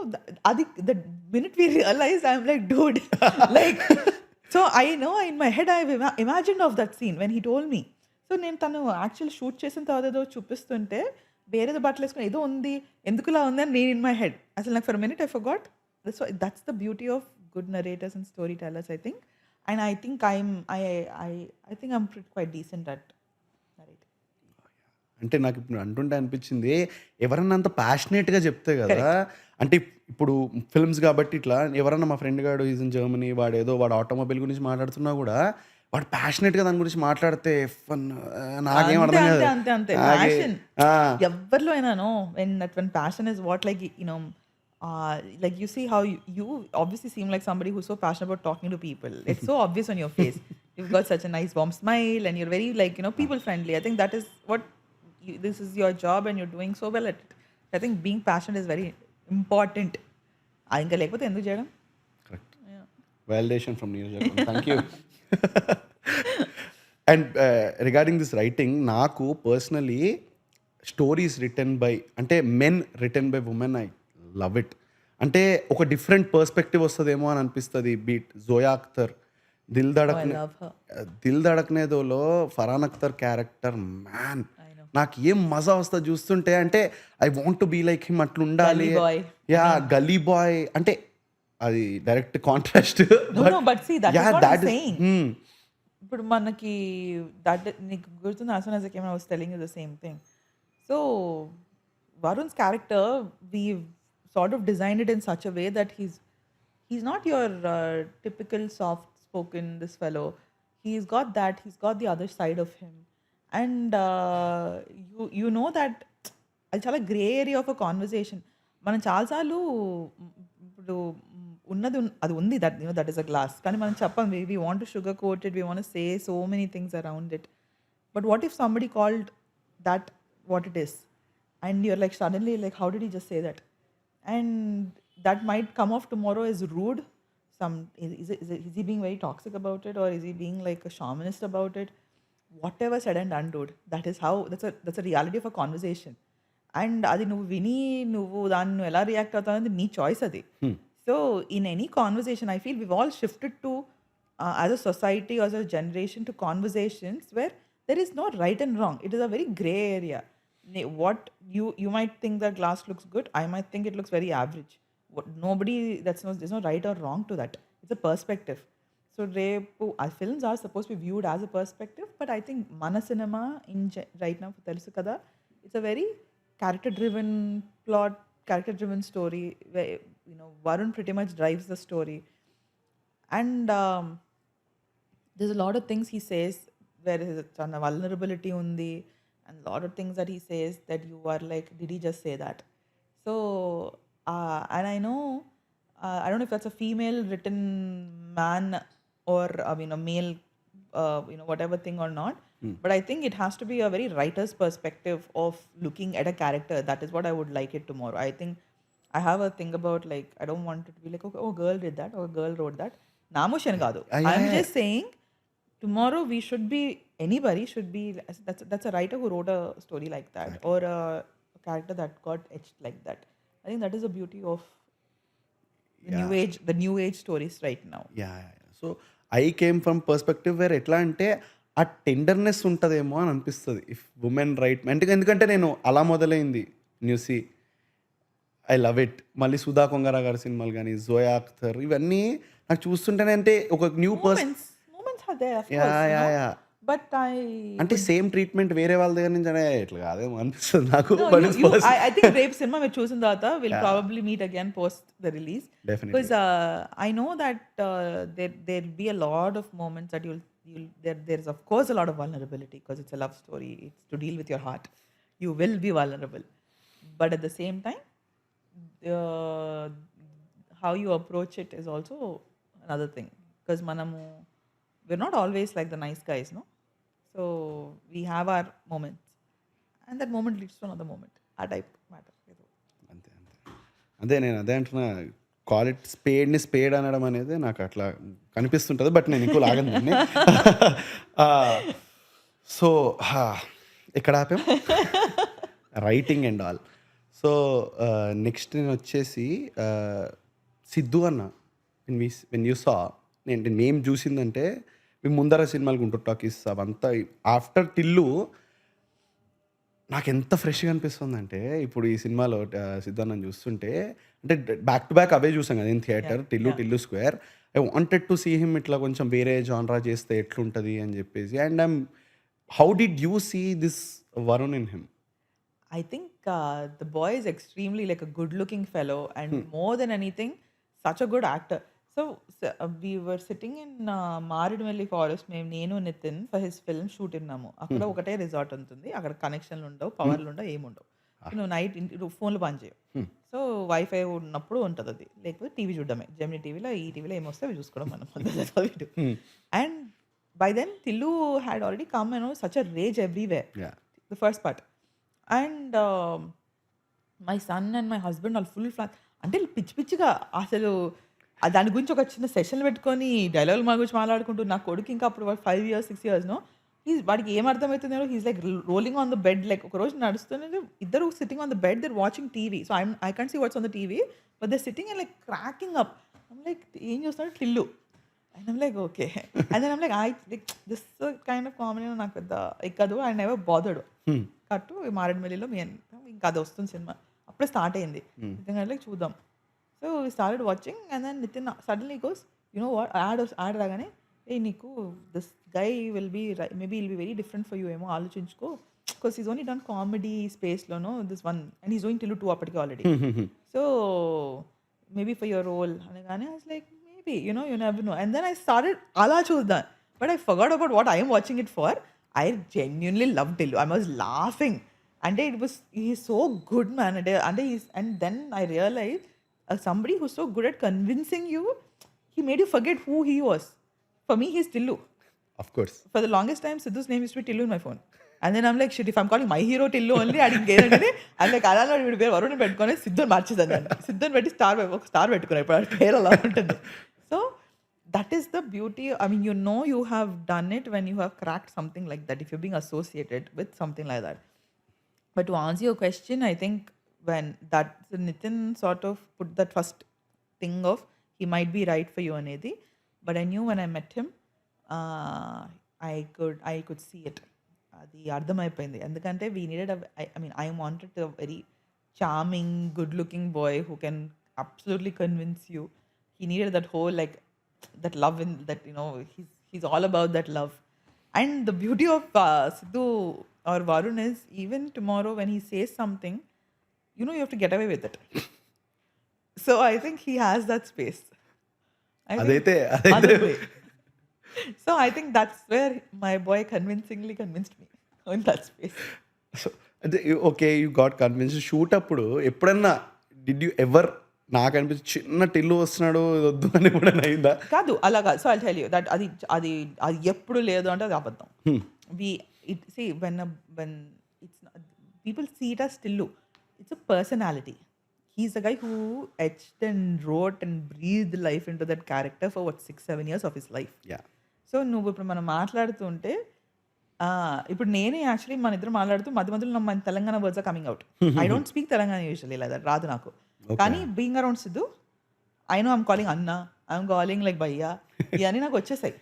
the minute we realized, I'm like, dude, like, so I know in my head I've imagined of that scene when he told me. So నేను తను actual shoot చేసిన తర్వాత ఏదో చూపిస్తుంటే వేరేదో బట్టలు వేసుకుని ఏదో ఉంది, ఎందుకులా ఉంది అని నేను ఇన్ మై హెడ్ అసలు నాకు for minute I forgot. So that's the beauty of good narrators and storytellers I think. And I think I think I'm quite decent at narrating. అంటే నాకు ఇప్పుడు అంటుంటే అనిపించింది, ఎవరన్నా అంత ప్యాషనేట్గా చెప్తే కదా. అంటే ఇప్పుడు ఫిల్మ్స్ కాబట్టి ఇట్లా ఎవరన్నా మా ఫ్రెండ్ గాడు ఈజ్ ఇన్ జర్మనీ, వాడు ఆటోమొబైల్ గురించి మాట్లాడుతున్నా కూడా వాడు ప్యాషనేట్గా దాని గురించి మాట్లాడితే నాకేం అర్థం కాదు. అంతే ఎవరిలో అయినానో when passion is what like like you see how you obviously seem like somebody who's so passionate about talking to people. It's so obvious on your face. You've got such a nice warm smile and you're very like people friendly. I think that is what this is your job and you're doing so well at it. I think being passionate is very important. ఇంకా లేకపోతే ఎందుకు చేయడం. Correct. Validation from Neeraj. Thank you. And regarding this writing, నాకు personally stories written by అంటే men written by women I love it. అంటే ఒక different perspective వస్తుందేమో అని అనిపిస్తుంది. బీట్ జోయా అఖ్తర్, దిల్ ధడక్నేదోలో ఫరాన్ అఖ్తర్ క్యారెక్టర్, మ్యాన్ నాకు ఏం మజా వస్తుంది చూస్తుంటే. అంటే I want to be like him, అట్లా ఉండాలి. యా గల్లీ బాయ్ అంటే అది డైరెక్ట్ కాంట్రాస్ట్. ఇప్పుడు మనకి దట్ నీకు గుర్తుంది as soon as I came I was telling you the same thing. So Varun's character, we sort of designed it in such a way that he's not your typical soft spoken this fellow. He's got the other side of him. And you know that అది చాలా grey area of a conversation. మనం చాలాసార్లు ఇప్పుడు అది ఉంది that is a glass, కానీ మనం చెప్పం we want to sugar coat it, we want say so many things around it. But what if somebody called that what it is and you're like suddenly like how did he just say that, and that might come off tomorrow is rude. Is he being very toxic about it, or is he being like a shamanist about it? Whatever said and done, dude, that's a reality of a conversation. And అది నువ్వు విని నువ్వు దాన్ని నువ్వు ఎలా react అవుతావు అనేది నీ చాయిస్ అది. So in any conversation I feel we've all shifted to as a society or as a generation to conversations where there is no right and wrong. It is a very gray area. What you might think that glass looks good, I might think it looks very average. There's no right or wrong to that. It's a perspective. So films are supposed to be viewed as a perspective, but I think mana cinema right now telusu kada, it's a very character-driven plot, character-driven story, where Varun pretty much drives the story, and there's a lot of things he says where his on vulnerability undi, and a lot of things that he says that you are like, did he just say that? So and I know, I don't know if that's a female written man or a male whatever thing or not, but I think it has to be a very writer's perspective of looking at a character. That is what I would like it tomorrow. I think I have a thing about, like, I don't want it to be like, okay, oh, girl did that or girl wrote that. Namushan kaadu. I'm just saying tomorrow we should be, anybody should be, that's a writer who wrote a story like that, or a character that got etched like that. I think that is the beauty of the new age stories right now. So I came from perspective where ఎట్లా అంటే ఆ tenderness ఉంటుందేమో అని అనిపిస్తుంది if women right. ఎందుకంటే నేను అలా మొదలైంది న్యూసీ, ఐ లవ్ ఇట్. మళ్ళీ సుధా కొంగరా గారి సినిమాలు కానీ, జోయా అఖ్తర్, ఇవన్నీ నాకు చూస్తుంటేనే అంటే ఒక new person. Moments are there, of course, but అంటే సేమ్ ట్రీట్మెంట్ వేరే వాళ్ళ దగ్గర నుంచి అనే ఇట్లా కాదేమో అనిపిస్తుంది నాకు. I think Rape cinema మీరు చూసిన తర్వాత we'll probably meet again post the release. Definitely. Because I know that there'll be a lot of moments that there's of course a lot of vulnerability, because it's a love story. It's to deal with your heart. You will be vulnerable, but at the same time, how you approach it is also another thing. Because we're not always like the nice guys, no? So we have our moments, and that moment leads to another moment. A type matter. అంతే నేను అదే అంటున్నా, call it స్పేడ్ని spade అనడం అనేది నాకు అట్లా కనిపిస్తుంటుంది, but నేను ఎక్కువ లాగను. సో ఎక్కడ ఆపాం? Writing and all. So next నేను వచ్చేసి సిద్ధు అన్న, వెన్ యూ సా, నేను నేమ్ చూసిందంటే మేము ముందర సినిమాలు గుంటూరు టాకీస్ అవంతా ఆఫ్టర్ టిల్లు నాకు ఎంత ఫ్రెష్గా అనిపిస్తుంది అంటే, ఇప్పుడు ఈ సినిమాలో సిద్ధాన్ని చూస్తుంటే, అంటే బ్యాక్ టు బ్యాక్ అవే చూసాం కదా in theatre, Tillu Square. I wanted to see him ఇట్లా కొంచెం వేరే జానరా చేస్తే ఎట్లుంటుంది అని చెప్పేసి. And how did you see this Varun in him? I think the boy is extremely like a good-looking fellow, and more than anything, such a good actor. So we were sitting in Maridmelli Forest, నేను Nitin, for his film shoot ఉన్నాము. అక్కడ ఒకటే resort ఉంటుంది, అక్కడ కనెక్షన్లు ఉండవు, పవర్లు ఉండవు, ఏముండవు. నువ్వు నైట్ ఫోన్లు బంద్ చేయవు. సో వైఫై ఉన్నప్పుడు ఉంటుంది అది, లేకపోతే టీవీ చూడడమే. జెమినీ టీవీలో, ఈ టీవీలో ఏమొస్తే అవి చూసుకోవడం మనం. అండ్ by then Tillu had already come, such a rage everywhere. The first part. And my son and my husband వాళ్ళు ఫుల్ ఫ్లాట్, అంటే పిచ్చి పిచ్చిగా అసలు దాని గురించి ఒక చిన్న సెషన్లు పెట్టుకొని డైలాగులు మా గురించి మాట్లాడుకుంటూ, నా కొడుకు ఇంకా అప్పుడు 5 years 6 years వాడికి ఏం అర్థమవుతుందో, he's like rolling on the bed. Like ఒక రోజు నడుస్తుంది, ఇద్దరు sitting on the bed, they're watching TV. So I can't see what's on the TV, but they're sitting and like cracking up. I'm like, ఏం చూస్తున్నాడు Tillu? And I'm like, okay. And then I'm like this kind of comedy నాకు పెద్ద ఎక్కదు. I never bothered. కట్టు మారేడుమిల్లిలో ఇంకా అది వస్తుంది సినిమా, అప్పుడే స్టార్ట్ అయింది. నితిన్ లైక్ చూద్దాం. So we started watching, and then Nitin suddenly goes, what, ad రాగానే, ఏ నీకు this guy will be maybe will be very different for you, ఏమో ఆలోచించుకో, because is only done comedy స్పేస్లోనో this one, and is doing till 2 అప్పటికి already. So maybe for your role అనగానే I was like, maybe you never know. And then I started అలా చూద్దాం, but I forgot about what I'm watching it for. I genuinely loved Tillu. I was laughing. And he's so good, man. And then I realized somebody who's so good at convincing you, he made you forget who he was. For me, he's Tillu. Of course. For the longest time, Sidhu's name used to be Tillu in my phone. And then I'm like, shit, if I'm calling my hero Tillu only, I'm like, అలా వీడి పేరు వరుణ్ పెట్టుకొని సిద్ధుని మార్చేదాన్ని. సిద్ధుని పెట్టి star పెట్టుకున్నాను ఇప్పుడు, పేరు అలా ఉంటుంది. So that is the beauty. I mean, you have done it when you have cracked something like that, if you're being associated with something like that. But to answer your question, I think when Nitin sort of put that first thing of he might be right for you anedi, but I knew when I met him, I could see it. Adi ardhamayipoyindi. Endukante we needed I wanted a very charming, good looking boy who can absolutely convince you. He needed that whole like that love in that, he's all about that love. And the beauty of Sidhu or Varun is, even tomorrow when he says something, you have to get away with it. So I think he has that space. I think అదైతే other way. So I think that's where my boy convincingly convinced me in that space. So అంటే okay you got convince shoot అప్పుడు ఎప్పుడన్నా did you ever నాకు అనిపించి చిన్న టిల్లు వస్తున్నాడు ఇది వద్దు అని ఎప్పుడైనా అయిందా? కాదు అలా కాదు. So I tell you that అది అది అది ఎప్పుడు లేదు అంటే అది అబద్ధం. We it see when it's people see it as Tillu. It's a personality. He's the guy who etched and wrote and breathed life into that character for what 6-7 years of his life. Yeah so నువ్వు ఇప్పుడు మనం మాట్లాడుతుంటే ఇప్పుడు నేనే actually మన ఇద్దరు మాట్లాడుతూ మధ్య మధ్యలో మన Telangana words are coming out. I don't speak Telangana usually లేదా రాదు నాకు. కానీ being around Siddhu I know I'm calling అన్న, ఐఎమ్ కాలింగ్ లైక్ భయ్యా, ఇవన్నీ నాకు వచ్చేసాయి.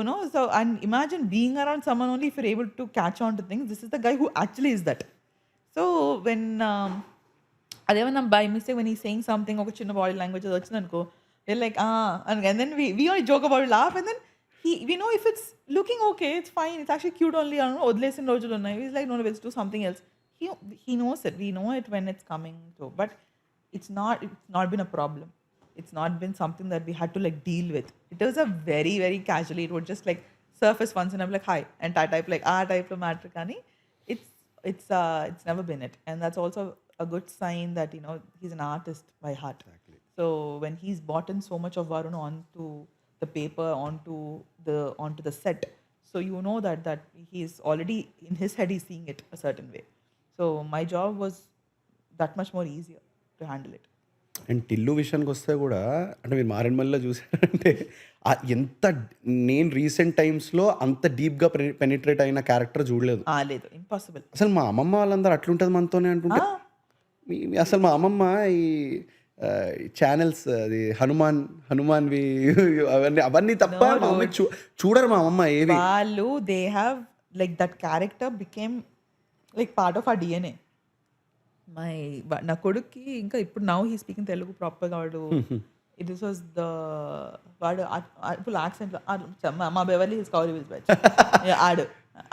No so and imagine being around someone only if you're able to catch on to things. This is the guy who actually is that. So when అదేమన్నా by mistake when ఈ saying something ఒక చిన్న body language అది వచ్చింది అనుకో, like and then we only joke about laugh and then we know if it's looking okay, it's fine, it's actually cute only. I don't know, వదిలేసిన రోజులు ఉన్నాయి. He's like, no, let's do something else. He knows it. We know it when it's coming to, but it's not been a problem. It's not been something that we had to like deal with. It was a very, very casually, it would just like surface once and I'm like, hi, and type like type of matter kani. It's never been it. And that's also a good sign that, he's an artist by heart. Exactly. So when he's bought in so much of Varun onto the paper, onto the set, so you know that he's already in his head, he's seeing it a certain way. So my job was that much more easier to handle it. And Tillu విషయానికి వస్తే కూడా అంటే మీరు మారేడుమల్లిలో చూసారంటే ఎంత నేను recent టైమ్స్లో అంత డీప్గా పెనిట్రేట్ అయిన క్యారెక్టర్ చూడలేదు. లేదు, ఇంపాసిబుల్. అసలు మా అమ్మమ్మ వాళ్ళందరూ అట్లుంటుంది మనతోనే అంటుంటే అసలు మా అమ్మమ్మ ఈ ఛానల్స్ అది హనుమాన్వి అవన్నీ తప్ప మా అమ్మ చూడరు. మా అమ్మ ఏవి వాళ్ళు they have like that character became like part of a DNA. నా కొడుక్కి ఇంకా ఇప్పుడు నౌ హీ స్పీకింగ్ తెలుగు ప్రాపర్గా. ఇట్ వాజ్ వాడు ఫుల్ యాక్సెంట్ మా బెవర్లీ హిల్స్ కౌరీ విల్స్ బ్యాచ్ ఆడు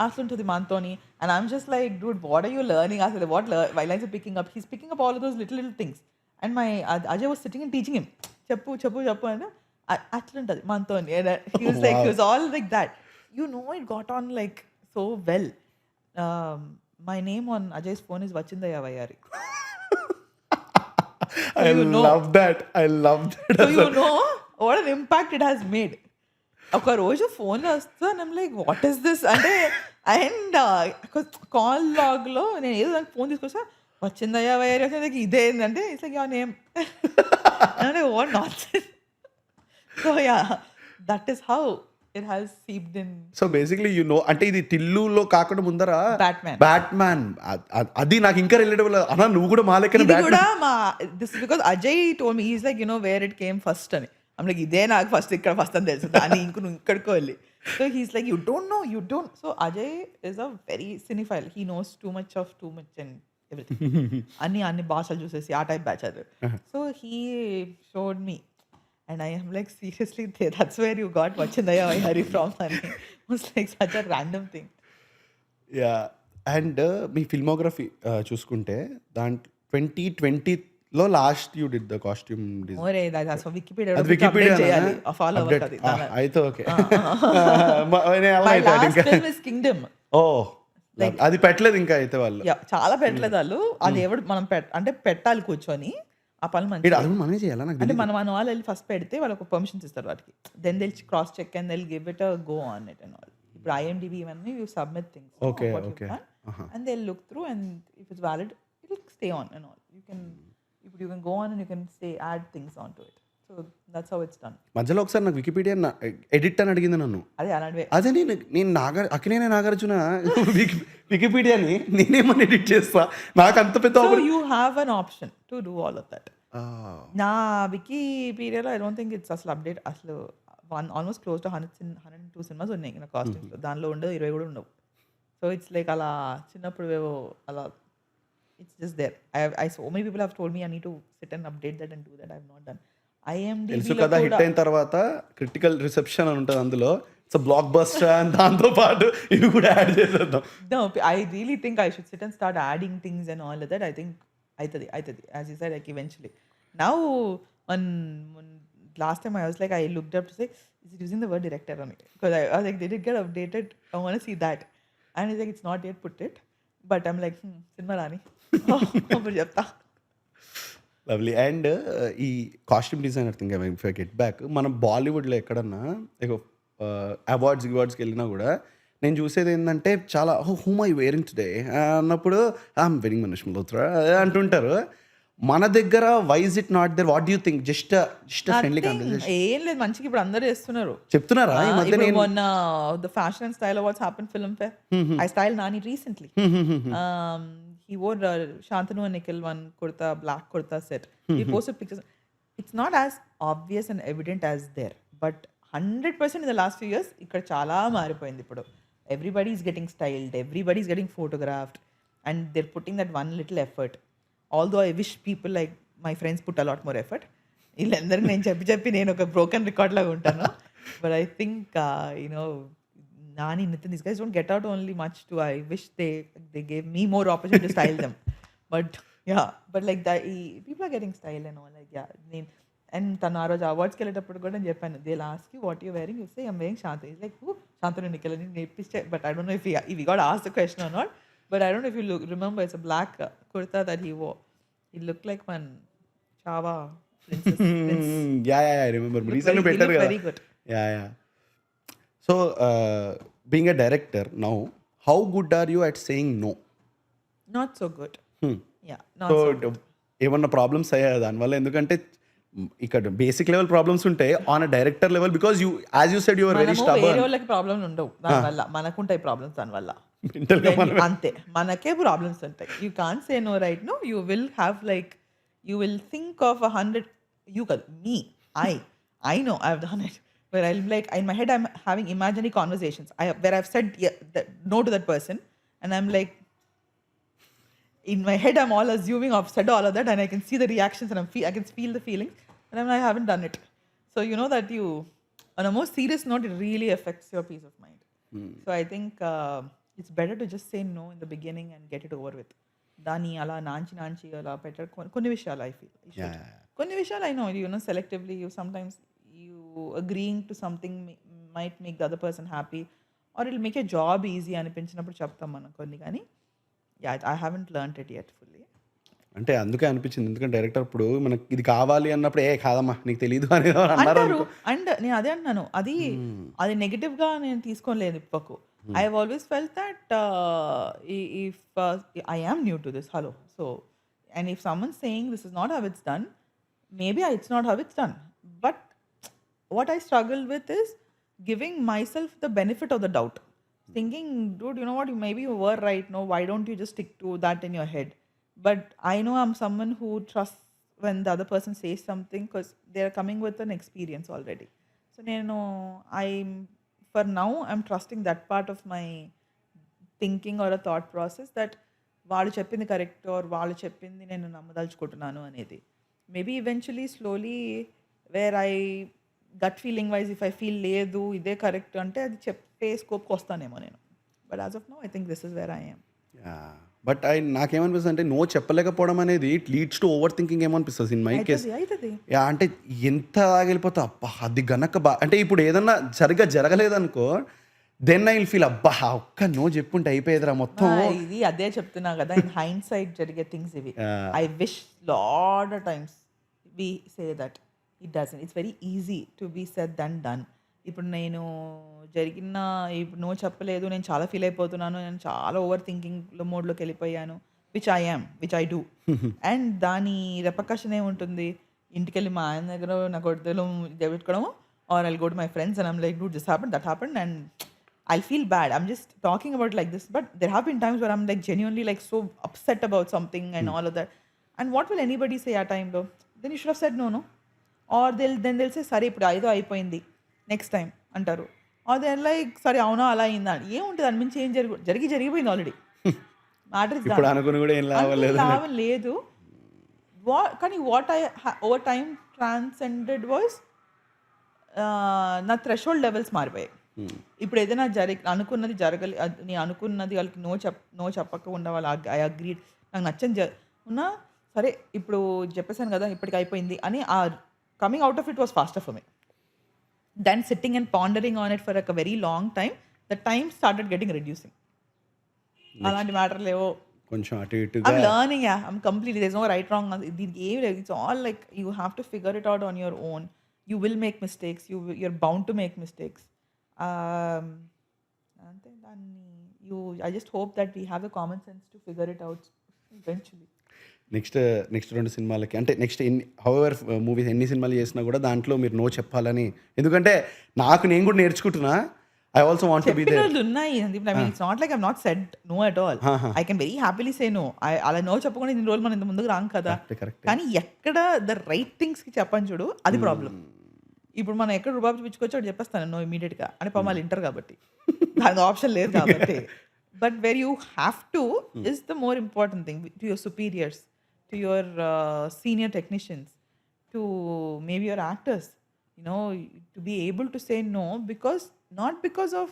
అట్లుంటుంది మనతోని. And I'm just like dude what are you learning అసలు what violence picking up he's picking up all those little things. And my Ajay was sitting and teaching him చెప్పు అంటే అట్లుంటుంది మనతోని. He was like he was all like that. It got on like so well. My name on Ajay's phone is Vachindaya Vayari. I love that. So you know what an impact it has made. ఒక రోజు phone వస్తా నేను like what is this అంటే and call లాగ్లో నేను ఏదో దానికి phone తీసుకొచ్చా వచ్చిందయ్యా వైర్ వచ్చేది ఇదే ఏంటంటే ఇట్స్ లైక్ యువర్ నేమ్ అంటే what not. So yeah that is how it has seeped in. So basically అంటే ఇది టిల్లులో కాకుండా ముందర బ్యాట్మ్యాన్ అది నాకు ఇంకా రిలేటబుల్ అన్నా నువ్వు కూడా మా లెక్కనే Batman. This is because Ajay told me, he's like, where it came first అని. I'm like ఇదే నాకు ఇక్కడ ఫస్ట్ అని తెలుసు దాన్ని ఇంక నువ్వు ఇక్కడికో వెళ్ళి. So he's like you don't. So Ajay is a very cinephile. He knows too much and everything. అన్ని భాషలు చూసేసి ఆ టైప్ బ్యాచ్ అది. So he showed me. And I am like, seriously, that's where you got Vachindaya Vayari from. And it was like such a random thing. Yeah. And మీ filmography చూసుకుంటే దాంట్లో 2020లో last you did the costume design. That's Wikipedia చేయాలి. Follow అవ్వాలి. అయితే okay. My last film is Kingdom. అది పెట్టలేదు ఇంకా అయితే వాళ్ళు. చాలా పెట్టలేదు వాళ్ళు. అది ఎవడు మనం అంటే పెట్టాలి కూర్చొని ఆ పని మంచి మనమే చేయాలా అంటే మన వాళ్ళు వెళ్ళి ఫస్ట్ పెడితే వాళ్ళకి పర్మిషన్స్ ఇస్తారు వాటికి. Then they'll cross check and they'll give it go on it and all. ఇప్పుడు IMDb ఇవన్నీ you submit things and they look through and if it's valid it will stay on and all. You can go on and you can stay add things on to it. So that's how it's done. మధ్యలో ఒకసారి నాకు Wikipedia edit అని అడిగింది నన్ను. అదే నేను Akkineni Nagarjuna వికీపీడియాని నేనేమని edit చేస్తా నాకు అంత పెద్ద. You have an option to do all of that. నా వికీపీడియాలో ఐ డోంట్ థింక్ ఇట్స్ అసలు అప్డేట్ అసలు ఆల్మోస్ట్ క్లోజ్ టు 102 సినిమాస్ ఉన్నాయి నా కాస్ట్యూమ్స్లో. దానిలో ఉండవు 20 కూడా ఉండవు. సో ఇట్స్ లైక్ అలా చిన్నప్పుడు ఏవో అలా it's just there. I so many people have told me I need to sit and update that and do that. I have not done. తెలుసు కదా హిట్ అయిన తర్వాత క్రిటికల్ రిసెప్షన్ అని ఉంటుంది అందులో ఇట్స్ బ్లాక్ బస్టర్ అండ్ దాంతో పాటు ఇవి కూడా యాడ్ చేసేద్దాం. No, I really think I should sit and start adding things and all of that. I think అవుతుంది as you side like eventually now one last time I was like I looked up to say is it using the word director on it because I was like did it get updated I want to see that and he's like it's not yet put it but I'm like cinema rani అప్పుడు చెప్తా lovely. And ఈ costume designer thing if I get back, మనం బాలీవుడ్లో ఎక్కడన్నా అవార్డ్స్కి వెళ్ళినా కూడా నేను చూసేది ఏంటంటే చాలా హూమ్ ఐ వేరింగ్ టుడే అన్నప్పుడు ఐఎమ్ వెరింగ్ మనీష్ మల్హోత్రా అంటుంటారు. మన దగ్గర wise it not there, what you think? Just friendly conversation ఏం లేదు మంచిగా ఇప్పుడు అందరూ చేస్తున్నారు చెప్తున్నారా ఈ మధ్య? ఇప్పుడు నేను మొన్న the fashion and style awards happen film fair I style Nani recently he wore Shantanu and Nikhil one kurta, black kurta set. He posted pictures. It's not as obvious and evident as there, but 100% in the last few years ikkada chala maripoyindi ippudu. Everybody is getting styled, everybody is getting photographed, and they're putting that one little effort. Although I wish people like my friends put a lot more effort. వీళ్ళందరికీ నేను చెప్పి నేను ఒక broken record లాగా ఉంటాను. But I think Nani, Nitin, these guys don't get out only much too. I wish they gave me more opportunity to style them. But yeah, but like that, people are getting style and all. Like yeah, and Tanaro awards kelletappudu kuda nenu cheppanu. They'll ask you what you're wearing. You say I'm wearing Shantanu. He's like who? Shantanu Nikhil. But I don't know if he got asked the question or not. But I don't know if you remember, it's a black kurta that he wore. He looked like one Chava princess. Yeah, I remember. Recently better. Very good. Yeah. So, being a director now, how good are you at saying no? Not so good. Yeah, not so so good. ఏమన్నా problems అయ్యాయి దానివల్ల? ఎందుకంటే ఇక్కడ basic level problems ఉంటాయి on a director level, because you as you said your very వేరే stubborn. వాళ్ళకి problems ఉండవు దానివల్ల, మనకుంటాయి ప్రాబ్లమ్స్ దానివల్ల. మెంటల్గా అంతే, మనకే ప్రాబ్లమ్స్ ఉంటాయి. You can say no right no. You will have like you will think of 100. You కాదు, me I know I have done it. Where I'm like, in my head, I'm having imaginary conversations where I've said no to that person. And I'm like, in my head, I'm all assuming I've said all of that and I can see the reactions and I can feel the feelings. And I'm like, I haven't done it. So, you know that on a more serious note, it really affects your peace of mind. So, I think it's better to just say no in the beginning and get it over with. Dani, ala, nanchi, ala, better. Konni vishayalu I feel. Konni vishayalu I know, selectively, you sometimes. Agreeing to something might make the other person happy or it'll make your job easy అనిపించినప్పుడు చెప్తాం మనం కొన్ని. కానీ I haven't learned it yet fully. అంటే అందుకే అనిపించింది, ఎందుకంటే director ఇప్పుడు మనకి ఇది కావాలి అన్నప్పుడు కాదమ్మా నీకు తెలియదు అని అంటారు. అండ్ నేను అదే అంటున్నాను, అది నెగిటివ్ గా నేను తీసుకోలేదు ఇప్పకు. I have always felt that if I am new to this, hello, so and if someone saying this is not how it's done, maybe it's not how it's done. But what I struggle with is giving myself the benefit of the doubt. Thinking, dude, you know what, maybe you were right. No, why don't you just stick to that in your head? But I know I'm someone who trusts when the other person says something because they're coming with an experience already. So, for now, I'm trusting that part of my thinking or a thought process that వాళ్ళు చెప్పింది correct or వాళ్ళు చెప్పింది నేను నమ్మదలుచుకుంటున్నాను అనేది. Maybe eventually, slowly, where I gut feeling wise if I feel లేదు ఇదే correct అంటే అది చెప్పే స్కోప్కి వస్తానేమో నేను. But as of now I think this is where I am. But నాకేమనిపిస్తుంది అంటే నో చెప్పలేకపోవడం అనేది it leads to over thinking ఏమనిపిస్తుంది ఇన్ మై కేస్. అంటే ఎంత ఆగిపోతా అబ్బా అది గనక అంటే ఇప్పుడు ఏదన్నా సరిగ్గా జరగలేదనుకో, దెన్ ఐ విల్ ఫీల్ అబ్బా ఒక్క నో చెప్పుంటే అయిపోయేదిరా మొత్తం. ఇది అదే చెప్తున్నా కదా, ఇన్ హైండ్ సైడ్ జరిగే థింగ్స్ ఇవి. I wish lot of times we say that it doesn't. It's very easy to be said than done. ఇప్పుడు నేను ఇప్పుడు నో చెప్పలేదు, నేను చాలా ఫీల్ అయిపోతున్నాను, నేను చాలా ఓవర్ థింకింగ్ మోడ్లోకి వెళ్ళిపోయాను, విచ్ ఐ డూ. అండ్ దాని రెపకషన్ ఏముంటుంది, ఇంటికి వెళ్ళి మా ఆయన దగ్గర నా కొడుకులు పెట్టుకోవడము, or I'll go to my friends and I'm like do this happen, that happen, and I'll feel bad. I'm just talking about like this, but there have been times where I'm like genuinely like so upset about something and all of that. And what will anybody say a time though? Then you should have said no. Or they'll say సరే ఇప్పుడు ఐదో అయిపోయింది next time అంటారు. Are they like సరే అవునా అలా అయిందా, ఏముంటుంది దాని మించి ఏం జరిగిపోయింది ఆల్రెడీ. లాభం లేదు. కానీ what I over time transcended was నా థ్రెషోల్డ్ లెవెల్స్ మారిపోయాయి. ఇప్పుడు ఏదైనా అనుకున్నది నేను అనుకున్నది వాళ్ళకి నో చెప్పకుండా వాళ్ళు ఐ అగ్రీడ్, నాకు నచ్చని ఉన్నా సరే ఇప్పుడు చెప్పేసాను కదా ఇప్పటికి అయిపోయింది అని ఆ coming out of it was faster for me than sitting and pondering on it for a very long time the time started getting reducing. అలాంటి మ్యాటర్లు ఏవో కొంచెం అటు ఇటుగా I'm learning, yeah. I'm completely. There's no right, wrong. It's all like you have to figure it out on your own. You will make mistakes. You're bound to make mistakes. Um, అంతే దాన్ని I just hope that we have the common sense to figure it out eventually. Next 2 సినిమాలకి అంటే next however movies ఎన్ని సినిమాలు చేసినా కూడా దాంట్లో మీరు నో చెప్పాలని, ఎందుకంటే నేను కూడా నేర్చుకుంటున్నా. I also want to be చెప్పిన దేర్. రోజులు ఉన్నాయి. It's not like I'm not said no at all. I can very happily say no. అలా నో చెప్పకుండా ఇన్ని రోజులు మనం ఇంత ముందుకు రాం కదా. కరెక్ట్. కానీ ఎక్కడ ద రైట్ థింగ్స్ కి చెప్పని చూడు, అది ప్రాబ్లం. ఇప్పుడు మనం ఎక్కడ రుబాబు చూపించుకోవచ్చు అక్కడ చెప్పేస్తాను నో ఇమీడియట్ గా అని వాళ్ళు ఇంటర్ కాబట్టి దానికి ఆప్షన్ లేదు కాబట్టి. But where you have to is the more important thing to your superiors, to your senior technicians, to maybe your actors, to be able to say no, because not because of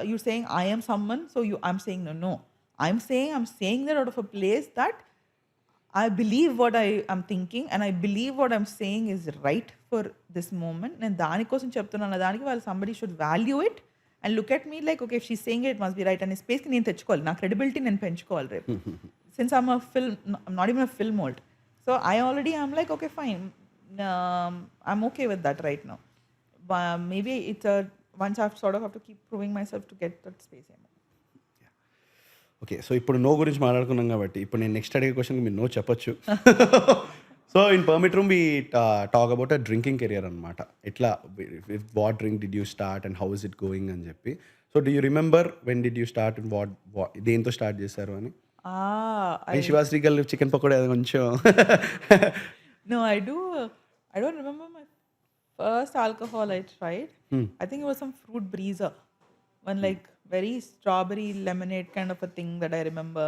you're saying I am someone, so I'm saying no. I'm saying that out of a place that I believe what I am thinking and I believe what I'm saying is right for this moment. And దానికోసం చెప్తున్నాను, దానికి వాళ్ళు somebody should value it and look at me like, okay, if she's saying it, it must be right. And space కి నేను తెచ్చుకోవాలి, నా credibility నేను పెంచుకోవాలి రేపు. Since I'm not even a film mold, so I'm like, okay, fine. I'm okay with that right now. Maybe it's once I sort of have to keep proving myself to get that space. Okay, so ఇప్పుడు no గురించి మాట్లాడుకున్నాం కాబట్టి ఇప్పుడు నేను next అడిగే క్వశ్చన్కి మీరు no చెప్పొచ్చు. So in permit room we talk about a drinking career అనమాట. ఎట్లా what drink did you start and how is it going అని చెప్పి. So do you remember when did you start and దేంతో start చేశారు అని? శివాశ్రీ గారు chicken pakoda కొంచెం. No, I don't remember my first alcohol I tried. I think it was some fruit breezer. One like very strawberry lemonade kind of a thing that I remember.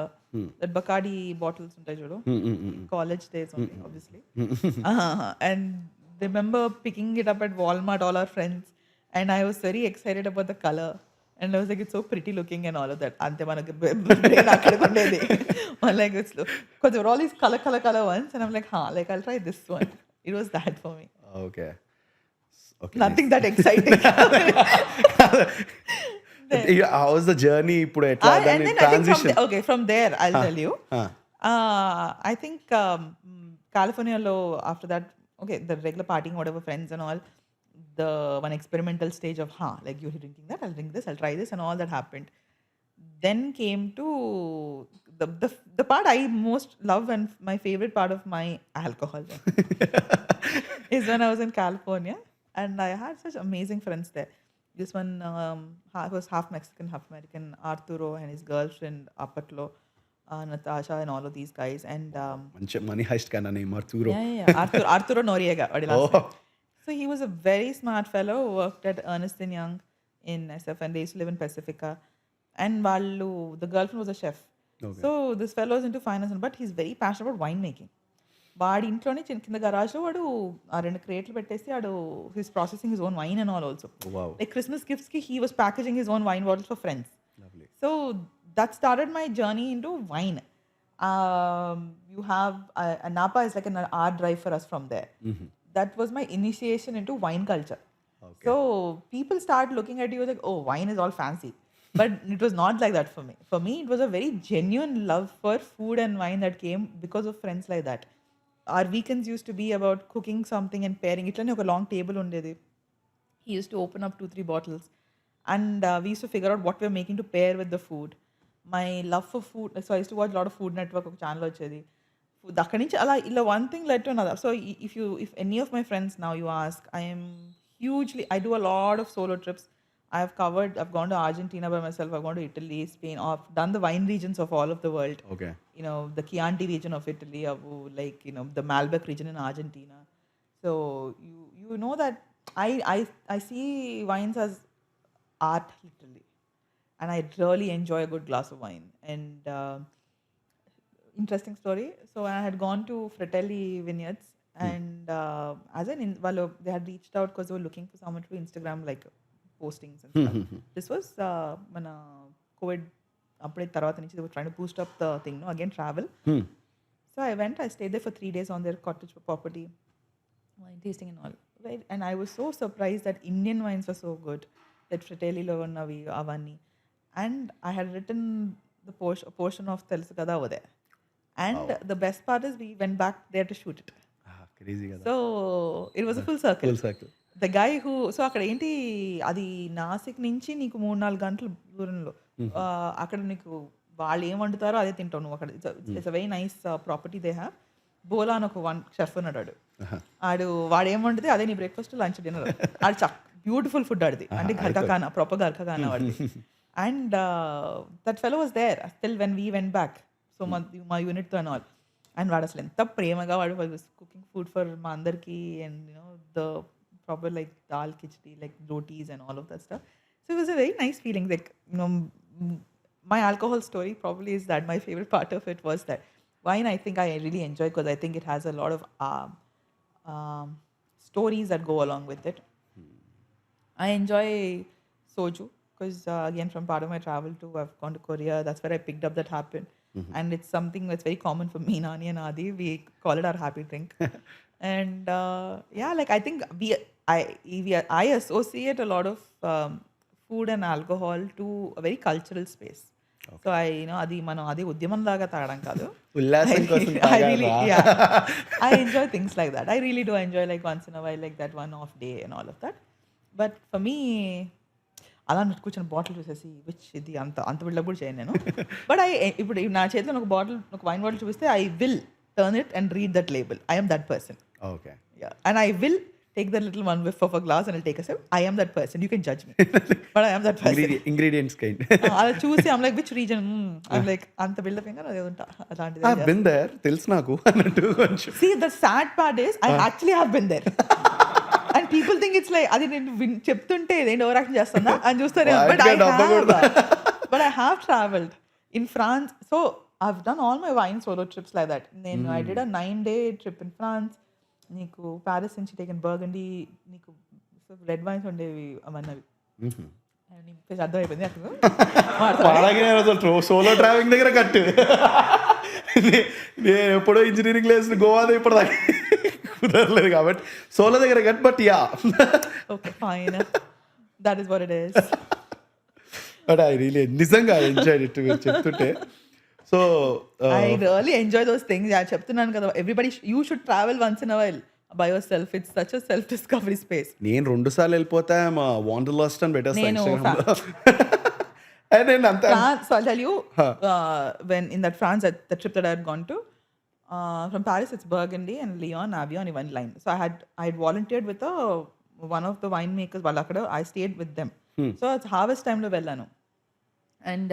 That Bacardi bottles untai chudu. College days only, obviously. And remember picking it up at Walmart, all our friends. And I was very excited about the color. And I was like, it's so pretty looking and all of that. Ante manaku brain akkada undedi. Like it's because there were all these color ones. And I'm like, like I'll try this one. It was that for me. Okay. Nothing that exciting. How was the journey? ఇప్పుడు ఎట్లా దాని transition? Okay, from there I'll tell you. I think California lo after that, okay, the regular partying, whatever, friends and all, the one experimental stage of like you're drinking that, I'll drink this, I'll try this, and all that happened. Then came to the part I most love and my favorite part of my alcohol is when I was in California and I had such amazing friends there. This one was half Mexican, half American, Arturo and his girlfriend Apatlo, Natasha and all of these guys. And మంచి money heist kind of name, Arturo. Yeah. Arturo Noriega. So he was a very smart fellow who worked at Ernst & Young in SF, and they used to live in Pacifica. And the girlfriend was a chef. Okay. So this fellow is into finance, but he's very passionate about wine making. వాడి ఇంట్లోనే కింద గరాజ్లో వాడు ఆ 2 క్రేట్లు పెట్టేసి వాడు his processing his own wine and all also. Like Christmas గిఫ్ట్స్కి he was packaging his own wine bottles for friends. So that started my journey in to wine. You have Napa is like an art drive for us from there. That was my initiation into wine culture. Okay. So people start looking at you like, oh, wine is all fancy. But it was not like that for me. For me, it was a very genuine love for food and wine that came because of friends like that. Our weekends used to be about cooking something and pairing. Itlane oka long table undedi. He used to open up 2-3 bottles. And we used to figure out what we were making to pair with the food. My love for food. So I used to watch a lot of Food Network, oka channel vachedi. అక్కడి నుంచి అలా ఇలా one thing led to another. So if any of my friends now you ask, I do a lot of solo trips. I've gone to Argentina by myself, I've gone to Italy, Spain, I've done the wine regions of all of the world. Okay. The Chianti region of Italy, like, the Malbec region in Argentina. So you know that I see wines as art, literally. And I really enjoy a good glass of wine. And interesting story. So I had gone to Fratelli Vineyards, and they had reached out because they were looking for someone to do Instagram like postings and stuff. This was మన COVID అప్పుడే తర్వాత నుంచి they were trying to boost up the thing, again travel. So I went, I stayed there for 3 days on their cottage property, wine tasting and all. Right? And I was so surprised that Indian wines were so good. That Fratelli lo unnavi avanni. And I had written the portion of Telusu Kada over there. And the best part is we went back there to shoot it. Crazy కదా. So it was a full circle. Full circle. The guy who so అక్కడ ఏంటి అది నాసిక్ నుంచి నీకు 3-4 గంటల దూరంలో అక్కడ నీకు వాళ్ళు ఏం వండుతారో అదే తింటావు నువ్వు అక్కడ. It's a very nice property they have. Bola అని ఒక షెఫ్ ఉన్నాడు. వాడు ఏం వండితే అదే నీ బ్రేక్ఫాస్ట్ లంచ్ డిన్నర్. ఆడు బ్యూటిఫుల్ ఫుడ్ ఆడిది అంటే గర్ఖానా ప్రాపర్ గర్ఖానా వాడిది. And that fellow was there still when we went back. So మా యూనిట్తో అండ్ ఆల్. అండ్ వాడు అసలు ఎంత ప్రేమగా వాడు కుకింగ్ ఫుడ్ ఫర్ మా అందరికి. And you know the proper like dal khichdi like rotis and all of that stuff. So it was a very nice feeling. Like you know my alcohol story probably is that my favorite part of it was that wine I think I really enjoy because I think it has a lot of stories that go along with it. I enjoy soju because again from part of my travel too I've gone to Korea. That's where I picked up that happened. And it's something that's very common for me, Nani and Adi. We call it our happy drink. And yeah, like I think I associate a lot of food and alcohol to a very cultural space. Okay. So అది మనం అది ఉద్యమం లాగా తాగడం కాదు. ఉల్లాసం కోసం I enjoy things like that. I really do enjoy like once in a while like that one off day and all of that. But for me అలా కూర్చొని బాటిల్ చూసేసి విచ్ ఇది అంత బిల్డప్ కూడా చేయను నేను. బట్ ఇప్పుడు నా చేతిలో ఒక వైన్ బాటిల్ చూపిస్తే I will turn it and read that label. I am that person. Okay. Yeah. And I will take that little one whiff of a glass and I'll take a sip. I am that person. You can judge me. But I am that person. Ingredients kind. అలా చూసి I'm like which region? I'm like అంత buildup ఇంకా అదే ఉంటా అలాంటిది. I've been there. తెలుసు నాకు అన్నట్టు కొంచెం. See the sad part is I actually have been there. And people think it's like అది నేను చెప్తుంటే ఇదేంటి ఓవర్ యాక్షన్ చేస్తున్నా అని చూస్తారు. But I have traveled in France. So I've done all my wine solo trips like that. Then I did a 9-day trip in France. నీకు Paris నుంచి taken burgundy నీకు రెడ్ వైన్స్ ఉండేవి అవన్నవి. అర్థమైపోయింది అక్కడ solo travelling దగ్గర కట్టు. నేను ఎప్పుడో ఇంజనీరింగ్ లేసిన గోవాలో ఇప్పుడు కుదరలేదు కాబట్టి సోలో దగ్గర cut. But yeah okay fine that is what it is. But I really నిజంగా ఎంజాయ్డ్ ఇట్ మీరు చెప్తుంటే. So I really enjoy those things. చెప్తున్నాను కదా everybody you should travel once in a while by your self. It's such a self discovery space. నేను 2 సార్లు వెళ్ళిపోతా మా వాండర్లస్ట్ అని పెట్టేస్తాను. And then so I'll tell you when in that France the trip that I had gone to from Paris it's Burgundy and Lyon, Avion in one line. So I had volunteered with one of the winemakers Valakada. I stayed with them. So it's harvest time lo vellanu. And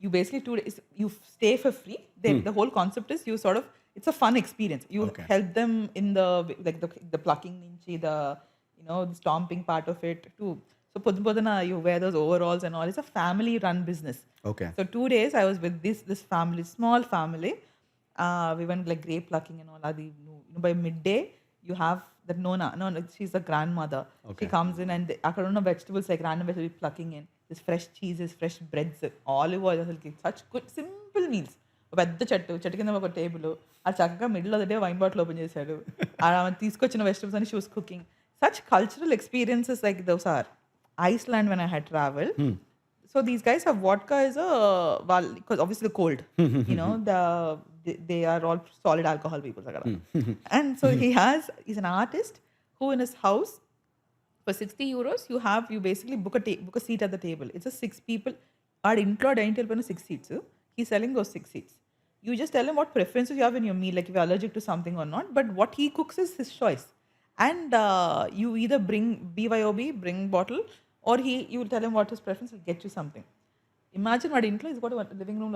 you basically 2 days you stay for free. The whole concept is you sort of it's a fun experience. You help them in the like the plucking nunchi the the stomping part of it too. So podana you wear those overalls and all. It's a family run business. Okay. So 2 days I was with this family, small family. We went like grape plucking and all. Adi by midday you have that Nona. No, she's a grandmother. Okay. She comes in and akkada unna vegetables like random vegetables plucking in. This fresh cheeses, fresh breads, olive oil. Such good simple meals. పెద్ద చెట్టు కింద ఒక table. ఆ చక్కగా middle of the day wine bottle open చేశాడు. ఆమె తీసుకొచ్చిన vegetables అని she was cooking. Such cultural experiences like those are. Iceland when I had traveled. So these guys have vodka as because obviously the cold. They are all solid alcohol people. And so he's an artist who in his house for 60 euros you basically book a seat at the table. It's a 6 people. Our intro dining table 6 seats. He's selling those 6 seats. You just tell him what preferences you have in your meal, like if you're allergic to something or not. But what he cooks is his choice. And you either bring BYOB, bring bottle, or you will tell him what his preference, will get you something. Imagine what intro, he's got a living room,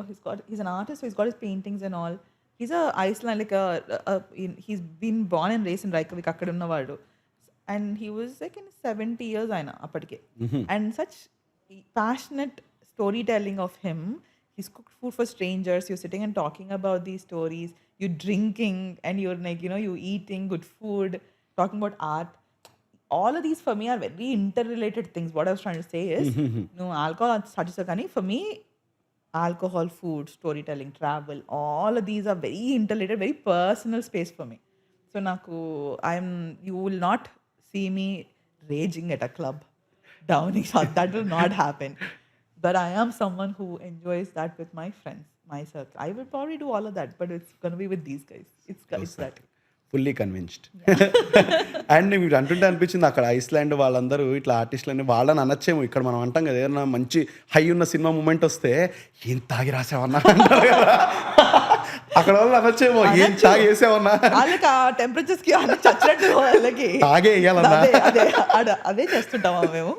he's an artist, so he's got his paintings and all. He's a Iceland, like he's been born and raised in Reykjavik, akkada unnavadu. And he was like in 70 years aina appadike. And such passionate storytelling of him. He's cooked food for strangers, you're sitting and talking about these stories, you're drinking and you're like, you're eating good food, talking about art. All of these for me are very interrelated things. What I was trying to say is, alcohol starts to for me, alcohol, food, storytelling, travel, all of these are very interrelated, very personal space for me. So naku, you will not see me raging at a club, downing. That will not happen. But I am someone who enjoys that with my friends, myself. I will probably do all of that, but it's gonna be with these guys. It's that. Fully convinced. And మీరు అంటుంటే అనిపించింది అక్కడ Iceland వాళ్ళందరూ ఇట్లా ఆర్టిస్టులని వాళ్ళని అనొచ్చేమో. ఇక్కడ మనం అంటాం కదా ఏదైనా మంచి హై ఉన్న సినిమా మూమెంట్ వస్తే ఏం తాగి రాసావన్నా అంటారు కదా, అక్కడ వాళ్ళు అనొచ్చేమో ఏం తాగి వేసావన్నా, వాళ్ళకి ఆ టెంపరేచర్స్ కి చచ్చినట్టు వాళ్ళకి తాగే వేయాలన్నా. అదే చేస్తుంటామా మేము.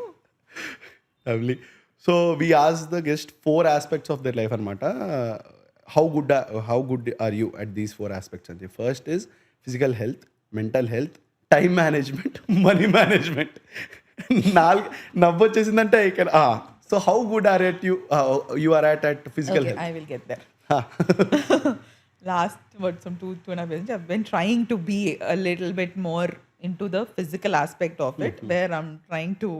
Lovely. So we ask the guest 4 aspects of their life అనమాట. How good are you at these 4 aspects అంటే first is physical health, mental health, time management, money management. 4 నవ్వు వచ్చేసిందంటే ఇక్కడ. So how good are at you are at physical health? I will get there. Last some 2.5 years I've been trying to be a little bit more into the physical aspect of it, where I'm trying to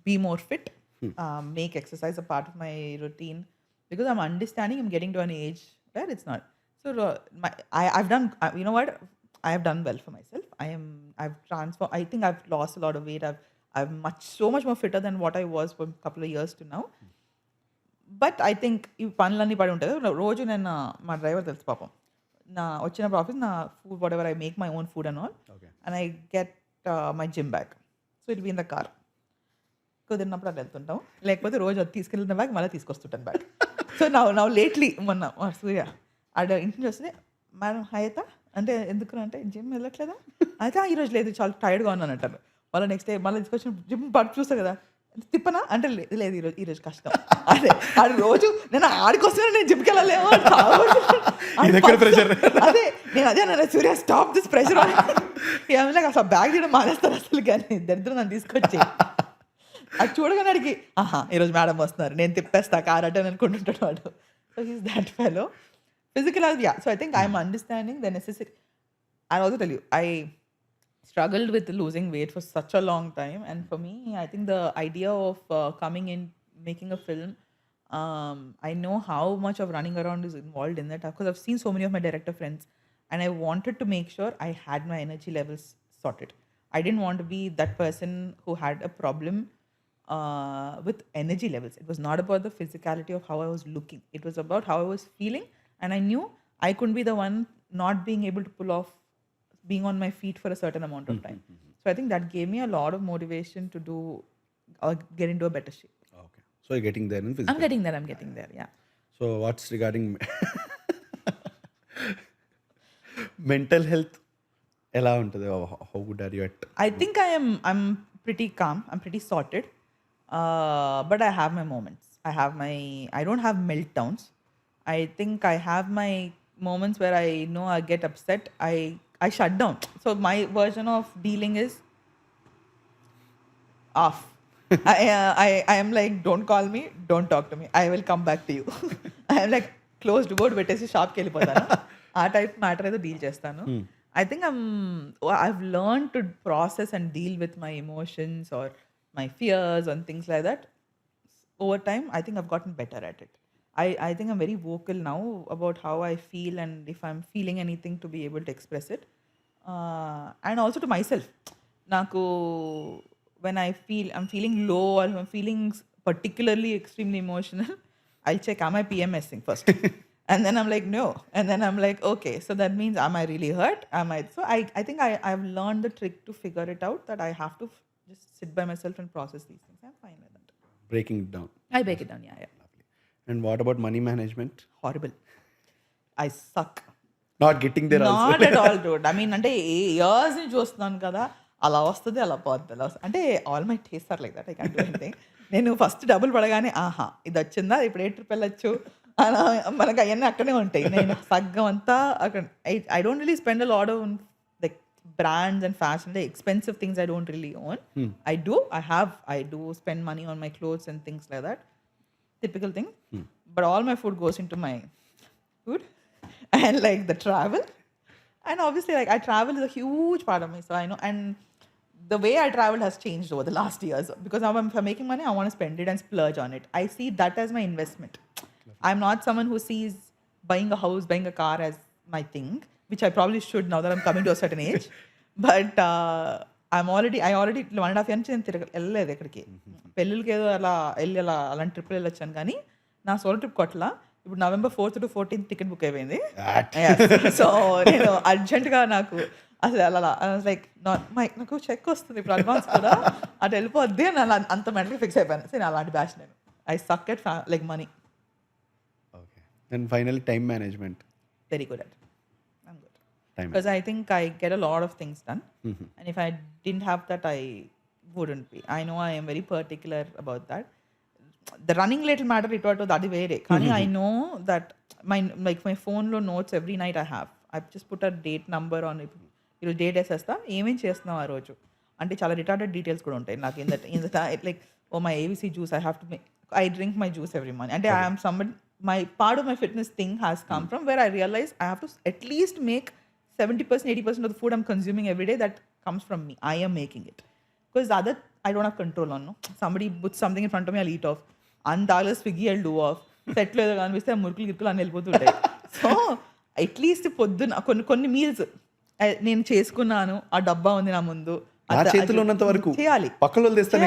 be more fit, make exercise a part of my routine, because I'm understanding I'm getting to an age where it's not. So I've done, you know what? I have done well for myself. I've transformed. I think I've lost a lot of weight. I'm so much more fitter than what I was for a couple of years to now. But I think ఈ పనులన్నీ పడి ఉంటుంది. రోజు నేను మా driver తెలుసు పాపం, నా వచ్చిన ప్రాఫిట్ నా food whatever I make my own food and all, and I get my gym bag. So it be in the car. కుదిరినప్పుడు అది వెళ్తుంటాం, లేకపోతే రోజు అది తీసుకెళ్ళిన బ్యాగ్ మళ్ళీ తీసుకొస్తుంటాను బ్యాగ్. సో నా లేట్లీ మొన్న సూర్య ఆడ ఇంటి నుంచి వస్తే, మేడం హైతా అంటే ఎందుకు అంటే జిమ్ వెళ్ళట్లేదా అయితే ఈరోజు లేదు చాలా టైర్డ్గా ఉన్నాను అంటారు. మళ్ళీ నెక్స్ట్ డే మళ్ళీ తీసుకొచ్చిన జిమ్ పట్టు చూస్తా కదా, తిప్పనా అంటే లేదు ఈరోజు కష్టం. అదే ఆడు రోజు నేను ఆడికొస్తున్నా, నేను జిమ్కి వెళ్ళలేమో అదే నేను అన్న సూర్య స్టాప్ దిస్ ప్రెషర్. ఏమైనా అసలు బ్యాగ్ తీయడం మానేస్తారు అసలు, కానీ దరిద్రం నన్ను తీసుకొచ్చి అది చూడగానే అడిగి ఈరోజు మేడం వస్తున్నారు నేను తిప్పేస్తా కార్ అంటే అనుకుంటుంటాడు వాడు. So he's that fellow. Physical health, yeah. So I think I'm understanding the necessity. I'll also tell you, I struggled with losing weight for such a long time. And for me, I think the idea of coming in, making a film, I know how much of running around is involved in that. Because I've seen so many of my director friends. And I wanted to make sure I had my energy levels sorted. I didn't want to be that person who had a problem with energy levels. It was not about the physicality of how I was looking. It was about how I was feeling. And I knew I couldn't be the one not being able to pull off being on my feet for a certain amount of time. So I think that gave me a lot of motivation to do or get into a better shape. Okay. So you're getting there in physical. I'm getting there, yeah. So what's regarding mental health? Ela untadi? How good are you at? I think I'm pretty calm. I'm pretty sorted. But I have my moments. I don't have meltdowns. I think I have my moments where I know I get upset. I shut down. So my version of dealing is off. I am like, don't call me, don't talk to me. I will come back to you. I am like closed board పెట్టేసి షాప్కి వెళ్ళిపోతాను. ఆ type matter ఏదో deal చేస్తాను. I think I've learned to process and deal with my emotions or my fears and things like that. Over time, I think I've gotten better at it. I think I'm very vocal now about how I feel and if I'm feeling anything to be able to express it. And also to myself. Naku, when I'm feeling low or I'm feeling particularly extremely emotional, I'll check, am I PMSing first? And then I'm like, no. And then I'm like, okay, so that means am I really hurt? So I think I've learned the trick to figure it out, that I have to just sit by myself and process these things. I'm fine with that. Breaking it down. I break it down, yeah. And what about money management? Horrible. I suck. Not getting there also. Not at all, dude. I mean, అంటే years నుంచి చూస్తున్నాను కదా, అలా వస్తుంది అలా పోతుంది. అంటే all my taste are like that. I can do anything. నేను ఫస్ట్ డబ్బులు పడగానే ఇది వచ్చిందా, ఇప్పుడు ఏ ట్రిప్ వెళ్ళొచ్చు, మనకు అవన్నీ అక్కడే ఉంటాయి. నేను సగ్గం అంతా అక్కడ. I don't really spend a lot on like brands and fashion, the expensive things I don't really own. I do spend money on my clothes and things like that. Typical thing. But all my food goes into my food and like the travel. And obviously like I travel is a huge part of me. So I know, and the way I traveled has changed over the last years because now if I'm making money, I want to spend it and splurge on it. I see that as my investment. I'm not someone who sees buying a house, buying a car as my thing, which I probably should now that I'm coming to a certain age. But I already 1.5 years నుంచి నేను వెళ్ళలేదు ఎక్కడికి పెళ్ళిళ్ళకి ఏదో అలా వెళ్ళి అలా అలాంటి ట్రిప్లు వెళ్ళొచ్చాను కానీ నా సోలో ట్రిప్ కొట్టలా ఇప్పుడు November 4th to 14th ticket book అయిపోయింది సో నేను అర్జెంట్గా నాకు అసలు అలా లైక్ నాకు చెక్ వస్తుంది ఇప్పుడు అడ్వాన్స్ కూడా అటు వెళ్ళిపోద్ది అని అలా అంత మెంటల్గా ఫిక్స్ అయిపోయాను సో నేను అలాంటి బ్యాచ్ నేను I suck at like money okay and finally time management very good at it. I'm good. Time Because I think I get a lot of things done. And if I didn't have that, I wouldn't be. I know I am very particular about that. The running little matter, it was that way. I know that my phone lo notes every night I have. I've just put a date number on it. ఈరోజు date వేసేస్తా ఏమేం చేస్తున్నావు ఆ రోజు అంటే చాలా retarded details కూడా ఉంటాయి నాకు in the like oh my ABC juice I have to make I drink my juice every morning అంటే I'm somebody my part of my fitness thing has come from where I realize I have to at least make 70%, 80% of the food I'm consuming every day that comes from me. I am making it. Because the other, I don't have control on. No? Somebody puts something in front of me, I'll eat off. Andala Swiggy, I'll do off. Settle with the gun, with the murkul girkul and elbow today. So, at least పొద్దున కొన్ని meals నేను చేసుకున్నాను ఆ డబ్బా ఉంది నా ముందు నా చేతిలో ఉన్నంత వరకు చేయాలి పక్కన వాళ్ళు తెస్తే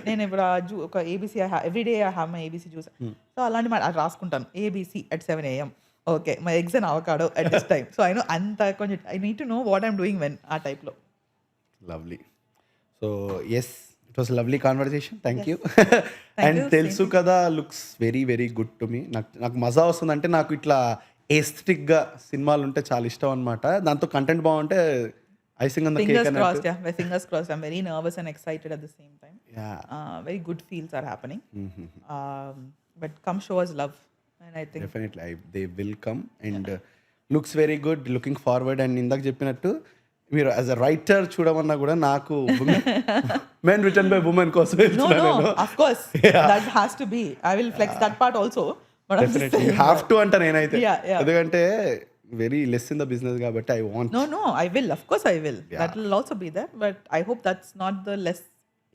నేను ఇప్పుడు ఒక ABC every day I have my ABC juice so అలాంటి అది రాసుకుంటాను ABC at 7 AM okay my eggs and avocado at this time so I know అంత కొంచెం I need to know what I'm doing when ఆ టైప్లో lovely so yes it was lovely conversation thank you and తెలుసు కదా looks very very good to me నాకు మజా వస్తుంది అంటే నాకు ఇట్లా ఎస్థెటిక్గా సినిమాలు ఉంటే చాలా ఇష్టం అనమాట దాంతో కంటెంట్ బాగుంటే icing on the fingers cake crossed yeah my fingers crossed I'm very nervous and excited at the same time yeah very good feels are happening but come show us love and I think definitely they will come and looks very good looking forward and ఇందాక చెప్పినట్టు మీరు as a writer చూడమన్నా కూడా నాకు men written by women కోసం no of course that has to be I will flex that part also but definitely you have to అంట నేనైతే yeah ఎందుకంటే very less in the business but I want no I will of course I will that will also be there but I hope that's not the less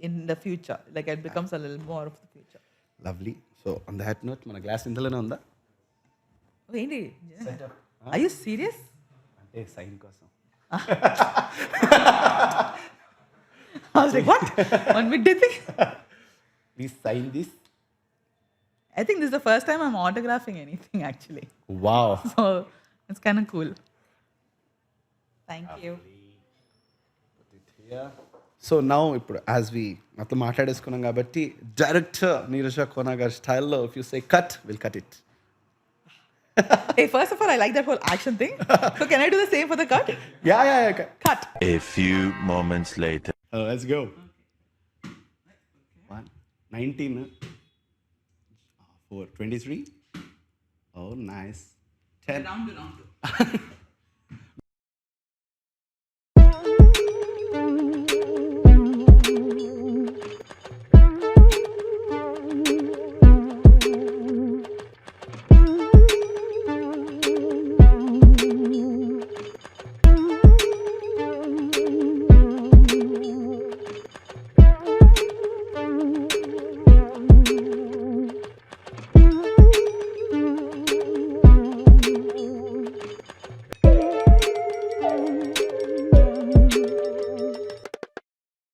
in the future like it becomes a little more of the future lovely so on that note మన glass ఇంతలోనే ఉందా ఏంటి are you serious అంటే sign కోసం I was like what one bit did think please sign this I think this is the first time I'm autographing anything actually wow so it's kind of cool. Thank you. So now ఇప్పుడు as we అట్లా మాట్లాడేసుకున్నాం కాబట్టి director Neeraja Kona గారి స్టైల్లో if you say cut will cut it Hey, first of all, I like that whole action thing. So can I do the same for the cut? Yeah. Cut. A few moments later. Let's go. 1, 19, 4, 23. Oh, nice. 10. Round.